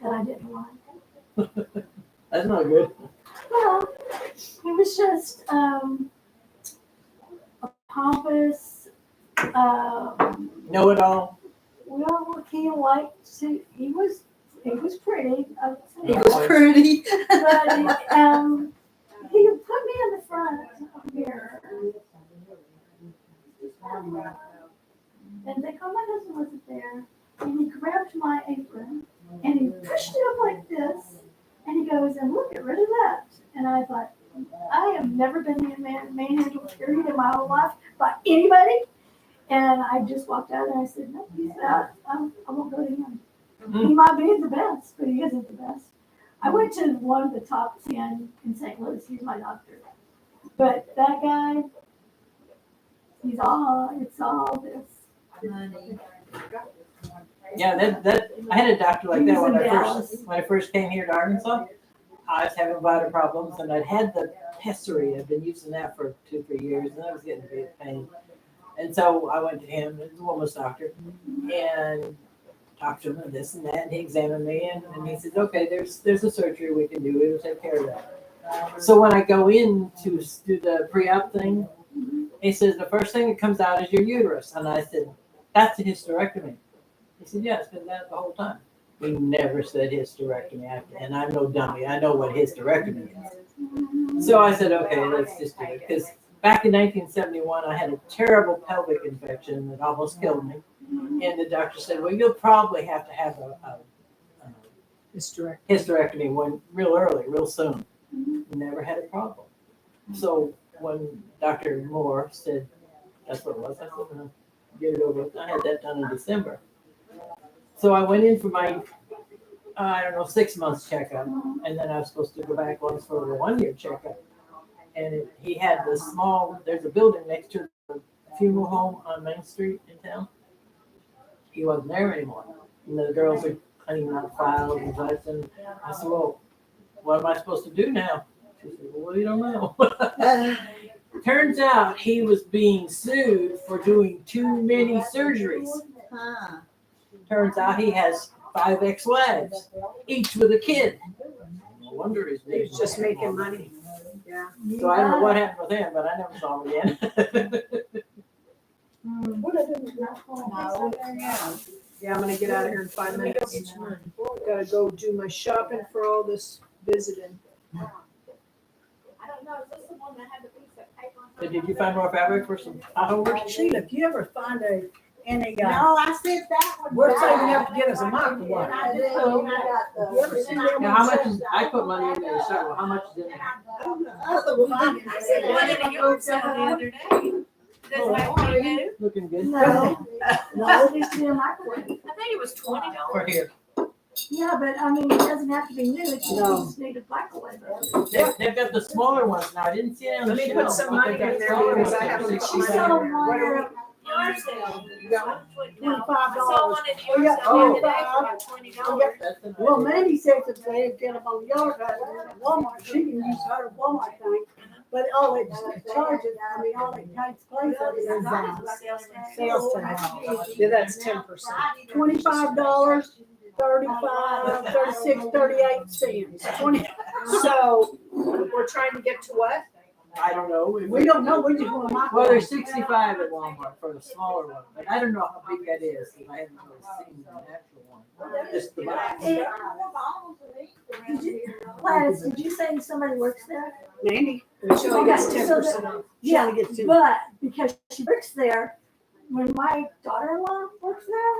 that I didn't like. that's not good. Well, it was just a pompous, Know it all. well, he was He was pretty. I would say. He was pretty. But he put me in the front here. And they called my husband wasn't there. And he grabbed my apron and he pushed it up like this. And he goes, and look, get rid of that. And I thought, I have never been manhandled period in my whole life by anybody. And I just walked out and I said, no, he's out. I won't go to him. He might be the best, but he isn't the best. I went to one of the top 10 in St. Louis. He's my doctor. But that guy, it's all this. Yeah, that I had a doctor like that He was when in Dallas. I first came here to Arkansas. I was having bladder problems and I'd had the pessary. I'd been using that for 2-3 years and I was getting a big pain. And so I went to him, the woman's doctor, and talked to him and this and that, and he examined me and he said, okay, there's a surgery we can do, it'll take care of that. So when I go in to do the pre-op thing, he says, the first thing that comes out is your uterus. And I said, that's a hysterectomy. He said, yeah, it's been that the whole time. We never said hysterectomy, and I'm no dummy, I know what hysterectomy is. So I said, okay, let's just do it, because back in 1971, I had a terrible pelvic infection that almost killed me. And the doctor said, well, you'll probably have to have a hysterectomy one real early, real soon. Never had a problem. So when Dr. Moore said, that's what it was, I said, well, get it over with. I had that done in December. So I went in for my, 6 months checkup. And then I was supposed to go back once for a 1-year checkup. And he had there's a building next to the funeral home on Main Street in town. He wasn't there anymore. And the girls are cleaning out files and such. And I said, well, what am I supposed to do now? She said, well, you don't know. Turns out he was being sued for doing too many surgeries. Turns out he has 5 ex-wives, each with a kid. No wonder he's He's just making money. Yeah. So I don't know what happened with him, but I never saw him again. Yeah, I'm gonna get out of here in 5 minutes. Gotta go do my shopping for all this visiting. I don't know, is this the one that had the piece of paper on But did you find more fabric for some holders? Sheila, if you ever find any No, I said that one. we're saving up to get us a mop to water. And then you got the. You ever seen them? Now, how much is, I put money in there, so how much is in there? I said one in the yard sale the other day. Does that make new? Looking good. No, no, it's in a microwave. I think it was $20. For here. Yeah, but I mean, it doesn't have to be new, it's just need a microwave. They've got the smaller ones now. I didn't see it on the Let me shelf. put some but money they've got in there smaller because ones I that haven't are got 65. So Yard sale. $25. I saw one at the Oh, yeah. yard sale the other day for Oh, yeah. $20. That's a Well, nice- Mandy says if they get them on yard at Walmart, she can use her Walmart thing. But all it charges, all it takes place of it is sales tax. Yeah, that's 10%. $25, 35, 36, 38 cents. 20. So we're trying to get to what? I don't know. We don't know, we just want to Well, there's 65 at Walmart for the smaller one, but I don't know how big that is, because I haven't really seen the actual one. Just the box. Gladys, did you say somebody works there? Mandy. She only gets Okay, so 10% off. She only gets 2. But because she works there, when my daughter-in-law works there,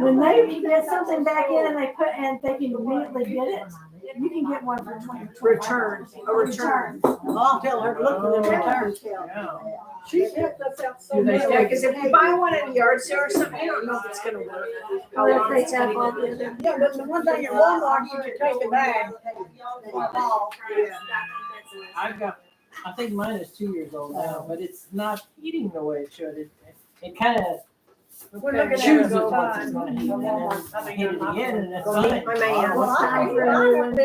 when they get something back in and they can immediately get it, you can get one for 20. Return, a return. Well, I'll tell her to look for the returns. Yeah. She helped us out so Do they much. stay- Because if you buy one at a yard sale or something, you don't know if it's gonna work. How Or long if it's they gonna have all be. the other. Yeah, but the one thing at Walmart, you can take it back. I think mine is 2 years old now, but it's not eating the way it should. It kind of We're looking at chooses it all the once it's time. going to heat, and then hit it again, and it's Go meet fine. my man. Well, Time for a new one.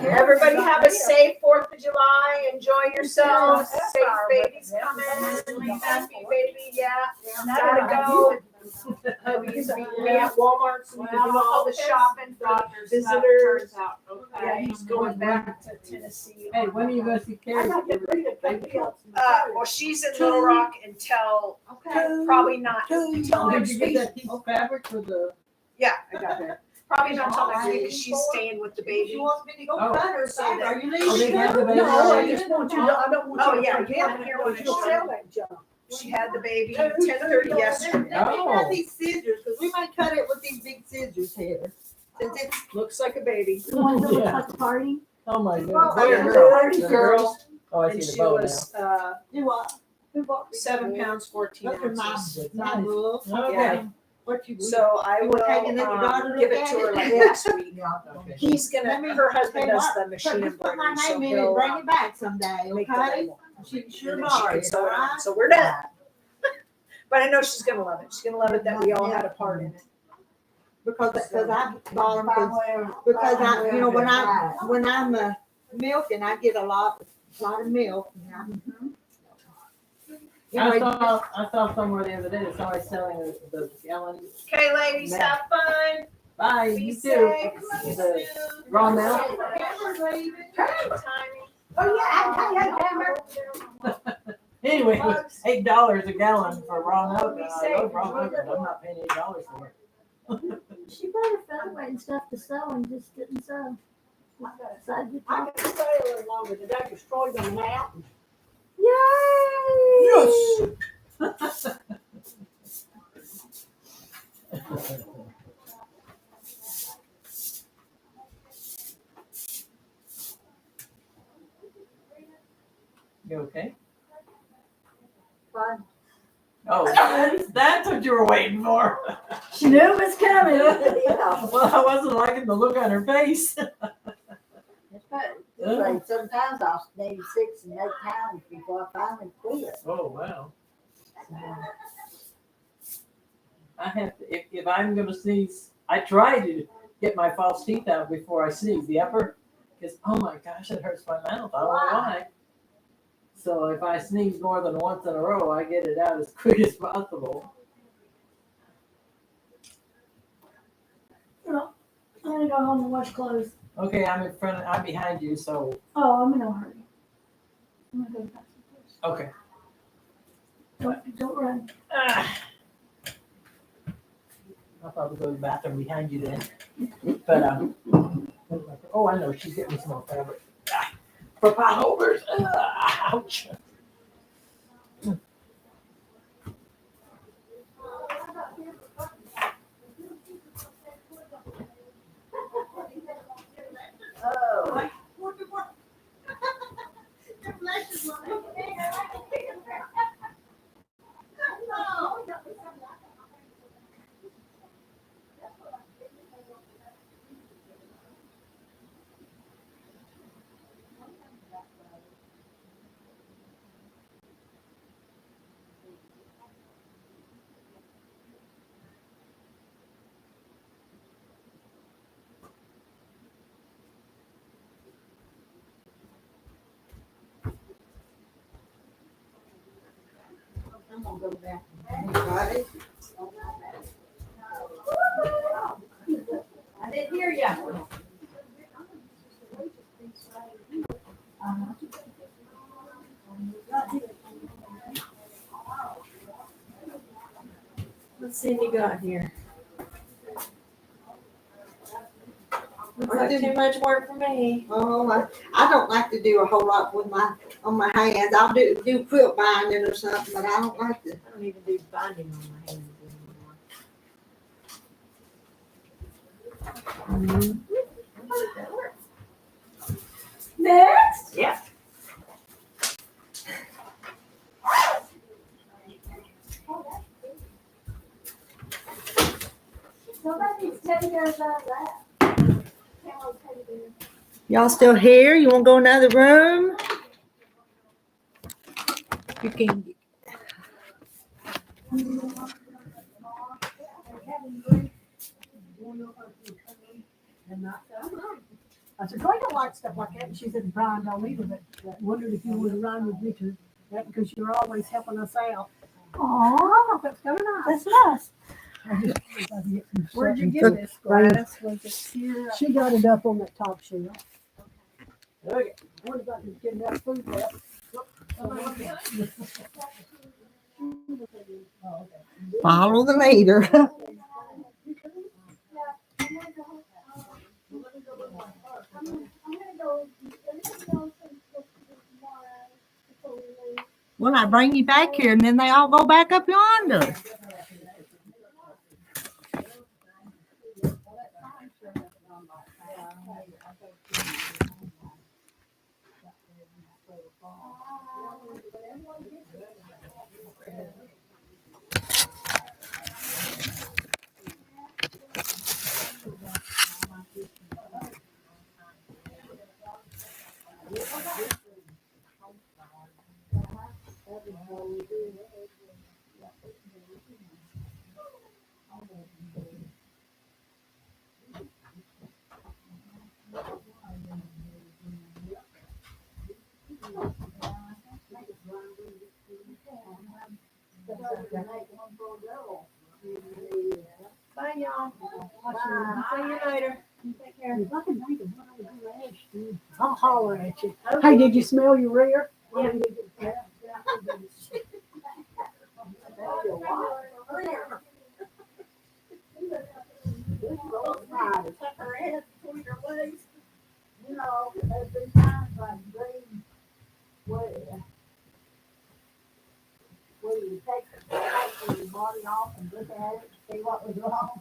Everybody have a safe 4th of July. Enjoy yourselves. Safe babies coming. Happy baby, yeah. Gotta go. We at Walmart, so we can do all the shopping for visitors. Yeah, he's going back to Tennessee. Hey, when are you going to see Carrie? Well, she's in Little Rock until probably not until Did next you get week. that piece of fabric for the? Yeah, I got that. Probably don't tell her because she's staying with the She baby. wants me to go Oh. cut her, so are you Oh, they leaving? have the baby No, I already? just want you to, I don't want Oh, you yeah, to you forget weren't it, here when because you'll I sell that junk. She had the baby 10:30 yesterday. Let me Oh. have these scissors, because we might cut it with these big scissors here. Since it's Looks like a baby. The one that looks Yeah. like a party. Oh my goodness. Well, Boy or I- girl? It's a girl, Oh, I and see she the bow now. was do what? Who bought these? 7 pounds 14 Look at ounces. my book. Okay. What you? So I You will want to take it, let your daughter give look it at to her it? like Yeah. next week. Okay. He's gonna. Let me- Her husband Hey, does what? the machine Just put my embroidery, so name in and he'll bring it back someday, make the okay? label. She sure And then she borrowed can it, sew it on. alright? So we're done. But I know she's gonna love it. She's gonna love it that we all had a part in it. Because I bought them, because I, you know, when I'm milking, I get a lot of milk. I saw somewhere the other day that somebody's selling the gallon. Okay, ladies, have fun. Bye, Be you too. safe. The raw milk. Oh, yeah, Anyway, $8 a gallon for raw milk. I love raw milk, but I'm not paying $8 for it. She brought her featherweight and stuff to sew and just didn't sew. Decided to I talk. can stay a little longer, did I destroy the mountain? Yay! You okay? Fun. Oh, that's what you were waiting for. She knew it was coming. Yeah. Well, I wasn't liking the look on her face. Like sometimes I'll sneeze 6 and 8 times before I finally quit. Oh, wow. I have to, if I'm gonna sneeze, I try to get my false teeth out before I sneeze, the upper, because, oh my gosh, it hurts my mouth. I don't know why. So if I sneeze more than once in a row, I get it out as quick as possible. I'm gonna go home and wash clothes. Okay, I'm behind you, so, Oh, I'm in no hurry. I'm gonna go back to okay. Don't run. I'll probably go to the bathroom behind you then. But, oh, I know, she's getting me some more fabric. For pot holders. Ouch. Oh. I'm gonna go back. Right? I didn't hear ya. Let's see what you got here. Looks like too much work for me. Oh, I don't like to do a whole lot with on my hands. I'll do quilt binding or something, but I don't like to. I don't even do binding on my hands anymore. Next. Yeah. Somebody's teddy bears out of that. Y'all still here? You wanna go in another room? You can. I said, I don't like stuff like that. And she said, Brian don't either, but I wondered if you would run with me to that because you're always helping us out. Aw, That's very nice. that's nice. Where'd you get this, Gladys? Was it here? She got it up on that top shelf. Okay. What about you getting that food left? Follow the leader. I bring you back here and then they all go back up yonder. Bye, y'all. See you later. Take care. If I can think of what I would do last year, I'll holler at you. Hey, did you smell your rear? Yeah. Tuck her head between her legs. You know, there's been times I've dreamed where you take your body off and look at it, see what was wrong.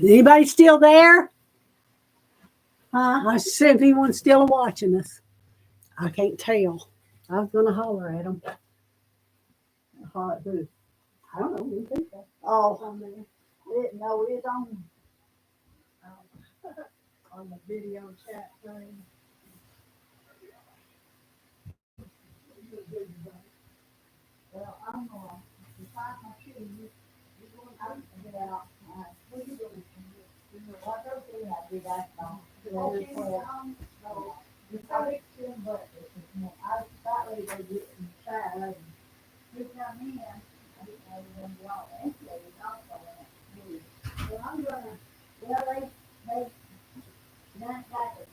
Anybody still there? Huh? I said if anyone's still watching us. I can't tell. I was gonna holler at them. Holler at who? I don't know. Who think that? Oh, On there. I didn't know it was on. On the video chat thing. Well, I'm gonna find my shoes. I'm gonna get out. What are you doing? What those things I did that on. No, the first thing, but I thought they were getting tired. You come in, I didn't know they were gonna be all insulated also in it. So I'm gonna, well, they, not got it.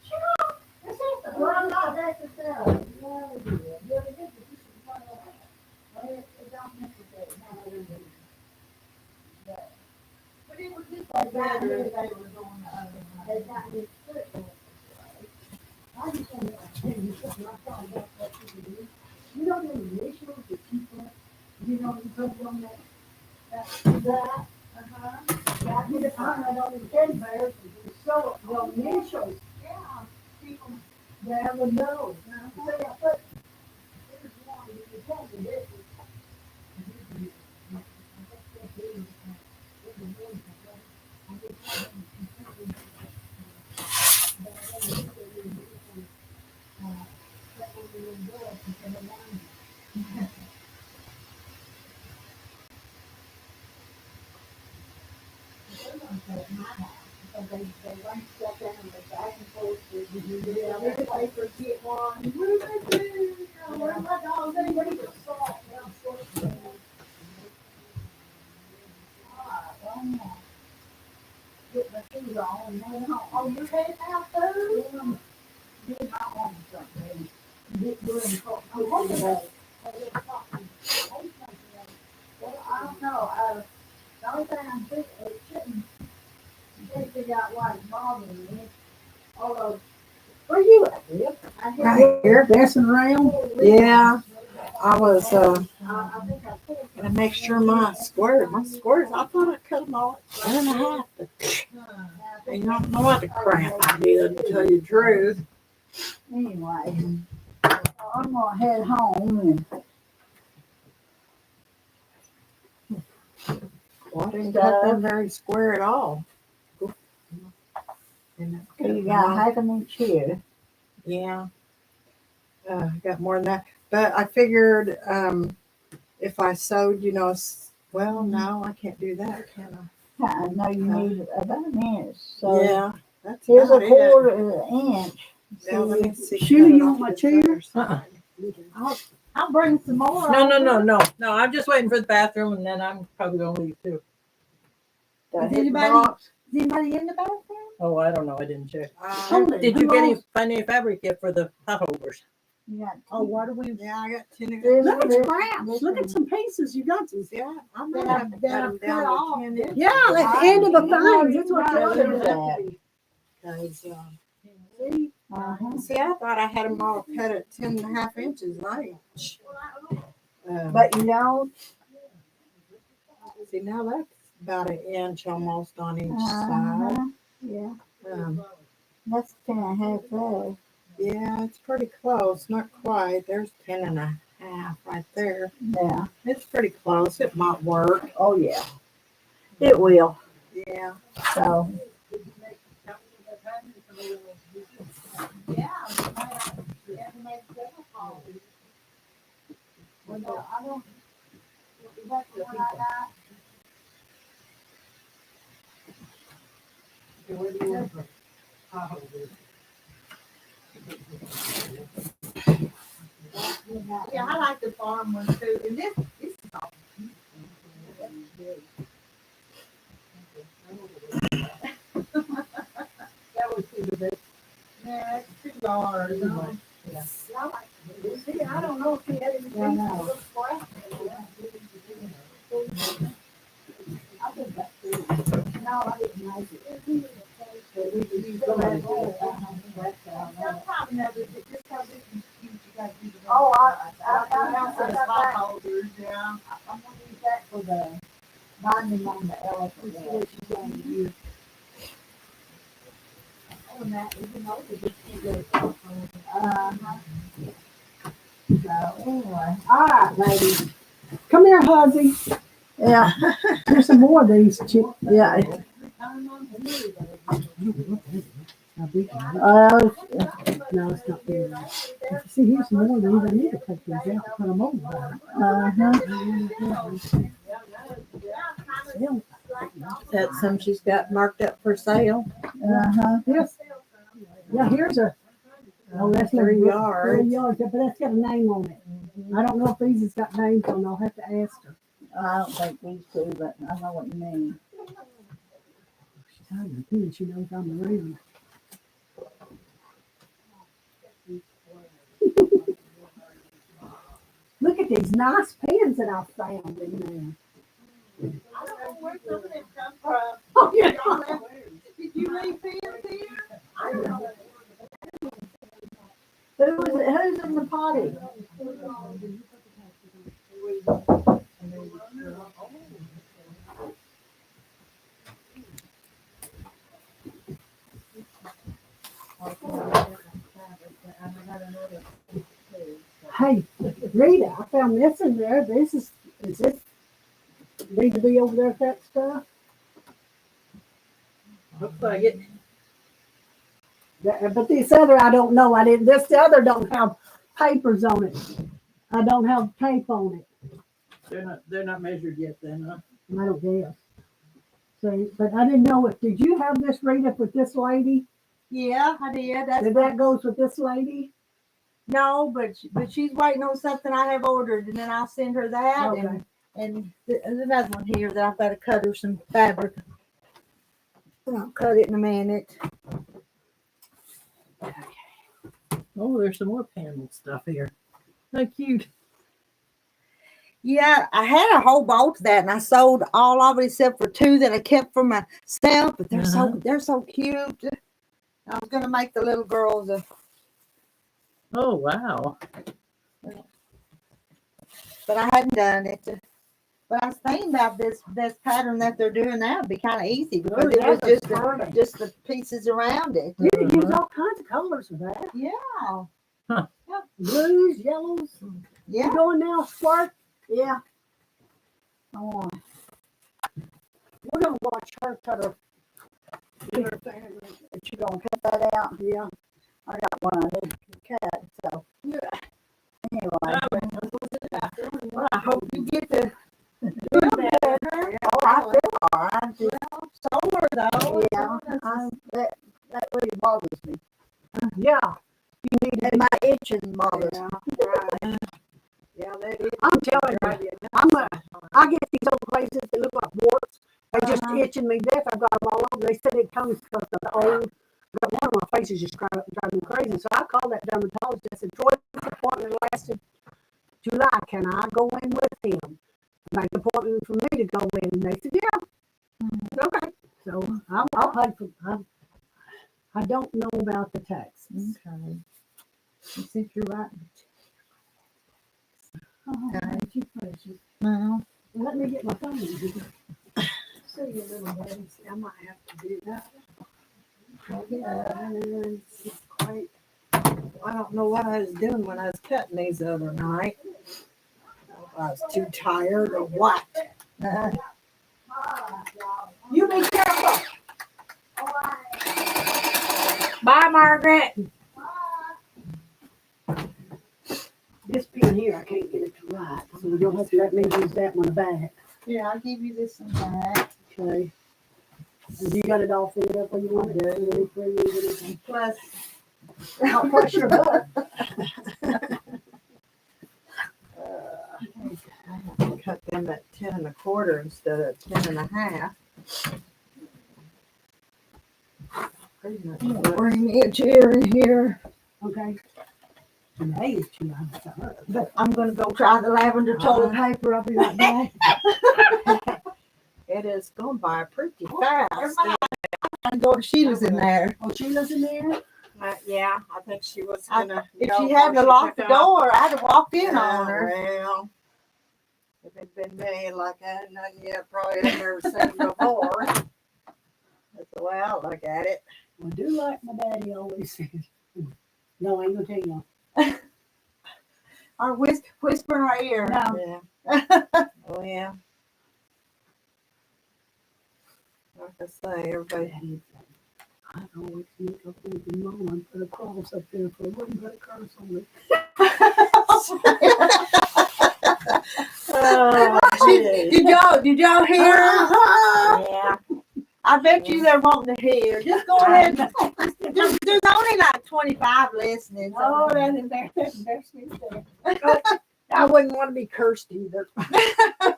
Sure, this is the. Well, I'm not necessarily. Yeah, they do. Yeah, they do. But it don't necessarily. But it was just like that, they were going the other way. They got this foot. I just want to tell you something. I thought that's what you do. You know the initials that you put, you know, you put on that. Yeah, I did it on the teddy bears. So the initials. Yeah, people there would know. So I put, here's one, you can tell me this. They forget one. What did I do? Where's my dog? Anybody was soft. Get my shoes on and then home. Oh, you're heading out too? Yeah. Get my home something. Get good and cook. Oh, what is that? Well, I don't know. The only thing I'm thinking, it shouldn't. You can't figure out why it's bothering me. Although, where you at, Bill? Right here, dancing around. Yeah, I was I think I pulled. gonna make sure my squares, I thought I cut them all at 1.5. But they don't know what the crap I did, to tell you the truth. Anyway, I'm gonna head home Well, I didn't cut them very square at all. and you got a half an inch here. Yeah. Got more than that. But I figured if I sewed, well, no, I can't do that, can I know you need about an inch. I? So Yeah, that's here's a about it. quarter of an inch. Now let me see. Sheila, cut it you off want my this chair? other side. I'll bring some more. No. I'm just waiting for the bathroom and then I'm probably gonna leave too. Is Is anybody in the bathroom? Oh, I don't know. I didn't check. Somebody, Did you who find any fabric yet for the pot holders? Oh, what do we? Yeah, I got 10 of Look at scraps. Look at some pieces you got. Some. Yeah, I'm gonna have to cut them down to 10 inches. Yeah, that's the end of the thing. That's what you're looking at. Because, See, I thought I had them all cut at 10.5 inches an inch. But you know, See, now that's about an inch almost on each uh-huh, side. yeah, Um, that's 10.5 there. yeah, it's pretty close. Not quite. There's 10.5 right there. Yeah. It's pretty close. It might work. Oh yeah. It will. Yeah. So. Yeah, I like the farm one too. And this that was too big. Yeah, it's too large. Yeah. See, I don't know if he had anything that looks black. I think that's good. No, I didn't like it. Sometimes, never, just because it's cute, you gotta use it. Oh, I got that. Holders, yeah. I'm gonna use that for the binding on the elephant. See what she's going to use. Oh, and that, even though it's just so anyway, all right, ladies. Come here, Huzzy. Yeah. Here's some more of these. Yeah. How big are Uh, they? No, it's not big enough. See, here's some more of these. I need to take these out and put them over. That's some she's got marked up for sale. Yes. Yeah, here's a. Oh, that's 3 3 yards. 3 yards, but that's got a name on it. I don't know if these has got names on. I'll have to ask her. I don't think these two, but I know what you mean. She's hiding her pen. She knows I'm around. Look at these nice pens that I found in there. I don't know where some of them come from. Oh, yeah. Did you leave pins here? I don't know. Who's in the potty? Hey, Rita, I found this in there. Is this need to be over there with that stuff? Looks like it. But this other, I don't know. This other don't have papers on it. I don't have tape on it. They're not measured yet then, huh? I don't guess. So, but I didn't know if, did you have this Rita with this lady? Yeah, I did. That's Did that goes with this lady? no, but she's waiting on something I have ordered, and then I'll send her that. Okay. And there's another one here that I've got to cut her some fabric. And I'll cut it in a minute. Oh, there's some more panel stuff here. How cute. Yeah, I had a whole bolt of that, and I sold all of it except for 2 that I kept for myself. But they're so cute. I was gonna make the little girls Oh, wow. but I hadn't done it. But I was thinking about this pattern that they're doing now. It'd be kind of easy because it was just the pieces around it. You can use all kinds of colors with that. Yeah. Blues, yellows. Yeah. You going now, Squirt? Yeah. Oh, We're gonna watch her cut her. you gonna cut that out? Yeah. I got one I need to cut, so. Anyway. Well, I hope you get to. Oh, I feel all right. Solar though. Yeah, that really bothers me. Yeah. You need to And my itching bothers. Yeah, that is. I'm telling you, I get these old places that look like warts. They're just itching me death. I've got them all over. They said it comes because of the old. But one of my faces just driving me crazy. So I called that dermatologist. I said, Troy's appointment lasted July. Can I go in with him? Make an appointment for me to go in. And they said, yeah. Okay. So I'll pay for I don't know about the tax. Okay. You think you're right? Oh, thank you, precious. No. Let me get my phone in here. See you, little baby. See, I might have to do that. It's quite, I don't know what I was doing when I was cutting these the other night. I was too tired or what. You be careful. Bye, Margaret. This pin here, I can't get it to write, so you'll have to let me use that one back. Yeah, I'll give you this one back. Okay. And you got it all figured up where you want it? Ready for you? Plus, I'll push your butt. cut them at 10 1/4 instead of 10 1/2. Pretty much. Bring me a chair in here, Okay. Today is too loud. but I'm gonna go try the lavender toilet paper. I'll be right back. It is going by pretty fast. I'm gonna go to Sheila's in there. Oh, Sheila's in there? Yeah, I think she was gonna. If go she before hadn't locked the took off. door, I'd have walked in on her. Well, If it'd been me like that, nothing yet, probably I've never seen before. That's the way I look at it. Well, do like my daddy always says. No, I ain't gonna tell you. Or whisper in our ear. No. Yeah. Oh, yeah. Like I say, everybody. I always make up with the mom and put a cross up there for one put a curse on it. Did y'all hear? yeah. I bet you they're wanting to hear. Just go ahead. There's only like 25 listening. So. Oh, that's embarrassing. I wouldn't want to be cursed either.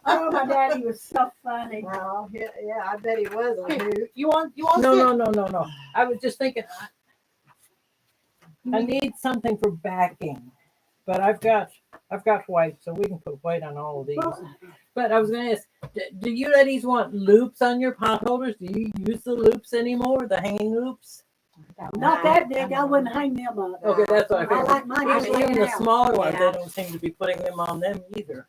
Oh, my daddy was so funny. Oh, yeah, I bet he was a hoot. You want No. I was just thinking, I need something for backing, but I've got white, so we can put white on all of these. But I was going to ask, do you ladies want loops on your pot holders? Do you use the loops anymore, the hanging loops? Not that big. I wouldn't hang them up. Okay, that's what I I figured. like mine just Even laying the out. smaller ones, Yeah. they don't seem to be putting them on them either.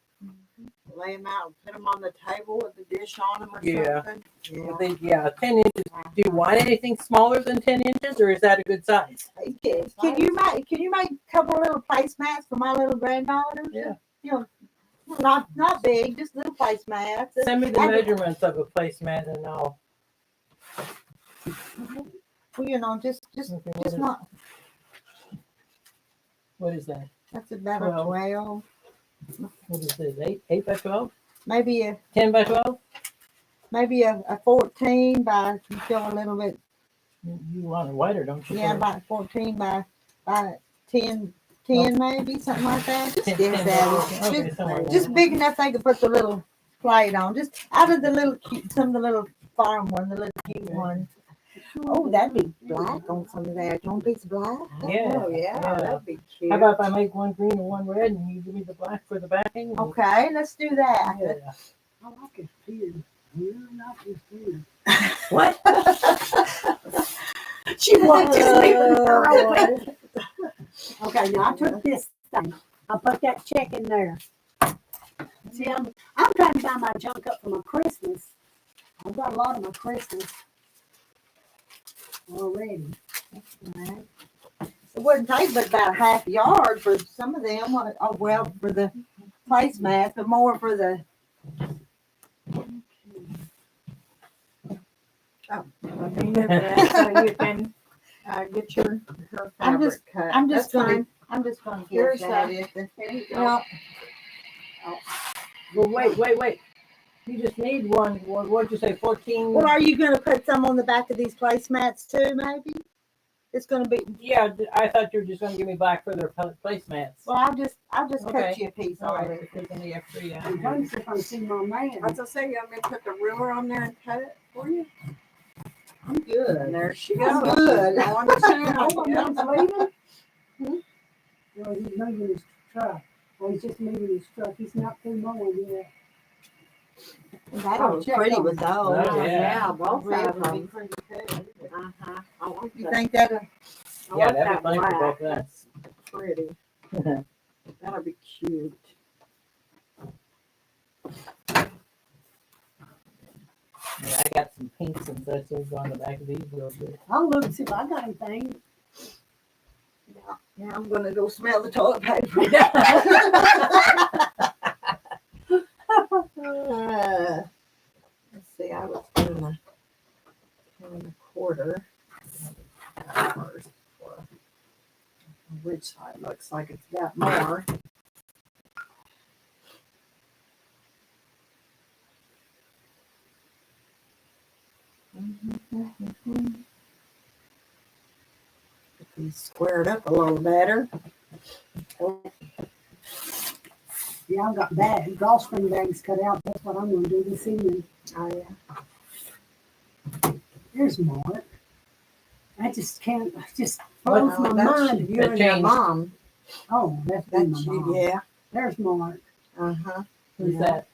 lay them out, put them on the table with the dish on them or Yeah. something? Yeah, 10 inches. Do you want anything smaller than 10 inches, or is that a good size? Can you make a couple of little placemats for my little granddaughter? Yeah. You know, not big, just little placemats. Send me the measurements of a placemat and I'll. Well, you know, just Okay, what is- not. What is that? That's about 12. 12. What is this? 8 by 12? Maybe a 10 by 12? 14 by, if you feel a little bit, You want it wider, don't you? yeah, about 14 by 10 maybe, something like that. Just 10, guess 10 at it. okay, somewhere in Just there. big enough they could put the little plate on. Just out of the little cute, some of the little farm one, the little cute one. Oh, that'd be black on some of that. You want a piece of black? Yeah, Oh, yeah, yeah. that'd be cute. How about if I make one green and one red and you give me the black for the backing? Okay, let's do that. Yeah. I like his beard. You like his beard. What? She wanted to leave it Oh, open. Okay, now I took this thing. I put that check in there. See, I'm trying to buy my junk up for my Christmas. I've got a lot of my Christmas already. It wouldn't take but about half a yard for some of them. Oh, well, for the placemats, but more for the. So you can get your her I'm just- fabric cut. I'm just That's fine. gonna. I'm just gonna Here's guess at that. it. There you go. Well, Well, wait. You just need one. What'd you say, 14? well, are you gonna put some on the back of these placemats too? Maybe it's gonna be. Yeah, I thought you were just going to give me black for their placemats. Well, I'll just Okay. cut you a piece All of right, it. if there's any extra, yeah. I'm trying to see if I can see my man. I was gonna say, you want me to put the ruler on there and cut it for you? I'm good. And there she goes. I'm good. I understand. Oh, my Yeah. man's leaving? Well, he's moving his truck. Well, he's just moving his truck. He's not through mowing yet. That'll look pretty with those. Oh, yeah. Both Red of would be them. pretty too. Uh-huh. I want You that. think that'll I Yeah, like that'd that be fine for black. both of us. That's pretty. That'll be cute. Yeah, I got some pinks and such that go on the back of these real good. I'll look and see if I got anything. Now I'm gonna go smell the toilet paper. Let's see, I was doing a 10 1/4. First, which side looks like it's got more. Get these squared up a little better. Yeah, I've got drawstring bags cut out. That's what I'm gonna do this evening. Oh, yeah. Here's Mark. I just can't, just What? blows my That's mind. you and your changed. mom. Oh, that's been my That's you, mom. yeah. There's Mark. Uh-huh. Who's Yeah. that?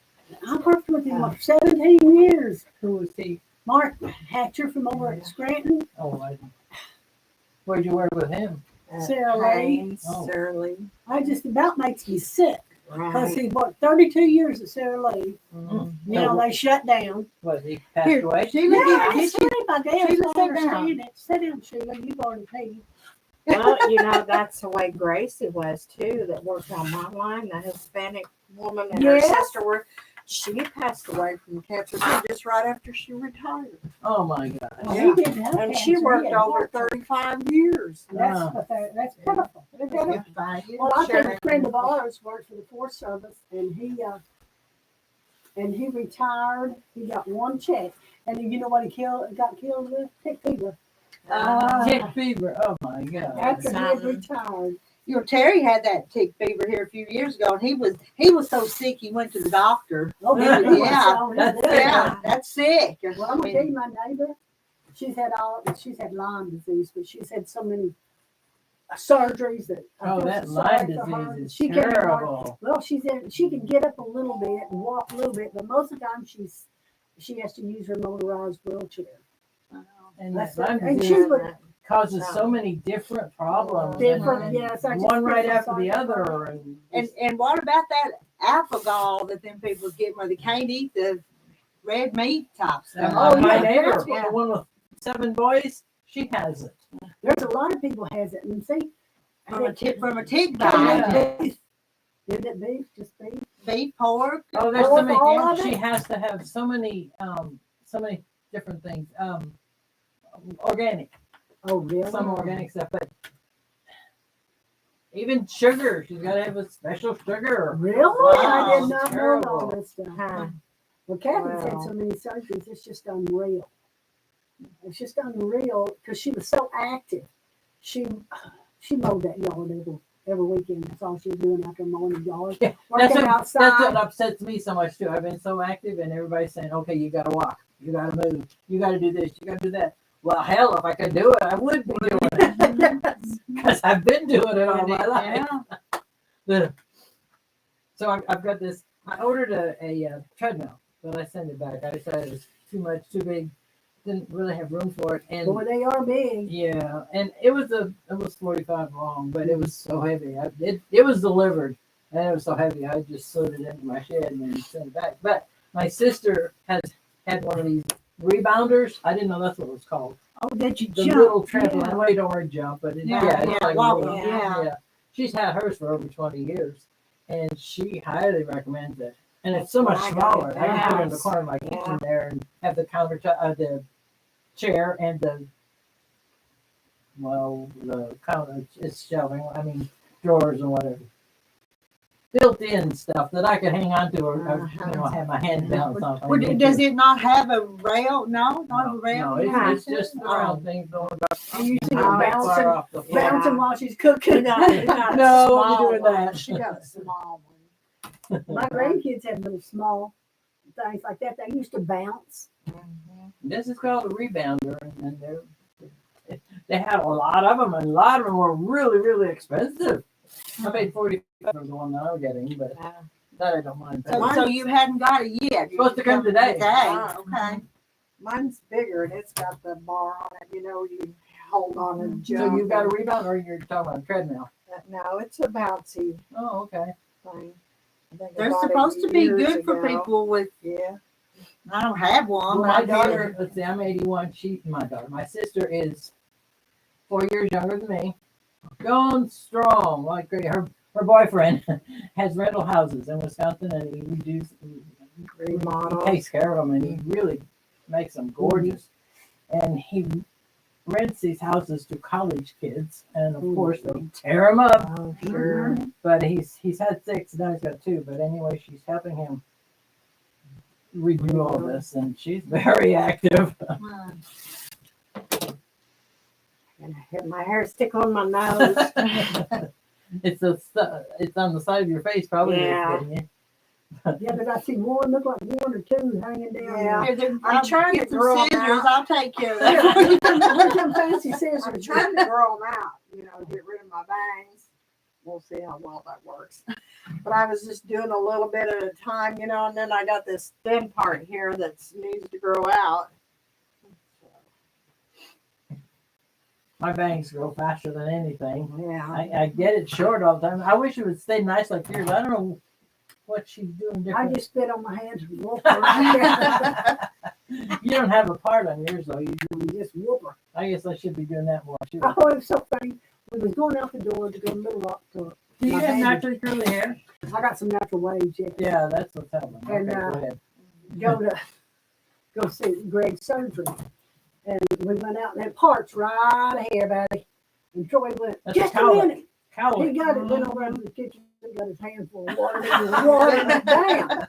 I've worked with him for 17 years. Who was he? Mark Hatcher from over at Scranton. Oh, where'd you work with him? Sarah Lee. Haynes, Oh. Sarah Lee. I just about makes me sick because Right. he worked 32 years at Sarah Lee. Mhm. Now they shut down. Was he passed Here, away? Sheila, Yeah, did it's you? sleep, I guess. Sheila, I sit down. understand it. Sit down, Sheila. You've already paid. Well, that's the way Gracie was too, that worked on my line, the Hispanic woman and her Yes. sister were. She passed away from cancer too, just right after she retired. Oh my God. Oh, Yeah. he didn't have And cancer. she He worked had over heart. 35 years. That's pitiful. Yeah. Well, I think Sure. a friend of ours worked for the Forest Service, and he retired. He got one check, and you know what got killed with? Tick fever. Tick fever. Oh my God. After he had something. retired. You know, Terry had that tick fever here a few years ago, and he was so sick he went to the doctor. Oh, Yeah, he was yeah, on his that's bed. Yeah, that's sick. Well, I'm gonna tell you, my neighbor, she's had Lyme disease, but she's had so many surgeries that I Oh, feel that so Lyme sorry for her. disease is She can't even hardly- terrible. Well, she can get up a little bit and walk a little bit, but most of the time she has to use her motorized wheelchair. And That's that Lyme it. And disease she's with causes so many different problems. different, and yes. I just one feel right so after sorry the for other. her. And what about that alcohol that them people get where they can't eat the red meat type stuff? Oh, my yeah, neighbor, that's the one with 7 boys, she has it. There's a lot of people has it, and see, From a tick bite. Isn't it beef? Just beef? Beef, pork. Oh, there's Oh, so many. all of She it? has to have so many different things. Organic, Oh, really? some organic stuff, but even sugar. She's got to have a special sugar. Really? Wow, I did not know terrible. all this stuff. Huh. Well, Kathy's had Wow. so many surgeries, it's just unreal. It's just unreal because she was so active. She mowed that yard every weekend. That's all she was doing after mowing the yard. Yeah, Working That's outside. what upsets me so much too. I've been so active, and everybody's saying, "Okay, you got to walk, you got to move, you got to do this, you got to do that." Well, hell, if I could do it, I would be doing it because I've been doing it all my life. So I've got this. I ordered a treadmill, but I sent it back. I decided it was too much, too big. Didn't really have room for it, and Boy, they are big. yeah, and it was 45 long, but it was so heavy. It was delivered, and it was so heavy. I just slid it into my shed and then sent it back. But my sister has had one of these rebounders. I didn't know that's what it was called. Oh, did you The jump? little trampoline. Yeah. Well, you don't wear jump, but it's like wow, a little- yeah. She's had hers for over 20 years, and she highly recommends it. And it's so That's much what I got smaller. at I the can put it in the house. corner of my kitchen there and have the countertop, the chair and the counter is shelving. I mean, drawers and whatever. Built-in stuff that I could hang on to or have my hand down something. Well, does it not have a rail? No, not a rail. No, it's just the round thing going back. And you see her Oh, Far bouncing, off the floor. bouncing while she's cooking. No, you're doing that. She got a small one. My grandkids had little small things like that. They used to bounce. This is called a rebounder, and they had a lot of them, and a lot of them were really, really expensive. I paid $45 for the one that I'm getting, but that I don't mind. So you hadn't got it yet. Supposed to come today. Okay. Mine's bigger and it's got the bar on it. You hold on and So jump. you've got a rebound, or you're talking about a treadmill? No, it's a bouncy Oh, okay. thing. I think I They're bought it supposed to be years good for ago. people with, Yeah. I don't have one. Well, but I my do. daughter, let's see, I'm 81. My sister is 4 years younger than me. Going strong, like great. Her boyfriend has rental houses in Wisconsin, and he Remodel. takes care of them, and he really makes them gorgeous. And he rents these houses to college kids, and of course they tear them up. Oh, sure. But he's had 6, now he's got 2. But anyway, she's helping him redo all this, and she's very active. And I had my hair stick on my nose. It's on the side of your face, probably. Yeah. Isn't it? Yeah, but I see one, look like 1 or 2 hanging down. Yeah. Here, they're- I'm trying to get some grow 'em scissors. out. I'll take care of that. There's some fancy I'm scissors. trying to grow them out, get rid of my bangs. We'll see how well that works. But I was just doing a little bit at a time, and then I got this thin part here that needs to grow out. My bangs grow faster than anything. Yeah. I get it short all the time. I wish it would stay nice like yours. I don't know what she's doing I different. just spit on my hands and whoop her. You don't have a part on yours though. You Just whoop her. I guess I should be doing that more too. Oh, it was so funny. We was going out the door to go to Little Rock to. Do you my have baby. naturally curly hair? I got some natural waves, yeah. Yeah, that's what's happening. And, Okay, go ahead. Go see Greg's surgery. And we went out and that part's right here, buddy. And Troy went, That's a just a cowlick. minute. Cowlick. He got it, went over into the kitchen, got his hand full of water, and was watering it down.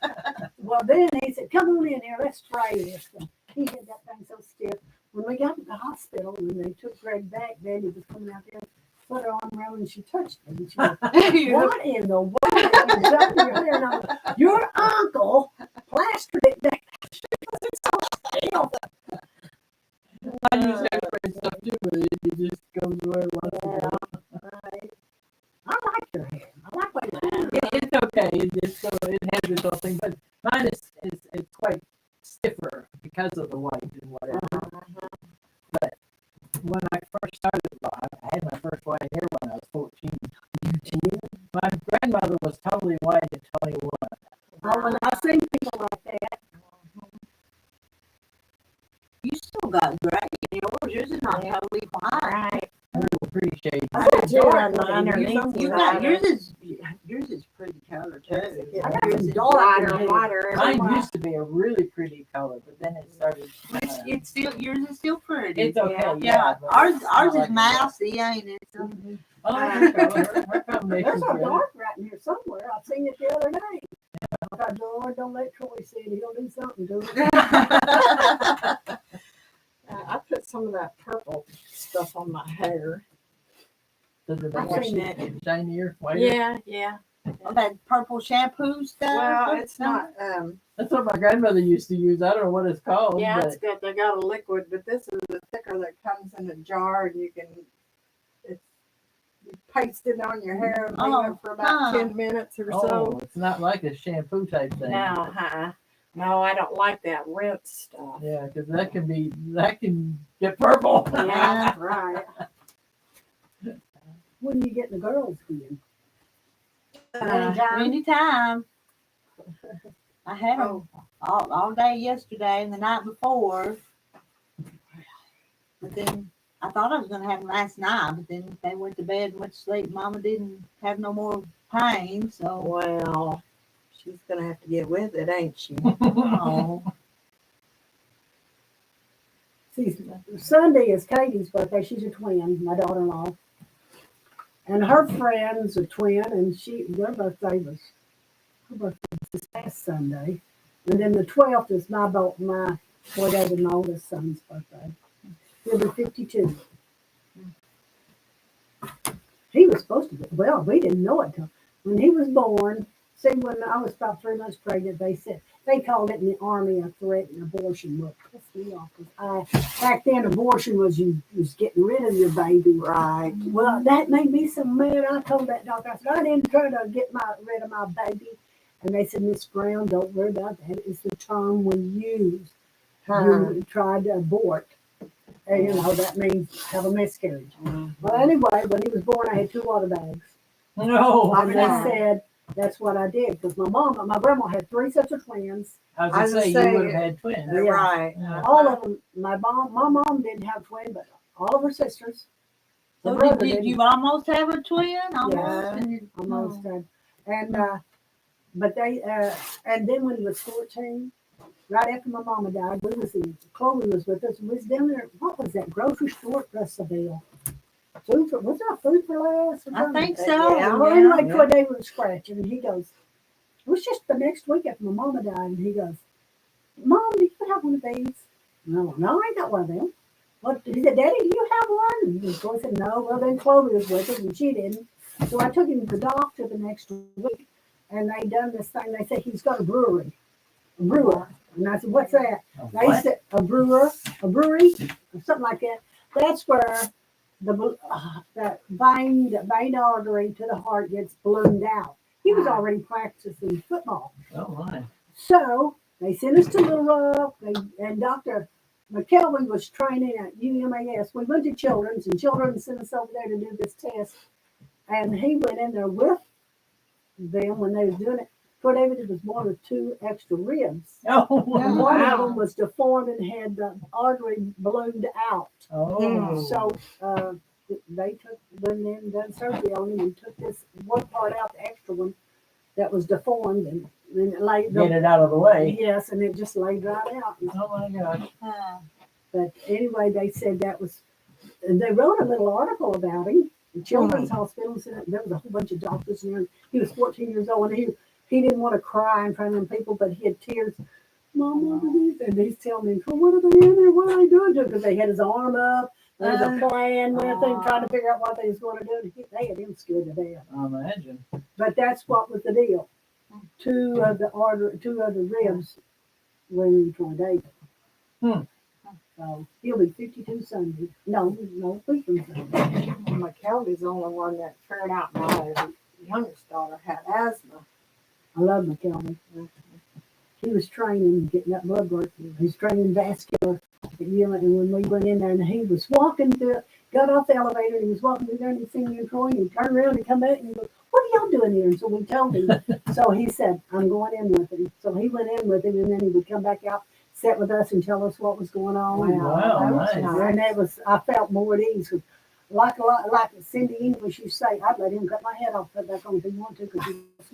Well, then he said, come on in here, let's spray this thing. He had that thing so stiff. When we got to the hospital, when they took Greg back, Betty was coming out there, put her arm around and she touched him. And she goes, what in the world is up in your hair? And I go, your uncle plastered it back. It's so stiff. I use hairspray stuff too, but it just goes where it wants to go. Right. I like your hair. I like what you It's okay. It has its own thing, but mine is it's quite stiffer because of the white and whatever. But when I first started, I had my first white hair when I was 14. My grandmother was totally white at 21. Oh, when I seen people like that. You still got gray in yours is not totally white. Right. A little pretty shade. I got Yeah, dark like underneath. You got yours is pretty color too. I got Yours some is dark Lighter in and here. lighter. every Mine while. used to be a really pretty color, but then it started. It's still yours is still pretty. It's okay. Yeah. Yeah. but Ours it's not is like mousy, ain't it? So, Oh, her color, her There's combination's a good. dark right in here somewhere. I seen it the other day. I thought, Lord, don't let Troy see it. He'll do something to it. I put some of that purple stuff on my hair. Does it I've make seen it shinier, whiter? Yeah. that purple shampoo stuff. Well, it's not. That's what my grandmother used to use. I don't know what it's called. Yeah, but it's good. They got a liquid, but this is the thicker that comes in a jar, and you paste it on your hair and leave it for about 10 minutes or oh, so. it's not like a shampoo type thing. No, no, I don't like that rinse stuff. Yeah, because that can get purple. Yeah, right. When are you getting the girls again? Anytime. I had them all day yesterday and the night before. But then I thought I was going to have them last night, but then they went to bed and went to sleep. Mama didn't have no more pain, so. Well, she's going to have to get with it, ain't she? Oh. See, Sunday is Katie's birthday. She's a twin, my daughter-in-law. And her friend's a twin, and her birthday was this past Sunday. And then the 12th is my whatever my oldest son's birthday. He'll be 52. He was supposed to be, well, we didn't know it till when he was born. See, when I was about 3 months pregnant, they called it in the Army a threatened abortion. Look, pissed me off because back then abortion was you was getting rid of your baby. Right. Well, that made me so mad. I told that doctor, I said, I didn't try to get rid of my baby. And they said, Miss Brown, don't worry about that. It's the term we use. You tried to abort. And that means have a miscarriage. Well, anyway, when he was born, I had 2 water bags. No. And they said that's what I did because my grandma had 3 sets of twins. I was I was gonna say gonna you say- would have had twins. Yeah. Right. All of them. My mom didn't have twins, but all of her sisters. The So brother did didn't. you almost have a twin? Almost? Yeah. And you- Almost did. And but they and then when he was 14, right after my mama died, Chloe was with us, and we was down there. What was that grocery store at Russellville? Was it a food for less? Or I something? think so. Yeah. Well, anyway, Yeah. Troy David was scratching, and he goes, it was just the next week after my mama died, and he goes, Mom, do you have one of these? No, I ain't got one of them. What? He said, Daddy, do you have one? And of course, I said, no. Well, then Chloe was with us, and she didn't. So I took him to the doctor the next week, and they done this thing. They said he's got a brewer. And I said, what's that? They What? said a brewery, or something like that. That's where that vein artery to the heart gets ballooned out. He was already practicing football. Oh my. So they sent us to Little Rock, and Dr. McKelvey was training at UMAS. We went to Children's, and Children's sent us over there to do this test. And he went in there with them when they was doing it. Troy David was born with 2 extra ribs. Oh, And one of wow. them was deformed and had the artery ballooned out. Oh. So they went in and done surgery on him and took this one part out, the extra one that was deformed, and it laid. Get it out of the way. Yes, and it just laid right out. Oh my gosh. But anyway, they said they wrote a little article about him. The Children's Hospital said there was a whole bunch of doctors there. He was 14 years old, and he didn't want to cry in front of them people, but he had tears. Mom, what are these? And he's telling me, what are they in there? What are they doing to him? Because they had his arm up. There was a plan with him, trying to figure out what they was going to do. They had him scared to death. I imagine. But that's what was the deal. 2 of the ribs were in Troy David. So he'll be 52 Sunday. No, Weekend Sunday. McKelvey's the only one that figured out my youngest daughter had asthma. I love McKelvey. He was training, getting that blood work. He was training vascular. And when we went in there, and he was walking through, got off the elevator, and he was walking through there, and he seen me and Troy, and he turned around and come back, and he goes, what are y'all doing here? And so we told him. So he said, I'm going in with him. So he went in with him, and then he would come back out, sit with us, and tell us what was going on. Wow, that was nice. And that was, I felt more at ease. Like Cindy English used to say, I'd let him cut my head off, put back on if he wanted to, because he was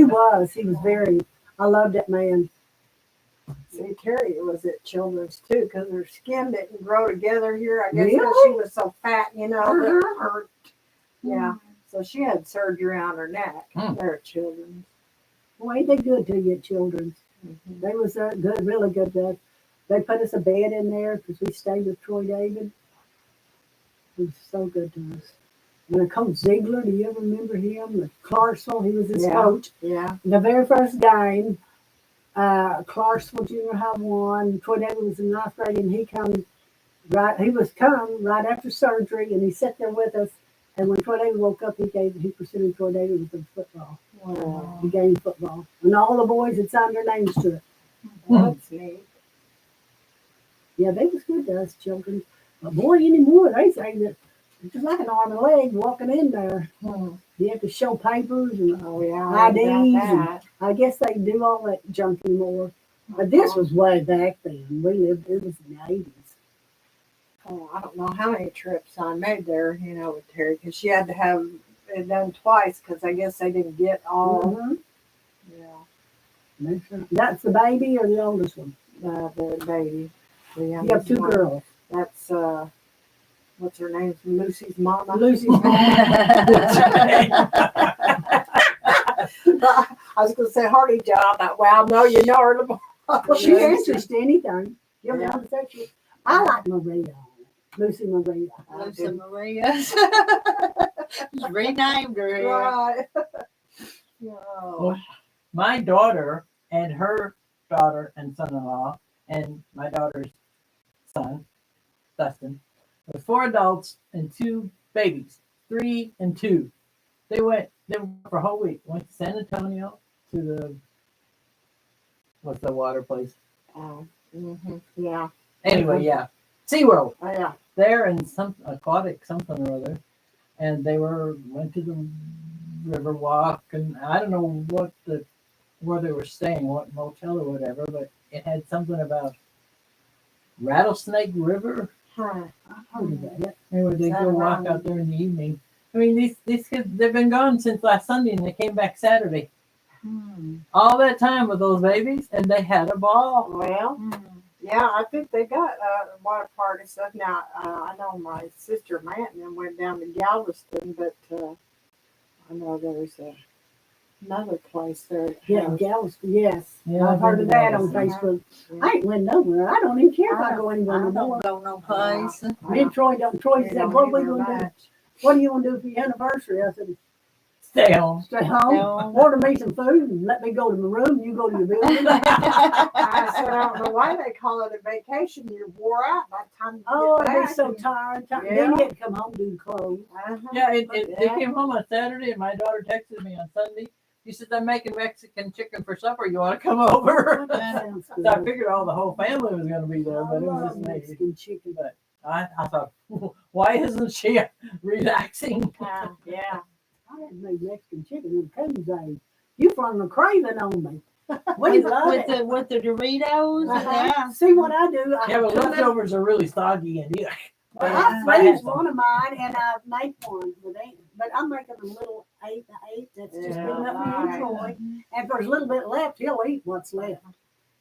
smart. He was very, I loved that man. See, Terry was at Children's too, because her skin didn't grow together here. I guess because Really? she was so fat, that it hurt. Yeah. So she had surgery on her neck. There at Children's. Boy, ain't they good to you at Children's. They was good, really good. They put us a bed in there because we stayed with Troy David. He was so good to us. And Coach Ziegler, do you ever remember him? The Clarksville, he was his coach. Yeah. The very first game, Clarksville Junior High won. Troy David was in ninth grade, and he was come right after surgery, and he sat there with us. And when Troy David woke up, he presented Troy David with the football. Wow. He gave him football, and all the boys had signed their names to it. That's neat. Yeah, they was good to us children. But boy, anymore, they say that it's just like an arm and leg walking in there. You have to show papers and Oh, yeah. I IDs. read about And that. I guess they do all that junk anymore. But this was way back then. It was in the 80s. Oh, I don't know how many trips I made there, with Terry, because she had to have it done twice, because I guess they didn't get all. Mhm. Yeah. That's the baby or the oldest one? The baby. The You have youngest 2 one. girls. That's what's her name? Lucy's mama. Lucy's I was going to say Hardy John. Wow, no, you know her. Well, she answers to anything. You ever Yeah. notice that? I like Maria. Lucy Maria. Lucy Maria. Just renamed her here. Right. Well, my daughter and her daughter and son-in-law and my daughter's son, Dustin, with 4 adults and 2 babies, 3 and 2. They went for a whole week. Went to San Antonio to what's the water place? Yeah. Anyway, yeah. SeaWorld. Oh, yeah. There and some aquatic something or other. And they went to the river walk, and I don't know where they were staying, what motel or whatever, but it had something about Rattlesnake River. Huh. I heard of that. Anyway, they go walk out there in the evening. I mean, these kids, they've been gone since last Sunday, and they came back Saturday. All that time with those babies, and they had a ball. Well, yeah, I think they got water park and stuff. Now, I know my sister Matt and them went down to Galveston, but I know there's another place there. that Yeah, has- Galveston, yes. Yeah, I've heard of that on Galveston. Facebook. I ain't went nowhere. I don't even care if I go anywhere I no don't more. go no place. Me and Troy They said, don't what we either gonna do? much. What do you want to do for your anniversary? I said, Stay home. stay home, No. order me some food, and let me go to my room. You go to your building. I said, I don't know why they call it a vacation. You're wore out by the time you Oh, get I'd back. be so tired. Then Yeah. you had to come home and do the clothes. Uh-huh. Yeah, they Yeah. came home on Saturday, and my daughter texted me on Sunday. She said, I'm making Mexican chicken for supper. You want to come over? That sounds So I good. figured all the whole family was going to be there, but it was just me. Mexican chicken. But I thought, why isn't she relaxing? Yeah. I hadn't made Mexican chicken in Tuesday. You flung a craving on me. We love with it. the Doritos. Uh-huh. See what I do? Yeah, but I leftovers are really soggy and yeah. I freeze one of mine and I make one with it, but I'm making a little 8 by 8. That's just Yeah, been enough for right. Troy. And if there's a little bit left, he'll eat what's left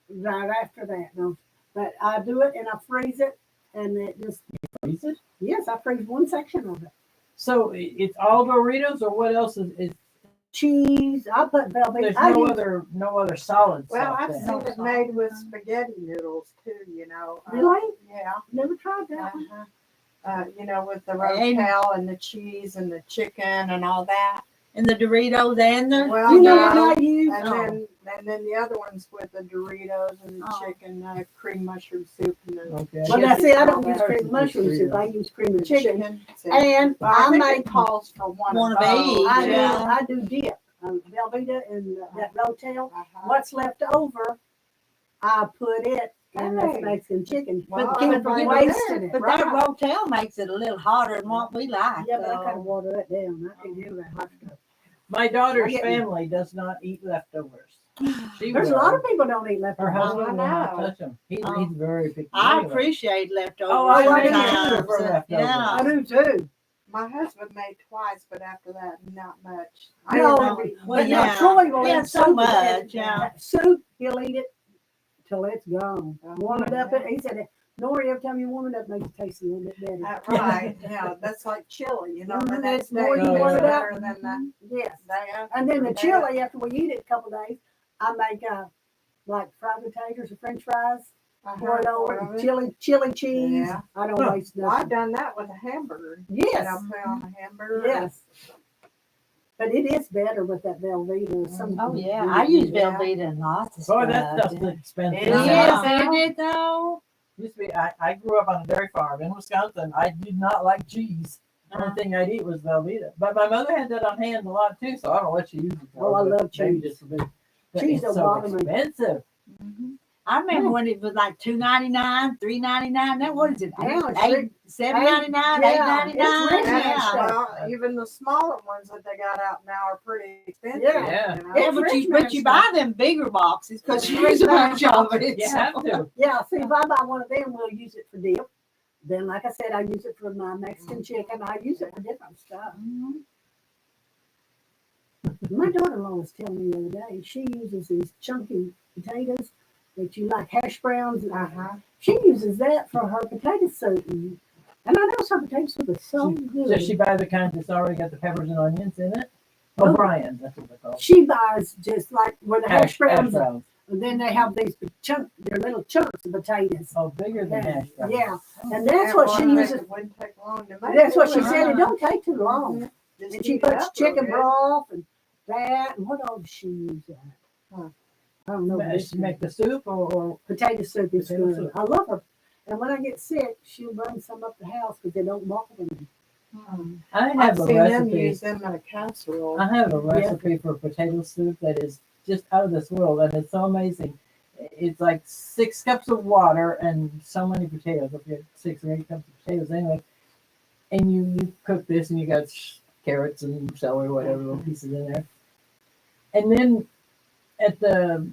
right after that. No, but I do it and I freeze it, and it just Freeze it? yes, I freeze one section of it. So it's all Doritos, or what else is Cheese. I put Velveeta. there's I no use- other solid Well, stuff I've then. seen it made with spaghetti noodles too, you know. Really? Yeah. Never tried that one. You know, with the And- rotel and the cheese and the chicken and all that. And the Doritos and the Well, You know no. what I use? And then the other ones with the Doritos and the Oh. chicken, cream mushroom soup and the Okay. Well, Yes, I see. I it's don't all use that. cream mushroom soup. I use cream and chicken. chicken. And Well, I I think make it calls for one One of of those. each, I do. yeah. I do dip. Velveeta and that rotel. Uh-huh. What's left over, I put it in the Hey. Mexican chicken. Well, But keep I from didn't wasting it. But Right. that rotel makes it a little hotter than what we like. Yeah, but I gotta though. water that down. I can't do that hot stuff. My daughter's I get- family does not eat leftovers. She There's a will. lot of people don't eat Her leftovers. husband I will not know. touch them. He's Oh. very picky. I Anyway. appreciate leftovers Oh, I like sometimes. for leftovers. Yeah. I do too. My husband made twice, but after that, not much. No, I didn't well, But yeah. now Troy will Yeah, eat so soup. much, yeah. That soup, he'll eat it till it's gone. Oh, Warm it up. yeah. He said, Nori, every time you warm it up, it makes it taste a little bit better. Right, yeah, that's like chili, you know, the Mhm, next it's day more is you warm it better up. than the Yes. day after. And then the Yeah. chili, after we eat it a couple days, I make like fried potatoes or French fries. Pour it over, Uh-huh. chili cheese. Yeah. I don't Huh. waste Well, I've nothing. done that with a hamburger. Yes. You know, put it on a hamburger. Yes. But it is better with that Velveeta. Some Oh, yeah. I use Yeah. Velveeta in lots of Boy, stuff. that stuff's expensive. It Yes, is. isn't it though? Used to be, I grew up on a dairy farm in Wisconsin. I did not like cheese. The only thing I'd eat was Velveeta. But my mother had that on hand a lot too, so I don't know what she used it for. Oh, I but love maybe cheese. just a bit. But Cheese it's don't so bother me. expensive. I remember when it was like $2.99, $3.99. That what is it? Now it's Eight, $7.99, yeah, $8.99. it's rich Yeah. now. Well, even the smaller ones that they got out now are pretty expensive. Yeah. You know? Yeah, It's but rich you man buy them bigger boxes because you It's use a rich man bunch of it. You have to. Yeah, see, if I buy one of them, we'll use it for dip. Then, like I said, I use it for my Mexican chicken. I use it for different stuff. My daughter-in-law was telling me the other day, she uses these chunky potatoes that you like hash browns. Uh-huh. She uses that for her potato soup. And I know her potato soup is so good. So she buy the kind that's already got the peppers and onions in it. No. O'Brien, that's what they're called. She buys just like where the hash browns, browns. and then they have these they're little chunks of potatoes. Oh, bigger than hash browns. Yeah, and that's what she uses. It wouldn't take long to make. That's what she it. said. It don't take too long. Just And she heat it puts up real chicken good. broth and that. And what else does she use that? Huh. I don't know. But she make the soup or Potato soup is Potato good. soup. I love her. And when I get sick, she'll bring some up the house because they don't bother me. I I've have a seen them recipe. use them in a casserole. I have a recipe for potato soup that is just out of this world, and it's so amazing. it's like 6 cups of water and so many potatoes. If you have 6 or 8 cups of potatoes anyway, and you cook this, and you got carrots and celery, whatever little pieces in there, and then at the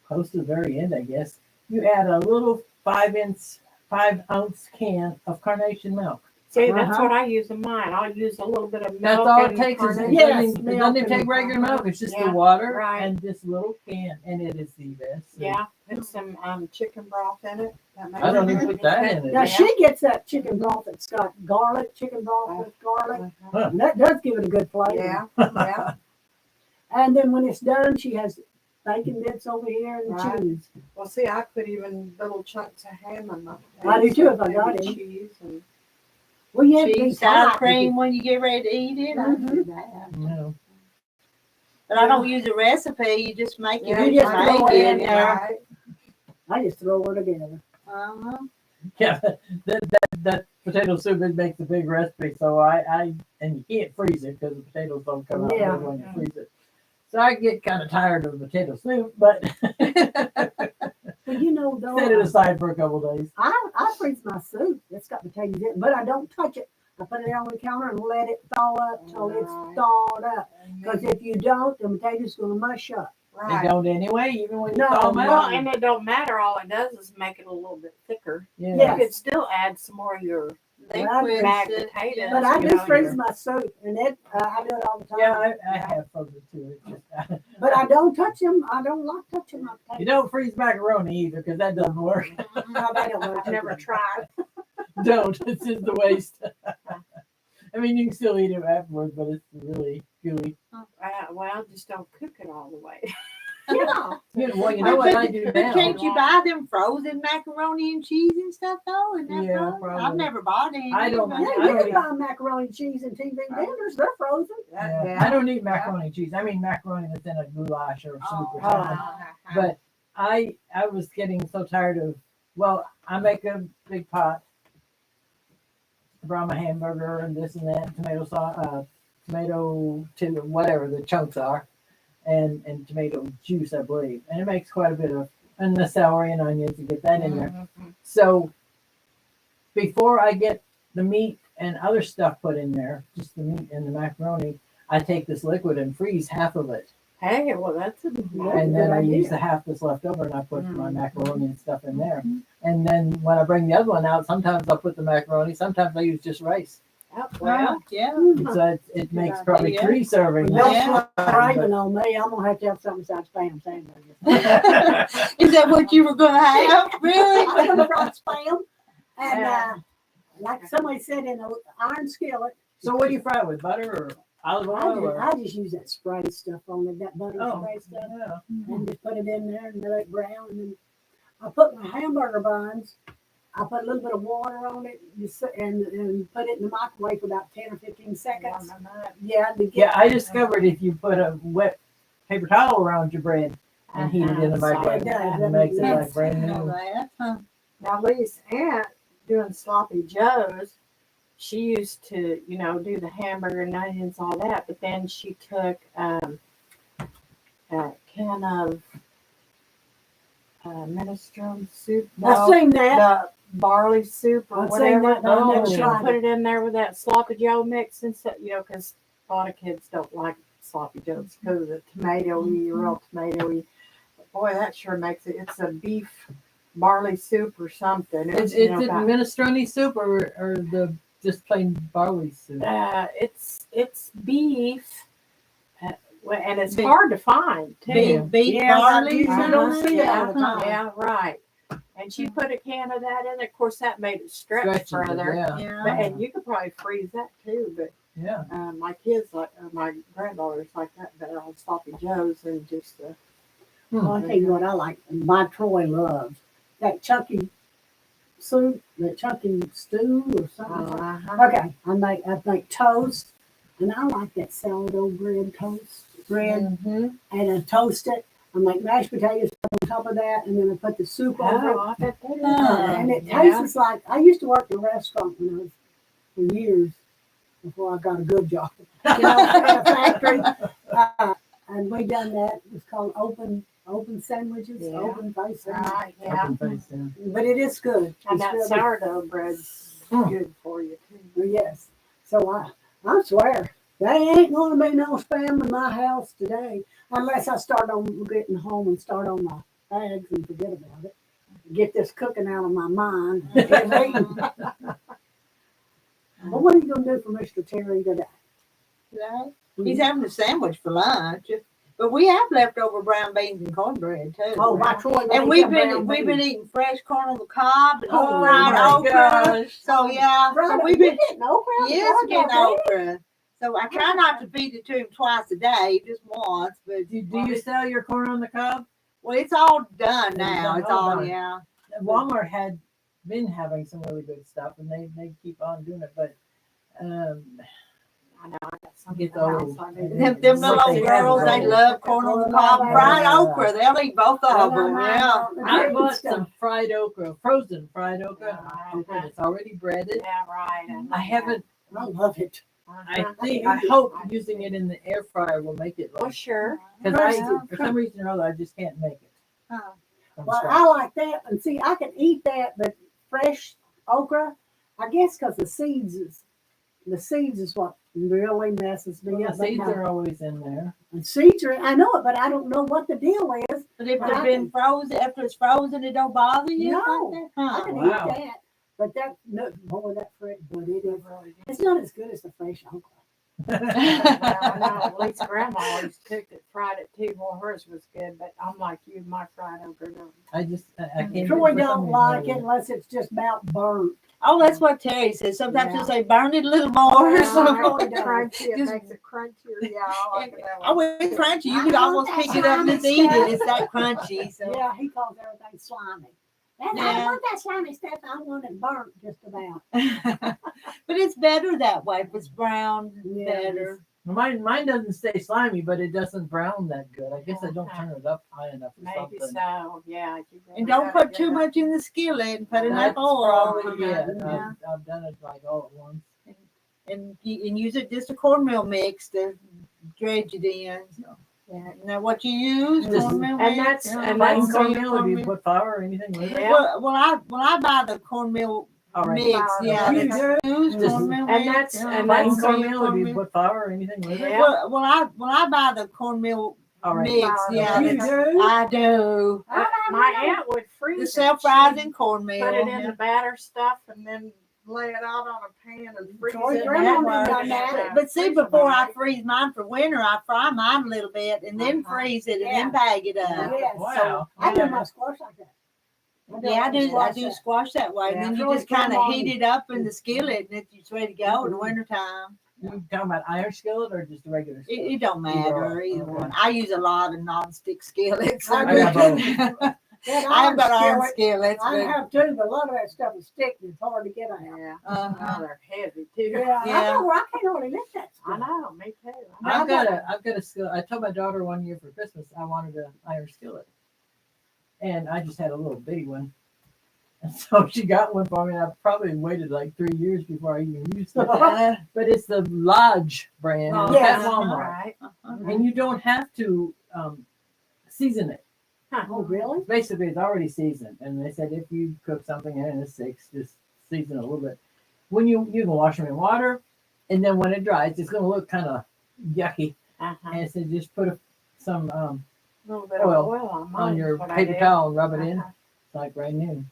close to the very end, I guess, you add a little 5-ounce can of carnation milk. See, that's what I use in mine. I'll use a little bit of milk. That's all it and takes. It carnation. Yes, doesn't even take regular milk. It's just Yeah, the water right. and this little can, and it is the best. Yeah, and some chicken broth in it. That makes I don't it even really put that good. in it. Now Yeah. she gets that chicken broth that's got garlic, chicken broth with garlic. And that does give it a good flavor. Yeah, yeah. And then when it's done, she has bacon bits over here and Right. cheese. Well, see, I put even little chunks of ham in my. I do too, if I got maybe it. Cheese and. Well, you have to be Cheese, sour tight. cream when you get ready to eat it. I do that. No. But I don't use a recipe. You just make it. Yeah, you You just just throw make it it in in there. there. Right. I just throw her together. Uh-huh. Yeah, that potato soup, it makes a big recipe. So I and you can't freeze it because the potatoes don't come out Yeah. good when you freeze it. So I get kind of tired of potato soup, but But you know, though, set it aside for a couple days. I freeze my soup. It's got potatoes in it, but I don't touch it. I put it on the counter and let it thaw up till it's Right. thawed up. Because if you don't, the potatoes going to mush up. They Right. don't anyway, even when you No, thaw them Well, out. and it don't matter. All it does is make it a little bit thicker. Yeah. Yeah. You could still add some more of your Liquids, bagged it- potatoes. But I you do know, freeze your- my soup, and I do it all the time. Yeah, I have frozen too. It's just, But I don't touch them. I don't like touching my potatoes. you don't freeze macaroni either because that doesn't work. No, they don't work. I've never tried. Don't. It's just the waste. I mean, you can still eat it afterwards, but it's really gooey. Well, just don't cook it all the way. Yeah. Well, you know what I do But now? can't you buy them frozen macaroni and cheese and stuff though? And that Yeah, I've probably. never bought any. I don't- but- Yeah, I you don't can buy macaroni and cheese and TV dinners. They're frozen. Yeah, I don't eat macaroni and cheese. I mean macaroni that's in a goulash or soup or Oh, something. But I was getting so tired of, well, I make a big pot, brown my hamburger and this and that, tomato sauce, tomato to whatever the chunks are, and tomato juice, I believe. And it makes quite a bit of, and the celery and onions to get that in there. Mm-hmm. So before I get the meat and other stuff put in there, just the meat and the macaroni, I take this liquid and freeze half of it. Hey, well, that's a And then I good use idea. the half that's left over and I put my Mm. macaroni and stuff in there. And then when I bring the other one out, sometimes I'll put the macaroni, sometimes I use just rice. well. Well, yeah. So it makes probably idea. 3 servings. Don't Yeah. craving on me. I'm gonna have to have something besides spam sandwiches. Is that what you were gonna have? Really? I'm gonna try spam. And Yeah. like somebody said, in an iron skillet, So what do you fry it with, butter or olive oil? Or? I just use that spray stuff on it, that butter Oh, spray stuff, yeah. and just put it in there and let it brown. And then I put my hamburger buns. I put a little bit of water on it and put it in the microwave for about 10 or 15 seconds. Yeah, to get Yeah, I discovered if you put a wet paper towel around your bread and heat it in the Uh-huh. microwave, It does. it makes it That's- like brand Know new. that, huh? Now, Lee's aunt doing sloppy joes, she used to, do the hamburger and onions, all that, but then she took a can of minestrone soup. I've seen that. The barley soup or I've seen whatever. that, but I've never She tried put it. it in there with that sloppy joe mix and stuff, because a lot of kids don't like sloppy joes because of the tomatoey, real tomatoey. But boy, that sure makes it. It's a beef barley soup or something. Is you it know, about- minestrone soup or the just plain barley soup? it's beef, and it's Beef. hard to find too. Beef Yeah, barley. you don't see it all the Yeah, time. yeah, right. And she put a can of that in. Of course, that made it stretch Stretches it, further. yeah. Yeah. But, and you could probably freeze that too. But Yeah. my kids my granddaughters like that better on sloppy joes and just. Well, I tell you what I like, and my Troy loves that chunky soup, the chunky stew or something. Okay, I make toast, and I like that sourdough bread toast bread, Mm-hmm. and I toast it. I make mashed potatoes on top of that, and then I put the soup over it. Oh, I bet that is. And it Yeah. tastes like I used to work in a restaurant when I was for years before I got a good job. At a factory, and we done that. It was called open sandwiches, Yeah. open face sandwiches. Right, yeah. Open face, yeah. But it is good. And It's that really- sourdough bread's Mm. good for you too. Yes. So I swear, there ain't gonna be no spam in my house today unless I start on getting home and start on my bags and forget about it. Get this cooking out of my mind. But what are you gonna do for Mr. Terry today? Right? He's having a sandwich for lunch. But we have leftover brown beans and cornbread too. Oh, my Troy. And we've been eating fresh corn on the cob and Oh, fried my okra. So yeah, so we've been getting okra. yes, getting okra. So I try not to feed it to him twice a day, just once. But Do you sell your corn on the cob? well, it's all done It's now. done, It's all all done. yeah. Walmart had been having some really good stuff, and they keep on doing it. But I know I got some Get in the house. those. I need to- Them little What old they girls, have, they though. love corn on the cob, fried Yeah. okra. They'll eat both of them. Yeah. I bought some fried okra, frozen fried okra. Uh-huh. It's already breaded. Yeah, right. And I haven't. I love it. I hope using it in the air fryer will make it. Well, sure. Because Yeah. for some reason or other, I just can't make it. Oh. from Well, scratch. I like that. And see, I can eat that, but fresh okra, I guess because the seeds is what really messes me Well, up. the seeds are always in there. And seeds are, I know it, but I don't know what the deal is. But if But it's I been frozen, after it's frozen, it don't bother you? No. Like that? I Huh. can Wow. eat that. But that, no, boy, that fresh, but it is, it's not as good as the fresh okra. I know, at least grandma always cooked it, fried it too. Well, hers was good, but I'm like you, my fried okra don't. I can't. Troy for some don't reason like or it other. unless it's just about burnt. Oh, that's what Terry says. Sometimes Yeah. he'll say, burn it a little more. or something. Crunchy, it Just- makes it crunchier. Yeah, I like it that way. Oh, it's crunchy. You I could love almost that pick it up and just slimy eat stuff. it. It's that crunchy. So. Yeah, he calls everything slimy. And I Yeah. don't want that slimy stuff. I want it burnt just about. But it's better that way. If it's brown, it's Yeah, better. Mine doesn't stay slimy, but it doesn't brown that good. I guess I don't turn it up high enough or Maybe something. so, yeah. you And really don't gotta put too get it. much in the skillet and put enough That's oil. probably it. Yeah. I've done it like all at once. And use it just a cornmeal mix to dredge it in. So, yeah, isn't that what you use? Just- Cornmeal And mix? that's- Yeah. and Plain that's- cornmeal, or do you put flour or anything with it? Yeah. Well, I buy the cornmeal Already. mix. Yeah, You that's used Just- cornmeal And mix. that's- Yeah. and Plain that's- cornmeal, or do you put flour or anything with it? Yeah. Well, I buy the cornmeal Already. mix. Yeah, You that's- do? I do. My aunt would freeze The it. self-rising She'd cornmeal. put it in yeah. the batter stuff and then Lay it out on a pan and freeze Troy, it. grandma that done way. that. But see, Freeze it before I right. freeze mine for winter, I fry mine a little bit and then Uh-huh. freeze it and then bag it up. Yes. Wow. I do my squash like that. Yeah, I do squash squash that way. Yeah. And then you Troy's just kind of grandma heat it up in the skillet and it's ready to go in the wintertime. You talking about iron skillet or just a regular It, skillet? it don't matter either Okay. one. I use a lot of non-stick skillets. I I got both. I've got iron skillets, I but have too, but a lot of that stuff is sticky. It's hard to get out. Yeah. uh-huh. Oh, they're heavy too. Yeah, I Yeah. know where I can't hardly lift that I stuff. know, me too. I've got a skillet. I told my daughter one year for Christmas I wanted an iron skillet, and I just had a little bitty one, and so she got one for me. And I probably waited like 3 years before I even used it. But it's the Lodge brand Oh, it's yes. at Walmart, Right. and you don't have to season it. Oh, really? Basically, it's already seasoned, and they said if you cook something and it's six, just season it a little bit. When you can wash them in water, and then when it dries, it's going to look kind of yucky. Uh-huh. And so just put some A little bit oil of oil on mine. on your is what I paper did. towel and rub it in. Uh-huh. It's like brand new.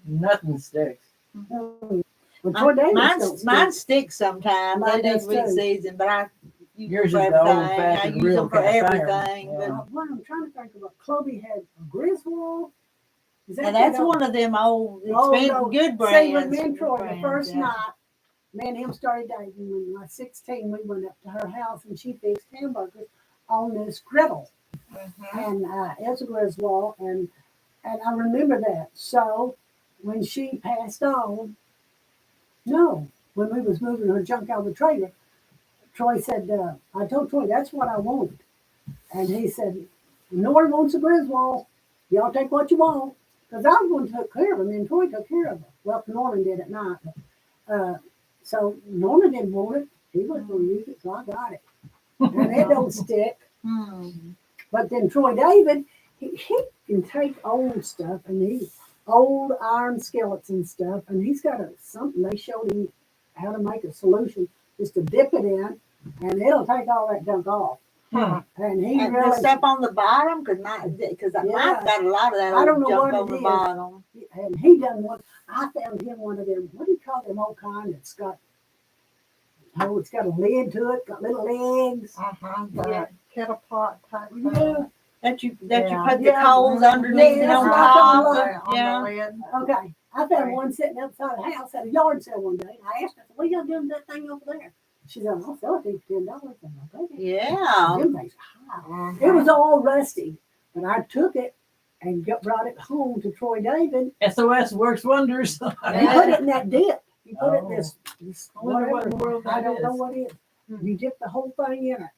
Nothing sticks. Well, Troy Davis Mine sticks sometimes. Mine They do does sweet too. season, but I use Yours them is for the everything. I old-fashioned use real them for cast iron. everything. Yeah. But Well, I'm trying to think of what Chloe had. Griswold? Is and that's one of them old, Oh, expensive, no. good See, brands. with me and Troy, the brands, first yeah. night, me and him started dating. When I was 16, we went up to her house and she fixed hamburgers on this griddle. And it's a Griswold, and I remember that. So when she passed on, when we was moving her junk out of the trailer, Troy said, I told Troy, that's what I wanted. And he said, Nora wants a Griswold. Y'all take what you want. Because I was going to take care of him, and Troy took care of her. Well, Norman did at night. So Norman didn't want it. He wasn't going to use it, so I got it. And it don't stick. Hmm. But then Troy David, he can take old stuff and old iron skillets and stuff, and he's got something they showed him how to make a solution is to dip it in, and it'll take all that junk off. Huh. And he And really, the stuff on the bottom, because mine's got a lot of that I don't old know junk what on it the is. bottom. and he done one. I found him one of them. What do you call them old kind that's got? Oh, it's got a lid to it, got little legs. The kettle pot type. Yeah. That you Yeah. put the Yeah. coals underneath Yeah, and on that's top. right. of- Yeah. Okay. I found one sitting outside the house at a yard sale one day. And I asked her, "What are you doing with that thing over there?" She said, "I'll sell it to you for $10." And I think Yeah. them things are high. It was all rusty, but I took it and brought it home to Troy David. SOS works wonders. He put it in that dip. He put it in this I wonder what in the whatever. world I that don't know is. what it is. You dip the whole thing in it.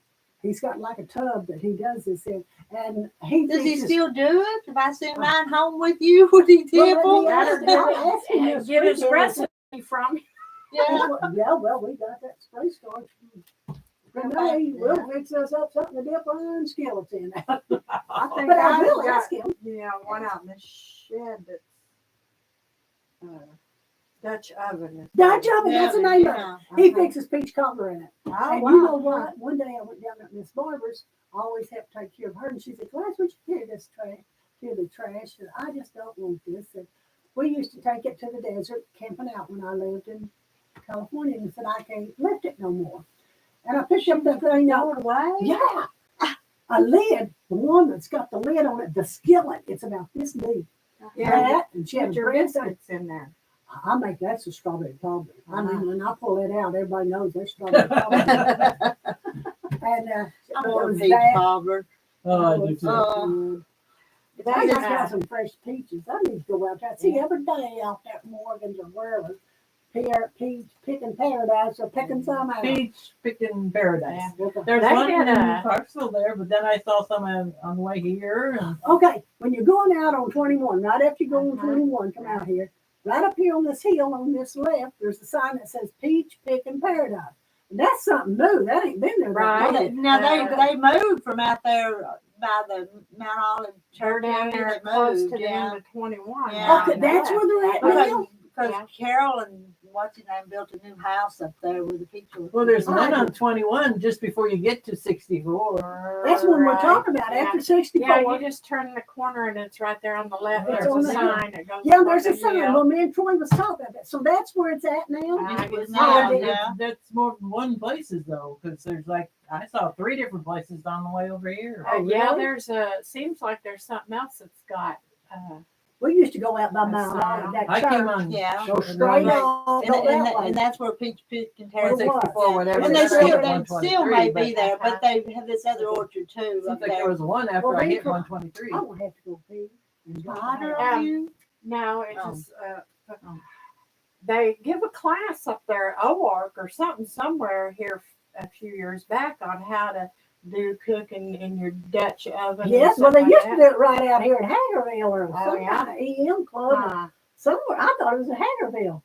He's got like a tub that he does this in, and he Does he thinks still do it? If I send mine home with you, would he Well, table? let me ask him this Get his weekend. recipe from you. Yeah. Yeah, well, we got that spray starch. Renee, we'll fix us up something to dip our own skillets in. I think But I I've will got, ask him. one out in the shed that's Dutch oven. Dutch oven, that's the name of it. Yeah. He fixes peach cobbler in it. Oh, And wow. you know what? One day I went down at Miss Barber's. I always have to take care of her. And she said, "Class, would you carry this trash? Carry the trash?" And I just don't want this. And we used to take it to the desert, camping out when I lived in California, and said, "I can't lift it no more." And I picked up that thing out. Away? Yeah. A lid, the one that's got the lid on it, the skillet, it's about this big. That, and she had Put a your bread thing. biscuits in there. I make that's a strawberry cobbler. I mean, when I pull it out, everybody knows that's strawberry cobbler. And I'm it on a was peach that. cobbler. Oh, I do too. Good. I That's just got some fresh peaches. I need to go out there. See every day out there at Morgan's or wherever. Peach picking paradise or picking some out. Peach picking paradise. Okay. There's They one had in a- Clarksville there, but then I saw some on the way here. And Okay, when you're going out on 21, right after you go on Uh-huh. 21, come out here. Right up here on this hill on this left, there's a sign that says Peach Picking Paradise. And that's something new. That ain't been there. that Right. long. Now they moved from out there by the Mount Olive They're Church down area. there They close moved, to the yeah. end of 21. Yeah. Okay, that's where they're at now. Because Carol and what's his name built a new house up there with the picture. well, there's one on 21 just before you get to 64. That's what we're Right. talking about. Yeah. After 64. Yeah, you just turn the corner and it's right there on the left. It's There's on a the sign that goes. Yeah, there's a over the sign. hill. Well, me and Troy was talking about it. So that's where it's at now. I guess Now, so. yeah. That's more than one places though, because there's like I saw 3 different places on the way over here. Yeah, really? there's seems like there's something else that's got, We used to go out by That's Mount Olive, that I church. came on. Yeah. Go and straight then on, go that way. And that's where Peach Pit can Well, tear it was. 64, whatever. And they I still, hit they 123, still may but be there, but they have this other orchard too Seems up like there there. was one after Well, I they hit come- 123. I don't have to go pee. Hotter Um, on you? no, it Oh. just, they give a class up there at OARC or something somewhere here a few years back on how to do cooking in your Dutch oven. and Yes, well, stuff they like used to that. do it right out here in Hagerville or Oh, some yeah? kind of EM club or Huh. somewhere. I thought it was in Hagerville.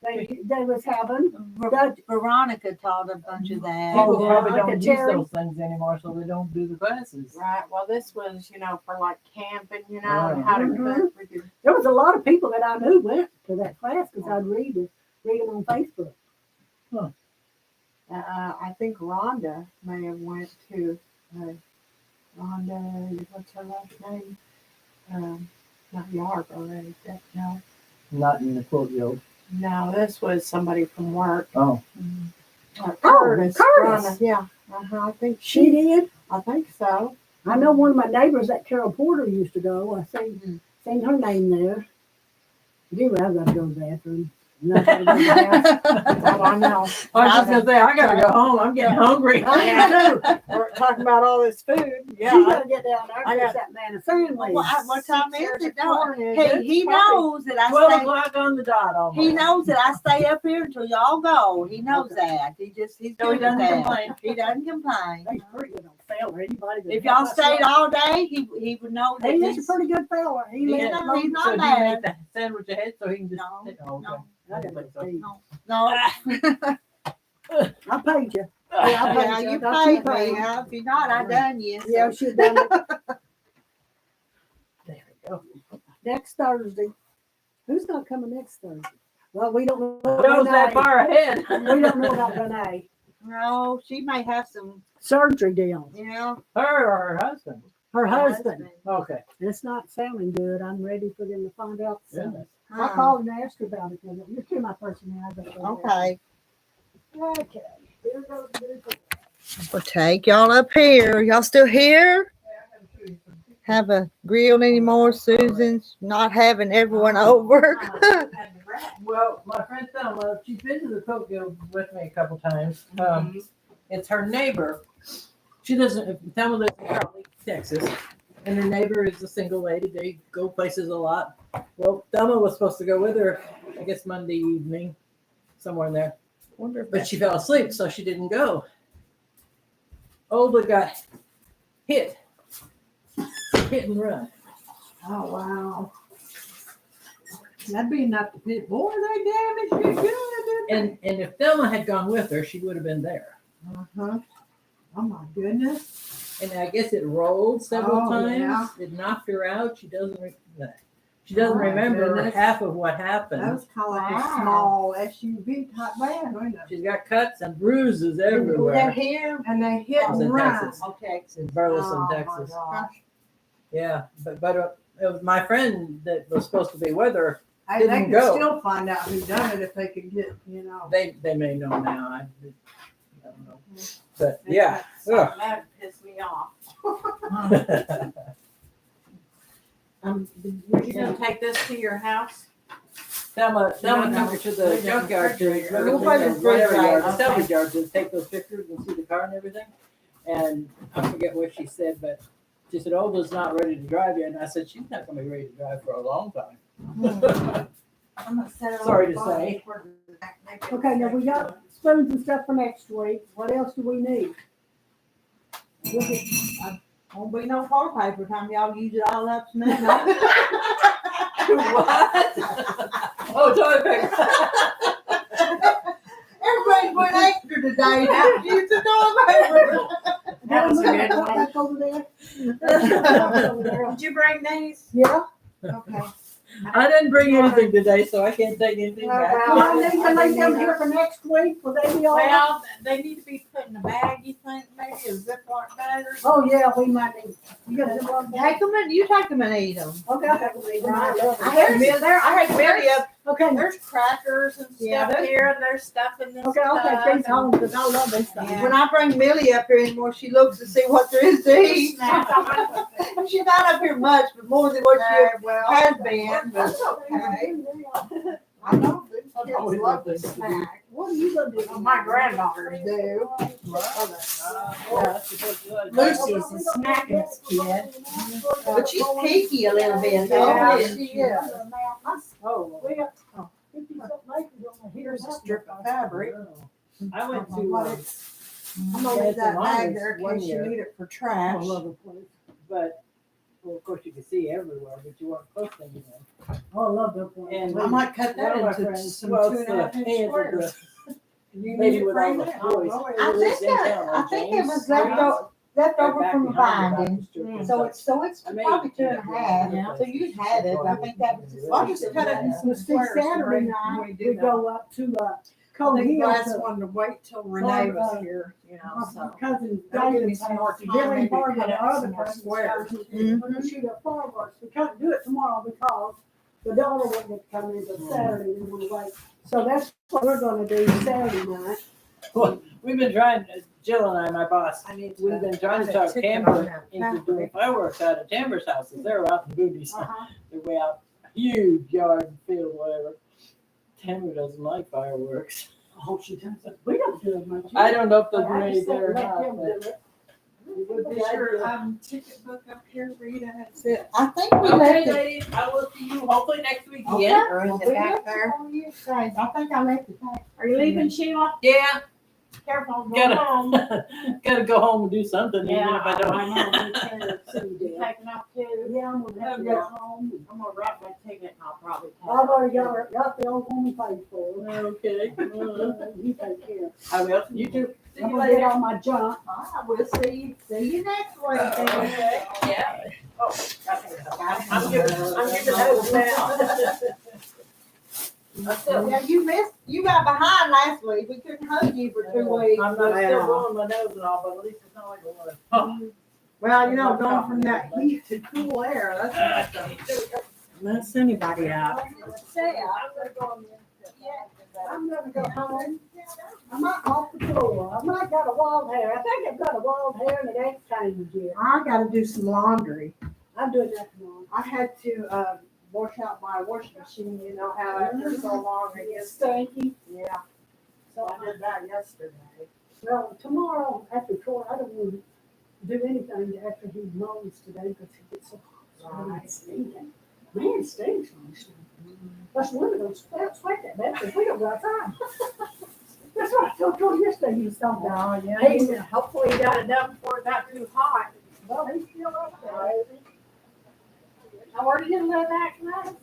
They was having Dutch. Veronica taught a bunch of that. People yeah, probably like don't a use Terry. those things anymore, so they don't do the classes. Right. Well, this was, for like camping, and Right. how to Mhm. cook. We could- There was a lot of people that I knew went to that class because I'd read them on Facebook. I think Rhonda may have went to Rhonda. What's her last name? Not Yarb already. No, Not in the quote yoke. no. This was somebody from work. Oh, Curtis. Rhonda, yeah. I think She did. I think so. I know one of my neighbors that Carol Porter used to go. I seen her name there. Anyway, I've got to go to the bathroom. And I gotta go to the house. Oh, I know. I was just gonna say I gotta go home. I'm getting hungry. I do. We're talking about all this food. Yeah, you gotta get down there. I and got- fix that man a sandwich. What time is There's it? a No, corn in He it. he It's knows that I 12 stay. o'clock on the dot almost. He knows that I stay up here until y'all go. He knows that. He's So he good doesn't with that. complain. He doesn't complain. He's pretty good on fella. Anybody that If y'all helps stayed us all day, he would know out, that he is he's a pretty good fella. He Yeah, lives no, he's not So do you bad. make the sandwich ahead so he can just No, sit? Oh, okay. no. I gotta go pee. no. I paid you. Yeah, I you I thought you paid me. If you're not, I done you. Yeah, she done it. next Thursday. Who's not coming next Thursday? Well, we don't know. Goes that far ahead. We don't know about Renee. No, she may have some, Surgery deal. Her or her husband? Her husband. Okay. It's not sounding good. I'm ready for them to find out soon. Goodness. I called and asked her about it. You're too my personality. Okay. Okay. Here goes the We'll take y'all up here. Y'all still here? Have a grill anymore, Susan's not having everyone over. Well, my friend Thelma, she's been to the Quilt Guild with me a couple times. It's her neighbor. She doesn't. Thelma lives in Charlotte, Texas, and her neighbor is a single lady. They go places a lot. Well, Thelma was supposed to go with her, I guess Monday evening, somewhere in there. But she fell asleep, so she didn't go. Olga got hit and run. Oh, wow. That'd be enough to pit. Boy, they damaged you good. And if Thelma had gone with her, she would have been there. Uh-huh. Oh, my goodness. And I guess it rolled several Oh, times. yeah. It knocked her out. She doesn't Oh, remember goodness. half of what happened. That was kind of like a Wow. small SUV type van, wasn't it? She's got cuts and bruises They're everywhere. here. And they hit It was and in run. Texas. Oh, Texas. In Burleson, Oh, my Texas. gosh. Yeah, but it was my friend that was supposed to be with her. Hey, they Didn't could go. still find out who done it if they could get, you know. They may know now. I don't know. But yeah. Ugh. That pissed me off. You gonna take this to your house? Thelma took her to the junkyard to look at the whatever yard, the salvage yard, to take those pictures and see the car and everything. And I forget what she said, but she said, Olga's not ready to drive yet. And I said, she's not gonna be ready to drive for a long time. I'm gonna set it on Sorry the to phone say. for the next- Okay, now we got spoons and stuff for next week. What else do we need? Won't be no toilet paper time. Y'all use it all up tonight. What? Oh, toilet paper. Everybody's went extra today. Now use the toilet paper. That was a good Put one. back over there. Did you bring these? Yeah. Okay. I didn't bring anything today, so I can't take anything back. Well, I need to lay them here for next week. Will they be all right? Well, they need to be put in a bag, you think, maybe a Ziploc bag or something? Oh, yeah, we might need. You got them on Take them and you take them and eat them. Okay, I can leave them. I love I them. had Millie up. Okay, There's crackers and Yeah, stuff here, and there's stuff in this okay, I'll take these stuff. home because I love these things. Yeah. When I bring Millie up here anymore, she looks to see what there is to eat. Snack. She's not up here much, but more than what she Well, has been. But that's okay. I know these kids always love love to things to do. snack. What are you gonna do? Well, my granddaughters do. Lucy's a snacking kid. But she's picky a little bit, Yeah, though. she is. Oh, We got 50-something acres on the Here's a strip of fabric. I went to, I'm gonna leave that bag there in one case you year. need it for I trash. love the place. But, well, of course, you could see everywhere, but you weren't close to anything. Oh, I love that place. And I might cut that one of my into friends, some well, two it's and a the half inch hands of squares. the You lady need with it all for the that? toys. I lives think in that, town I on think it James was Street. left over Back from the behind the binding. Baptist church. So it's I may probably two and a do half. that. So you had it. I think that was. Well, I'll just cut it in some See, squares. Saturday when night, we we do that. go up to, I Cold think Hill Les to wanted to wait till Renee was uh, here, you know, my so. cousin That'll give me David's some more house. time, Billy maybe Barber, cut the out other some more person, squares. we're gonna shoot up fireworks. We can't do it tomorrow because the daughter wouldn't get to come in until Saturday. We want to wait. So that's what we're gonna do Saturday night. Well, we've been trying, Jill and I, my boss, I need we've been trying to put a talk ticket on Tamber that into doing fabric. fireworks out at Tamber's houses. They're out in the booties. Uh-huh. They're way out, huge yard, field, whatever. Tamber doesn't like fireworks. Oh, she does it. We don't do it much. I don't know if they're I made just there or let not, them but do it. it would be Is your ideal. ticket book up here, Rita? Has it. I think we Okay, left it. ladies, I will see you hopefully next week Okay. again. Or is it back there? I think I left it back. Are you leaving, Sheila? Yeah, Careful, go Gotta- home. gotta go home and do something, even Yeah, if I don't. I know, we can't see You that. taking off too? Yeah, I'm gonna have to go home. I'm gonna write my ticket and I'll probably. take I've already off, got the old woman paid for. Okay. You take care. I will. You too. See I'm you gonna get later. all my junk. We'll see you next week. Okay. Yeah. Oh, I'm giving knows now. Yeah, you got behind last week. We couldn't hug you for 2 weeks. I'm not still Yeah. blowing my nose and all, but at least it's not like it was. Well, going from that heat to cool air, that's mess anybody out. I'm gonna go home. I might off the floor. I might got a wild hair. I think I've got a wild hair and it ain't changed yet. I gotta do some laundry. I'm doing that tomorrow. I had to, wash out my washing machine, you know how after so long it gets Stanky. yeah. So I did that yesterday. Well, tomorrow after court, I don't want to do anything after he mows today because he gets so hot. Right. It's stinking. Man, it stinks on this one. That's one of those sweat that bad because we don't got time. That's what I told you yesterday. He was talking about. Oh, yeah. Hey, hopefully he got it done before it got too hot. Well, he's still up there. I already did a little back tonight.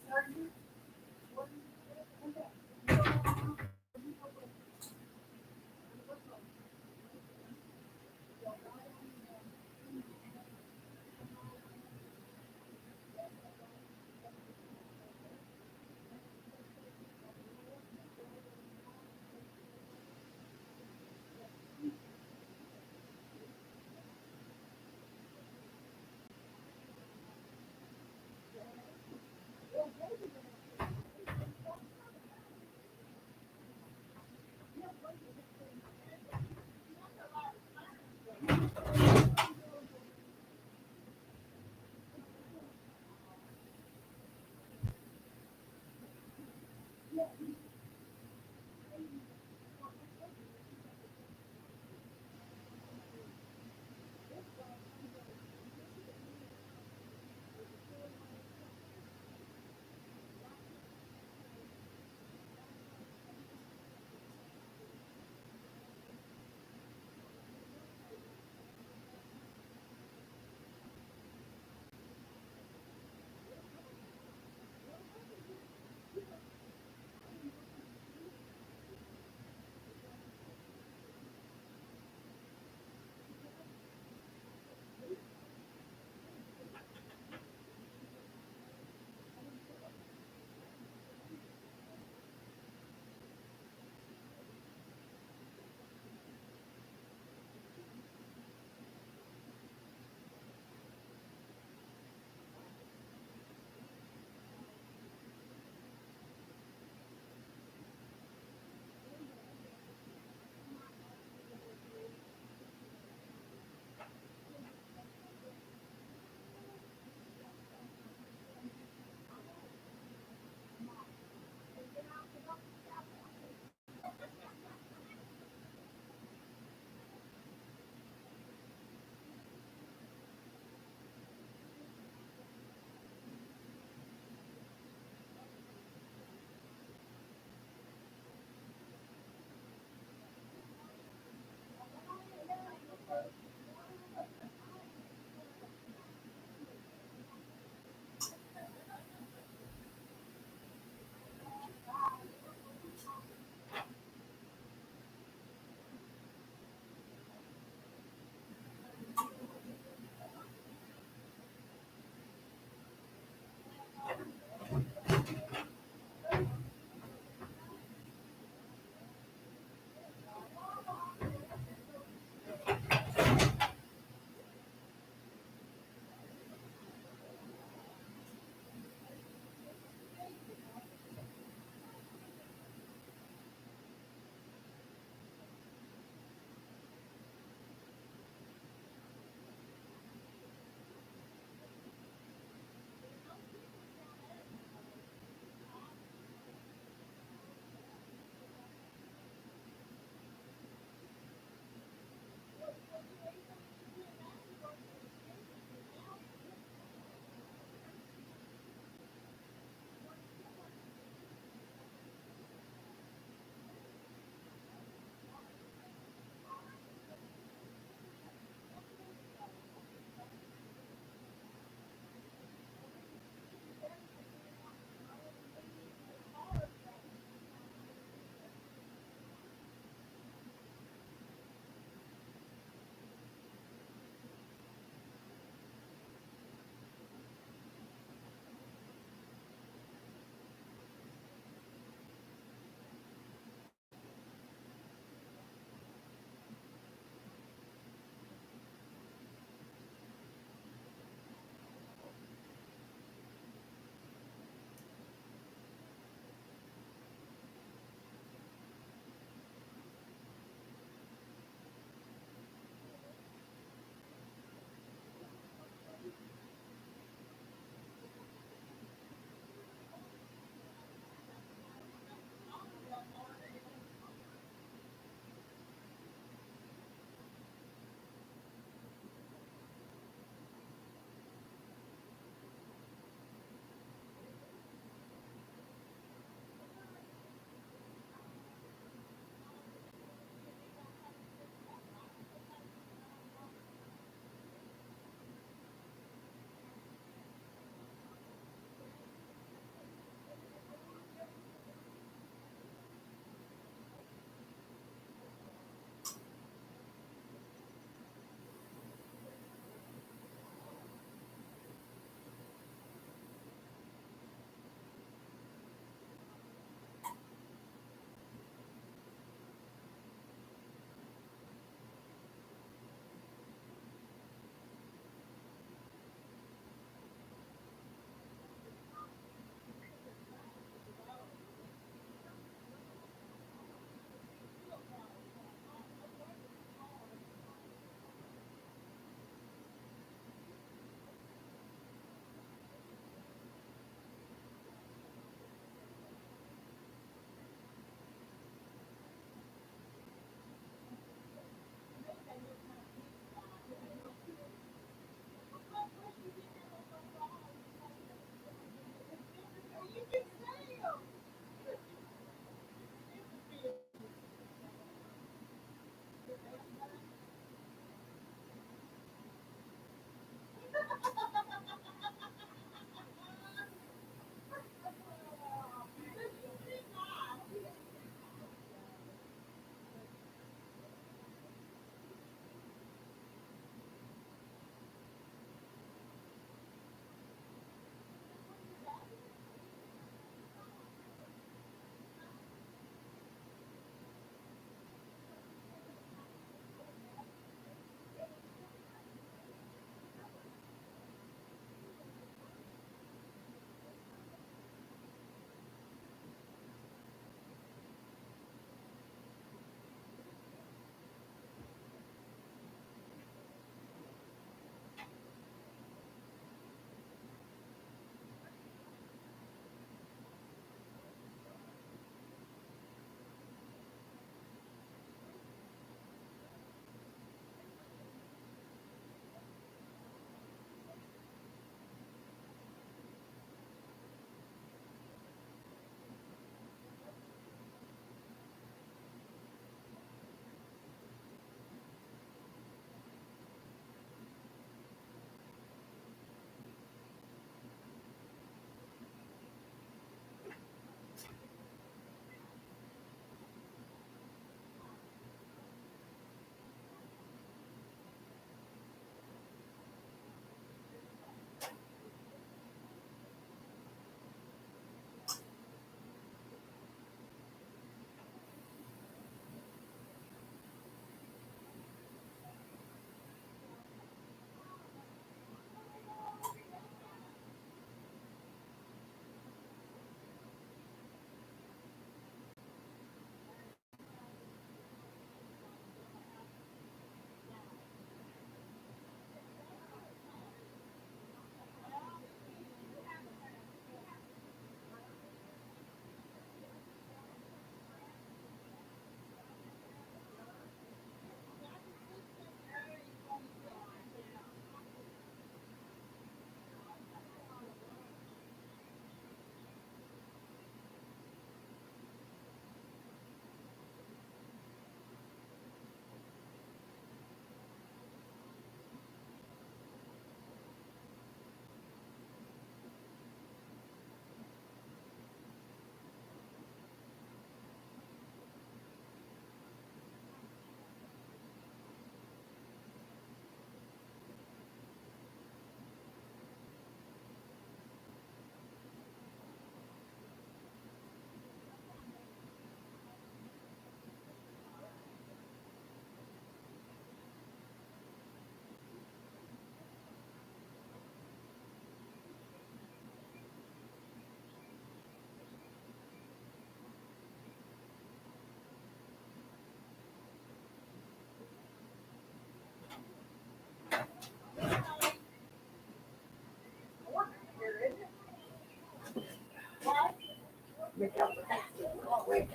pick up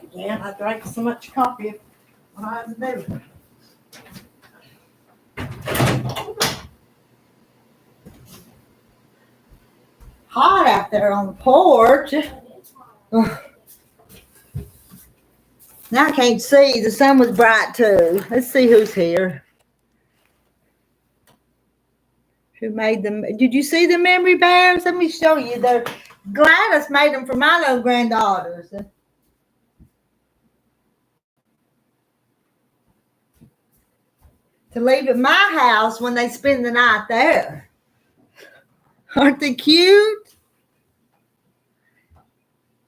again. I drank so much coffee when I was moving. Hot out there on the porch. Ugh. Now I can't see. The sun was bright too. Let's see who's here. Who made them? Did you see the memory bears? Let me show you. Gladys made them for my little granddaughters. To leave at my house when they spend the night there. Aren't they cute?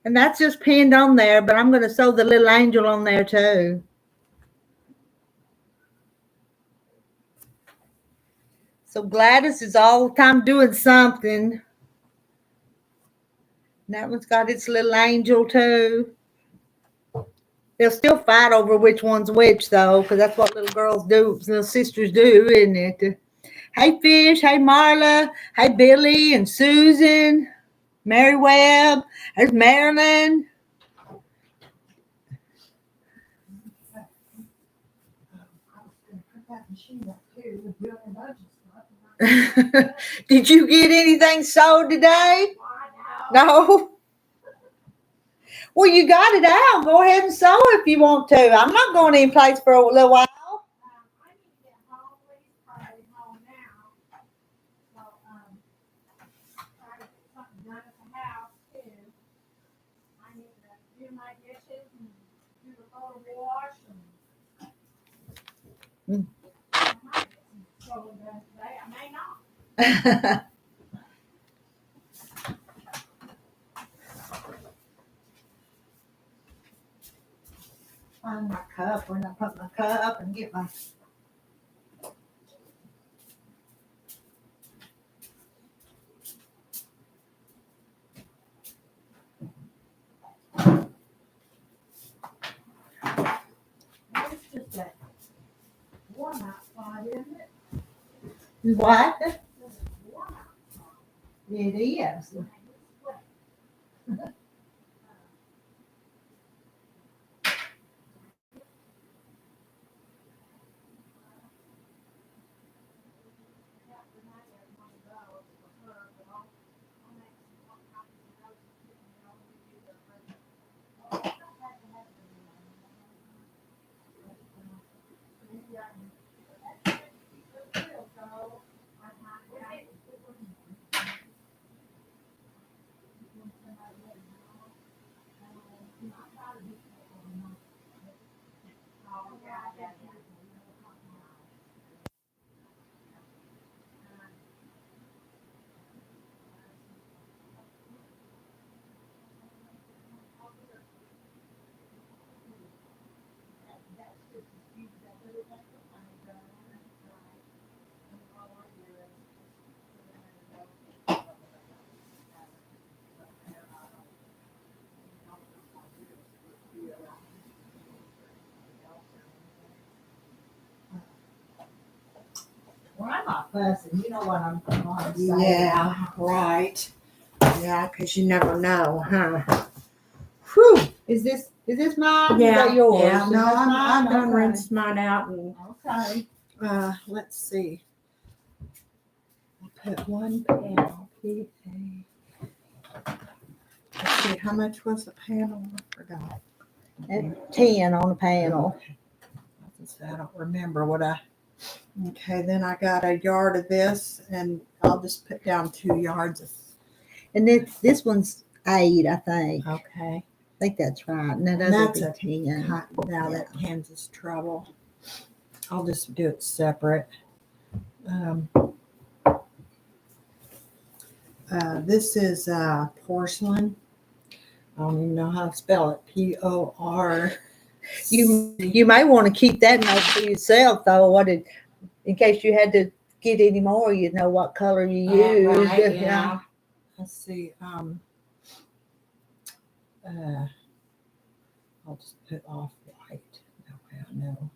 And that's just pinned on there, but I'm going to sew the little angel on there too. So Gladys is all the time doing something. And that one's got its little angel too. They'll still fight over which one's which though, because that's what little girls do, little sisters do, isn't it? Hey Fish, hey Marla, hey Billy and Susan, Mary Webb, there's Marilyn. Did you get anything sewed today? No? Well, you got it out. Go ahead and sew if you want to. I'm not going any place for a little while. I need to get home, please, probably home now. So, try to get something done at the house too. I need to do my dishes and do the photo wash and. I might get some sewing done today, I may not. Find my cup. When I put my cup and get my. It's just that warm outside, isn't it? What? It's warm outside. It is. Well, I'm not fussing. You know what I'm trying to say. Yeah, right. Yeah, because you never know, huh? Whew. Is this mine? Yeah, Is that yours? yeah. Is No, this I'm mine? done Okay. rinsed mine out and Okay. let's see. I'll put one panel. Let's see, how much was the panel? I forgot. And 10 on the panel. I don't remember what I. Okay, then I got a yard of this, and I'll just put down 2 yards of. And this one's 8, I think. Okay. I think that's right. And that And other that's be 10. Now that Kansas trouble. I'll just do it separate. This is porcelain. I don't even know how to spell it. P-O-R. You may want to keep that note for yourself, though. In case you had to get any more, you know what color you used. Right, yeah. Let's see. I'll just put off white. That way I know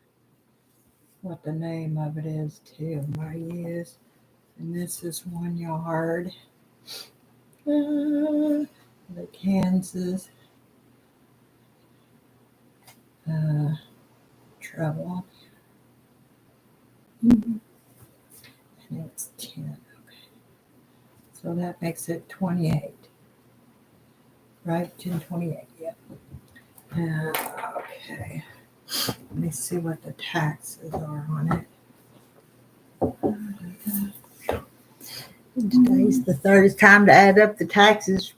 what the name of it is too. My is, and this is 1 yard. The Kansas. Trouble. And it's 10. Okay. So that makes it 28. Right? 1028. Yep. Okay. Let me see what the taxes are on it. Today's the third. It's time to add up the taxes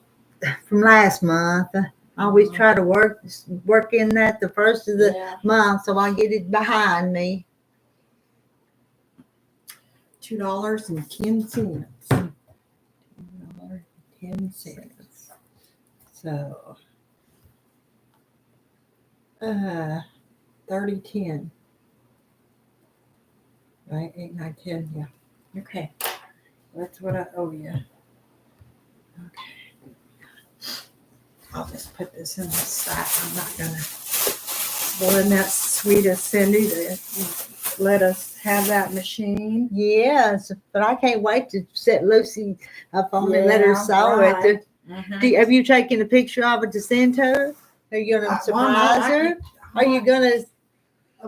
from last month. I always try to work in that the first of the month so I get it behind me. $2.10. $2.10. So 3010. Right? 8, 9, 10. Yeah. Okay. That's what I owe you. Okay. I'll just put this in the sack. I'm not gonna. Well, isn't that sweet of Cindy to let us have that machine? Yes, but I can't wait to set Lucy up on and let her Yeah, sew right. it. Have you taken a picture of it to send to her? Are you gonna surprise her? Are you gonna?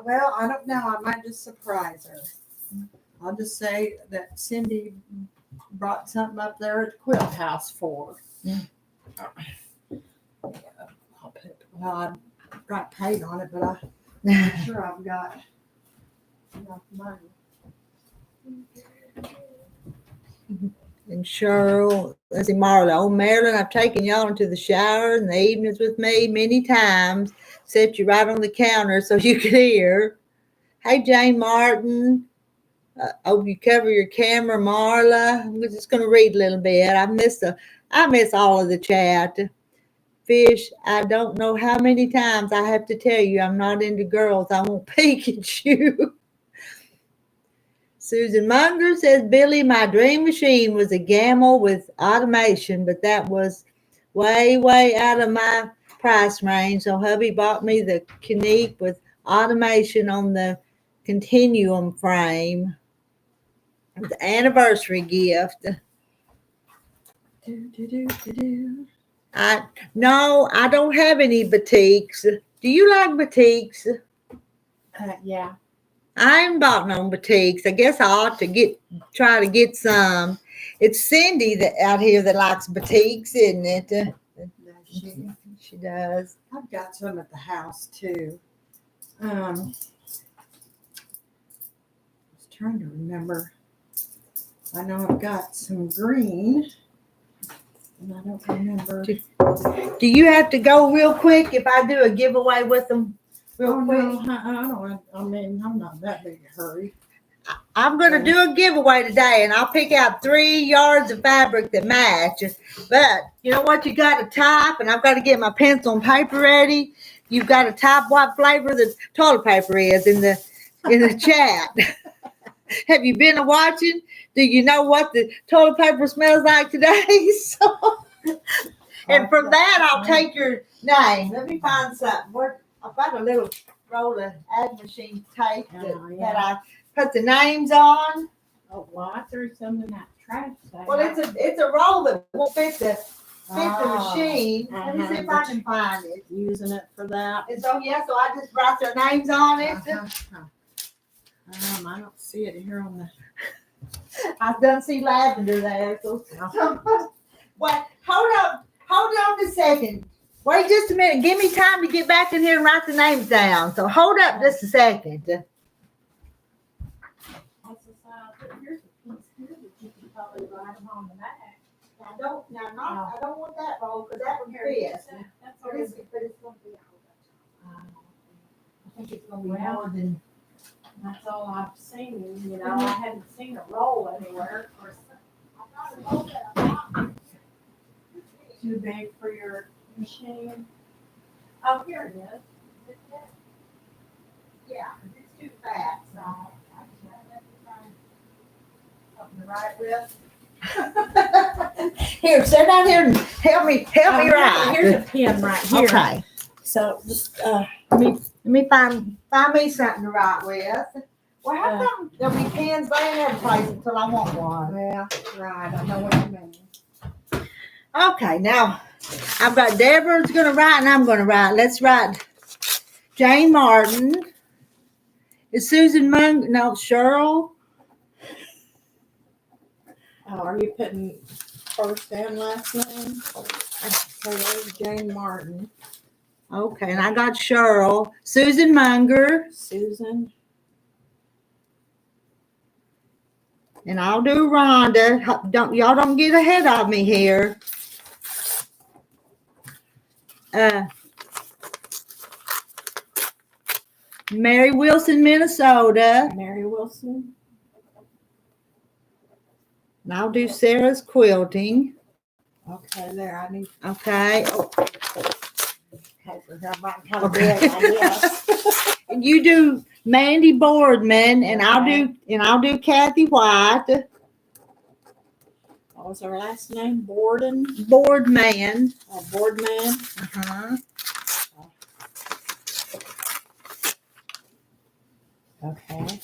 Well, I don't know. I might just surprise her. I'll just say that Cindy brought something up there at the quilt house for her. I'll put. Well, I got paid on it, but I'm sure I've got enough money. And Cheryl, let's see, Marla. Oh, Marilyn, I've taken y'all into the shower in the evenings with me many times. Set you right on the counter so you could hear. Hey, Jane Martin. Hope you cover your camera, Marla. I'm just going to read a little bit. I miss all of the chat. Fish, I don't know how many times I have to tell you I'm not into girls. I won't peek at you. Susan Munger says, Billy, my dream machine was a Gamble with automation, but that was way, way out of my price range. So hubby bought me the Knique with automation on the Continuum frame. It was an anniversary gift. No, I don't have any batiks. Do you like batiks? Yeah. I ain't bought no batiks. I guess I ought to try to get some. It's Cindy out here that likes batiks, isn't it? She does. I've got some at the house too. I was trying to remember. I know I've got some green, and I don't remember. Do you have to go real quick if I do a giveaway with them? Real quick. No, I mean, I'm not that big a hurry. I'm going to do a giveaway today, and I'll pick out 3 yards of fabric that match. But you know what? You got to type, and I've got to get my pencil and paper ready. You've got to type what flavor the toilet paper is in the chat. Have you been watching? Do you know what the toilet paper smells like today? And from that, I'll take your name. Let me find something. I've got a little roll of ad machine tape that I put the names on. Oh, well, I threw some in that trash thing. Well, it's a roll that won't fit the machine. Let me see if I can find it. Using it for that. And so I just write their names on it. I don't see it here on the. I done see lavender there. So what? Hold on a second. Wait just a minute. Give me time to get back in here and write the names down. So hold up just a second. Here's a piece here that you can probably write them on the back. I don't want that roll because that one fits. That's But it's going to be all that. I think it's going to be more than. That's all I've seen, you know, I haven't seen a roll anywhere. Of course, too big for your machine. Oh, here it is. Yeah, it's too fat. So I something to write with. Here, sit down here and help me write. Here's a pen right here. Okay. So just Let me find me something to write with. Well, how come there'll be pens laying every place until I want one? Yeah, right. I know what you mean. Okay, now I've got Deborah's gonna write and I'm gonna write. Let's write Jane Martin. Is Susan Munger? No, Cheryl. Oh, are you putting first and last name? Okay, there's Jane Martin, Okay, and I got Cheryl. Susan Munger. Susan. And I'll do Rhonda. Y'all don't get ahead of me here. Mary Wilson, Minnesota. Mary Wilson. And I'll do Sarah's Quilting. Okay, there, I need Okay. paper here, but I'm kind of Okay. big, I guess. And you do Mandy Boardman, and I'll do Kathy White. What was her last name? Borden? Boardman. Boardman. Uh-huh. Okay.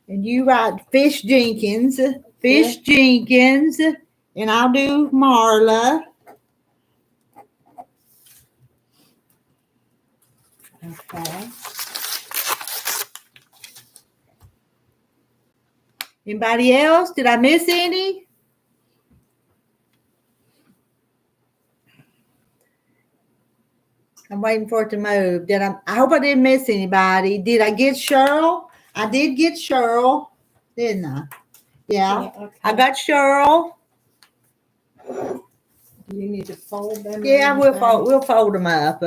And you write Fish Jenkins. Fish Jenkins. And I'll do Marla. Okay. Anybody else? Did I miss any? I'm waiting for it to move. I hope I didn't miss anybody. Did I get Cheryl? I did get Cheryl, didn't I? Yeah. Okay. I got Cheryl. Do you need to fold them? or Yeah, anything? we'll fold them up.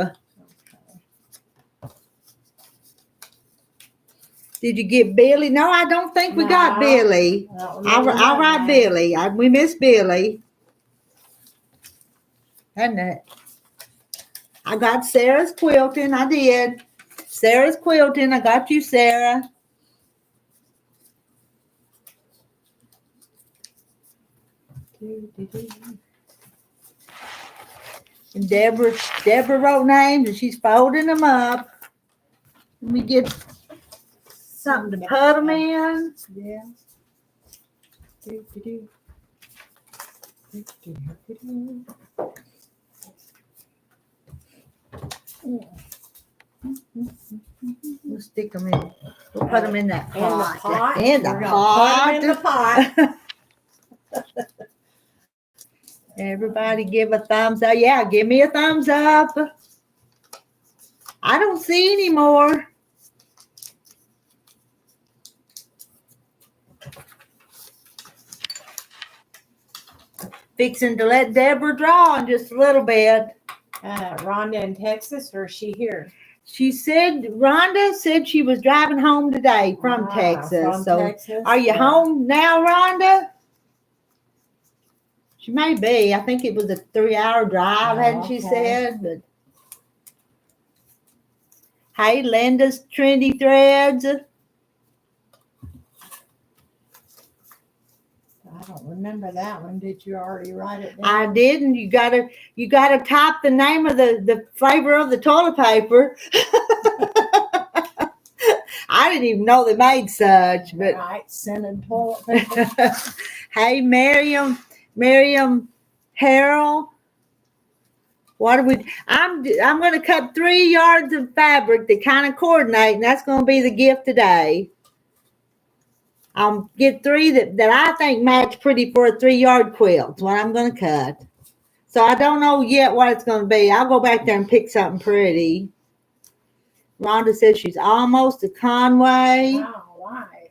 Did you get Billy? No, I don't think we got No. Billy. I don't I'll remember write that. Billy. We missed Billy. Hadn't it? I got Sarah's Quilting. I did. Sarah's Quilting. I got you, Sarah. And Deborah wrote names, and she's folding them up. Let me get something to put them in. Yeah. We'll stick them in. We'll put them in that In the pot. pot. In the We're gonna put 'em in the pot. Everybody give a thumbs up. Yeah, give me a thumbs up. I don't see any more. Fixing to let Deborah draw in just a little bit. Rhonda in Texas, or is she here? Rhonda said she was driving home today from Texas. From So Texas. are you home now, Rhonda? She may be. I think it was a 3-hour drive, hadn't she okay. said? But hey, Linda's Trendy Threads. I don't remember that one. Did you already write it down? I didn't. You gotta type the name of the flavor of the toilet paper. I didn't even know they made such, but Right, scented toilet paper. hey, Miriam Harrell. What are we? I'm going to cut 3 yards of fabric that kind of coordinate, and that's going to be the gift today. I'll get 3 that I think match pretty for a 3-yard quilt. That's what I'm going to cut. So I don't know yet what it's going to be. I'll go back there and pick something pretty. Rhonda says she's almost to Conway. Oh, right.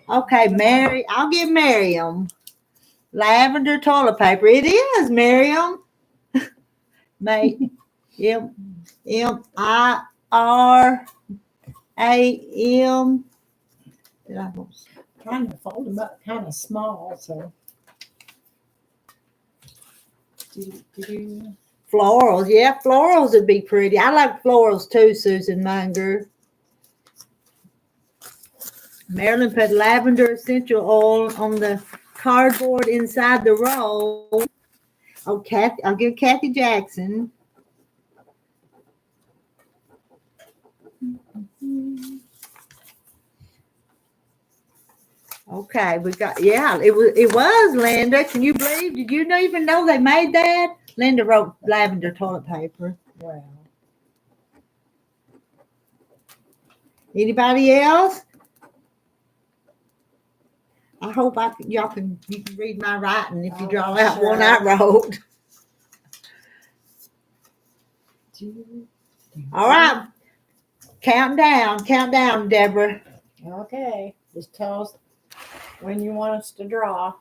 Okay, I'll give Miriam lavender toilet paper. It is, Miriam. M-I-R-A-M. Trying to fold them up kind of small, so. Florals, yeah, florals would be pretty. I like florals too, Susan Munger. Marilyn put lavender essential oil on the cardboard inside the roll. Oh, Kathy, I'll give Kathy Jackson. Okay, we got, yeah, it was Linda. Can you believe? Did you even know they made that? Linda wrote lavender toilet paper. Well. Anybody else? I hope you can read my writing if you draw out one I wrote. All right. Count down, Deborah. Okay, just tell us when you want us to draw.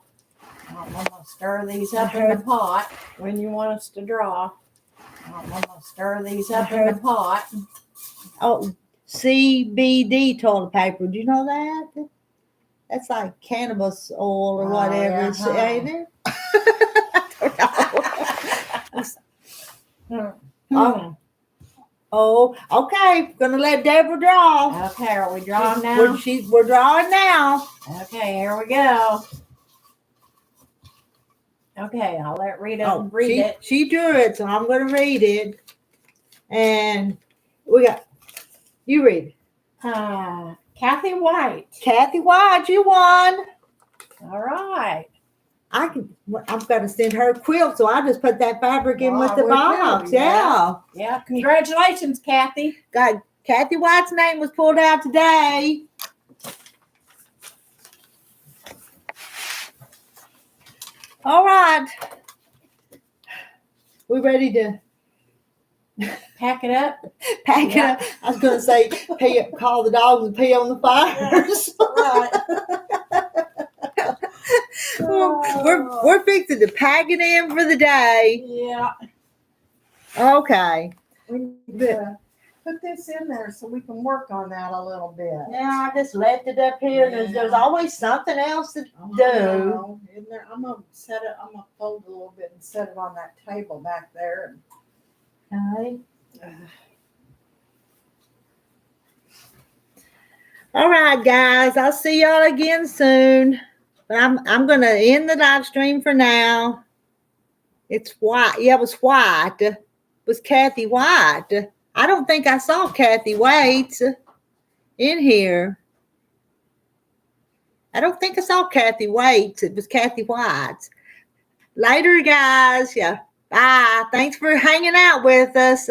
I'm gonna stir these up in the pot. When you want us to draw. I'm gonna stir these up in the pot. Oh, CBD toilet paper. Do you know that? That's like cannabis oil or whatever, ain't it? I don't know. Oh, okay. Gonna let Deborah draw. Okay, are we drawing now? We're drawing now. Okay, here we go. Okay, I'll let Rita read it. She drew it, so I'm gonna read it. And you read it. Kathy White. Kathy White, you won. All right. I'm gonna send her a quilt, so I just put that fabric in with the box. Yeah. Yeah. Congratulations, Kathy. Got Kathy White's name was pulled out today. All right. We ready to pack it up? Pack it up. I was gonna say call the dogs and pee on the fires. We're fixing to pack it in for the day. Yeah. Okay. We need to put this in there so we can work on that a little bit. Yeah, I just left it up here. There's always something else to do. In there, I'm gonna set it. I'm gonna fold a little bit and set it on that table back there. Okay. All right, guys. I'll see y'all again soon. But I'm gonna end the live stream for now. It's white. Yeah, it was white. It was Kathy White. I don't think I saw Kathy White in here. I don't think I saw Kathy White. It was Kathy White. Later, guys. Yeah. Bye. Thanks for hanging out with us.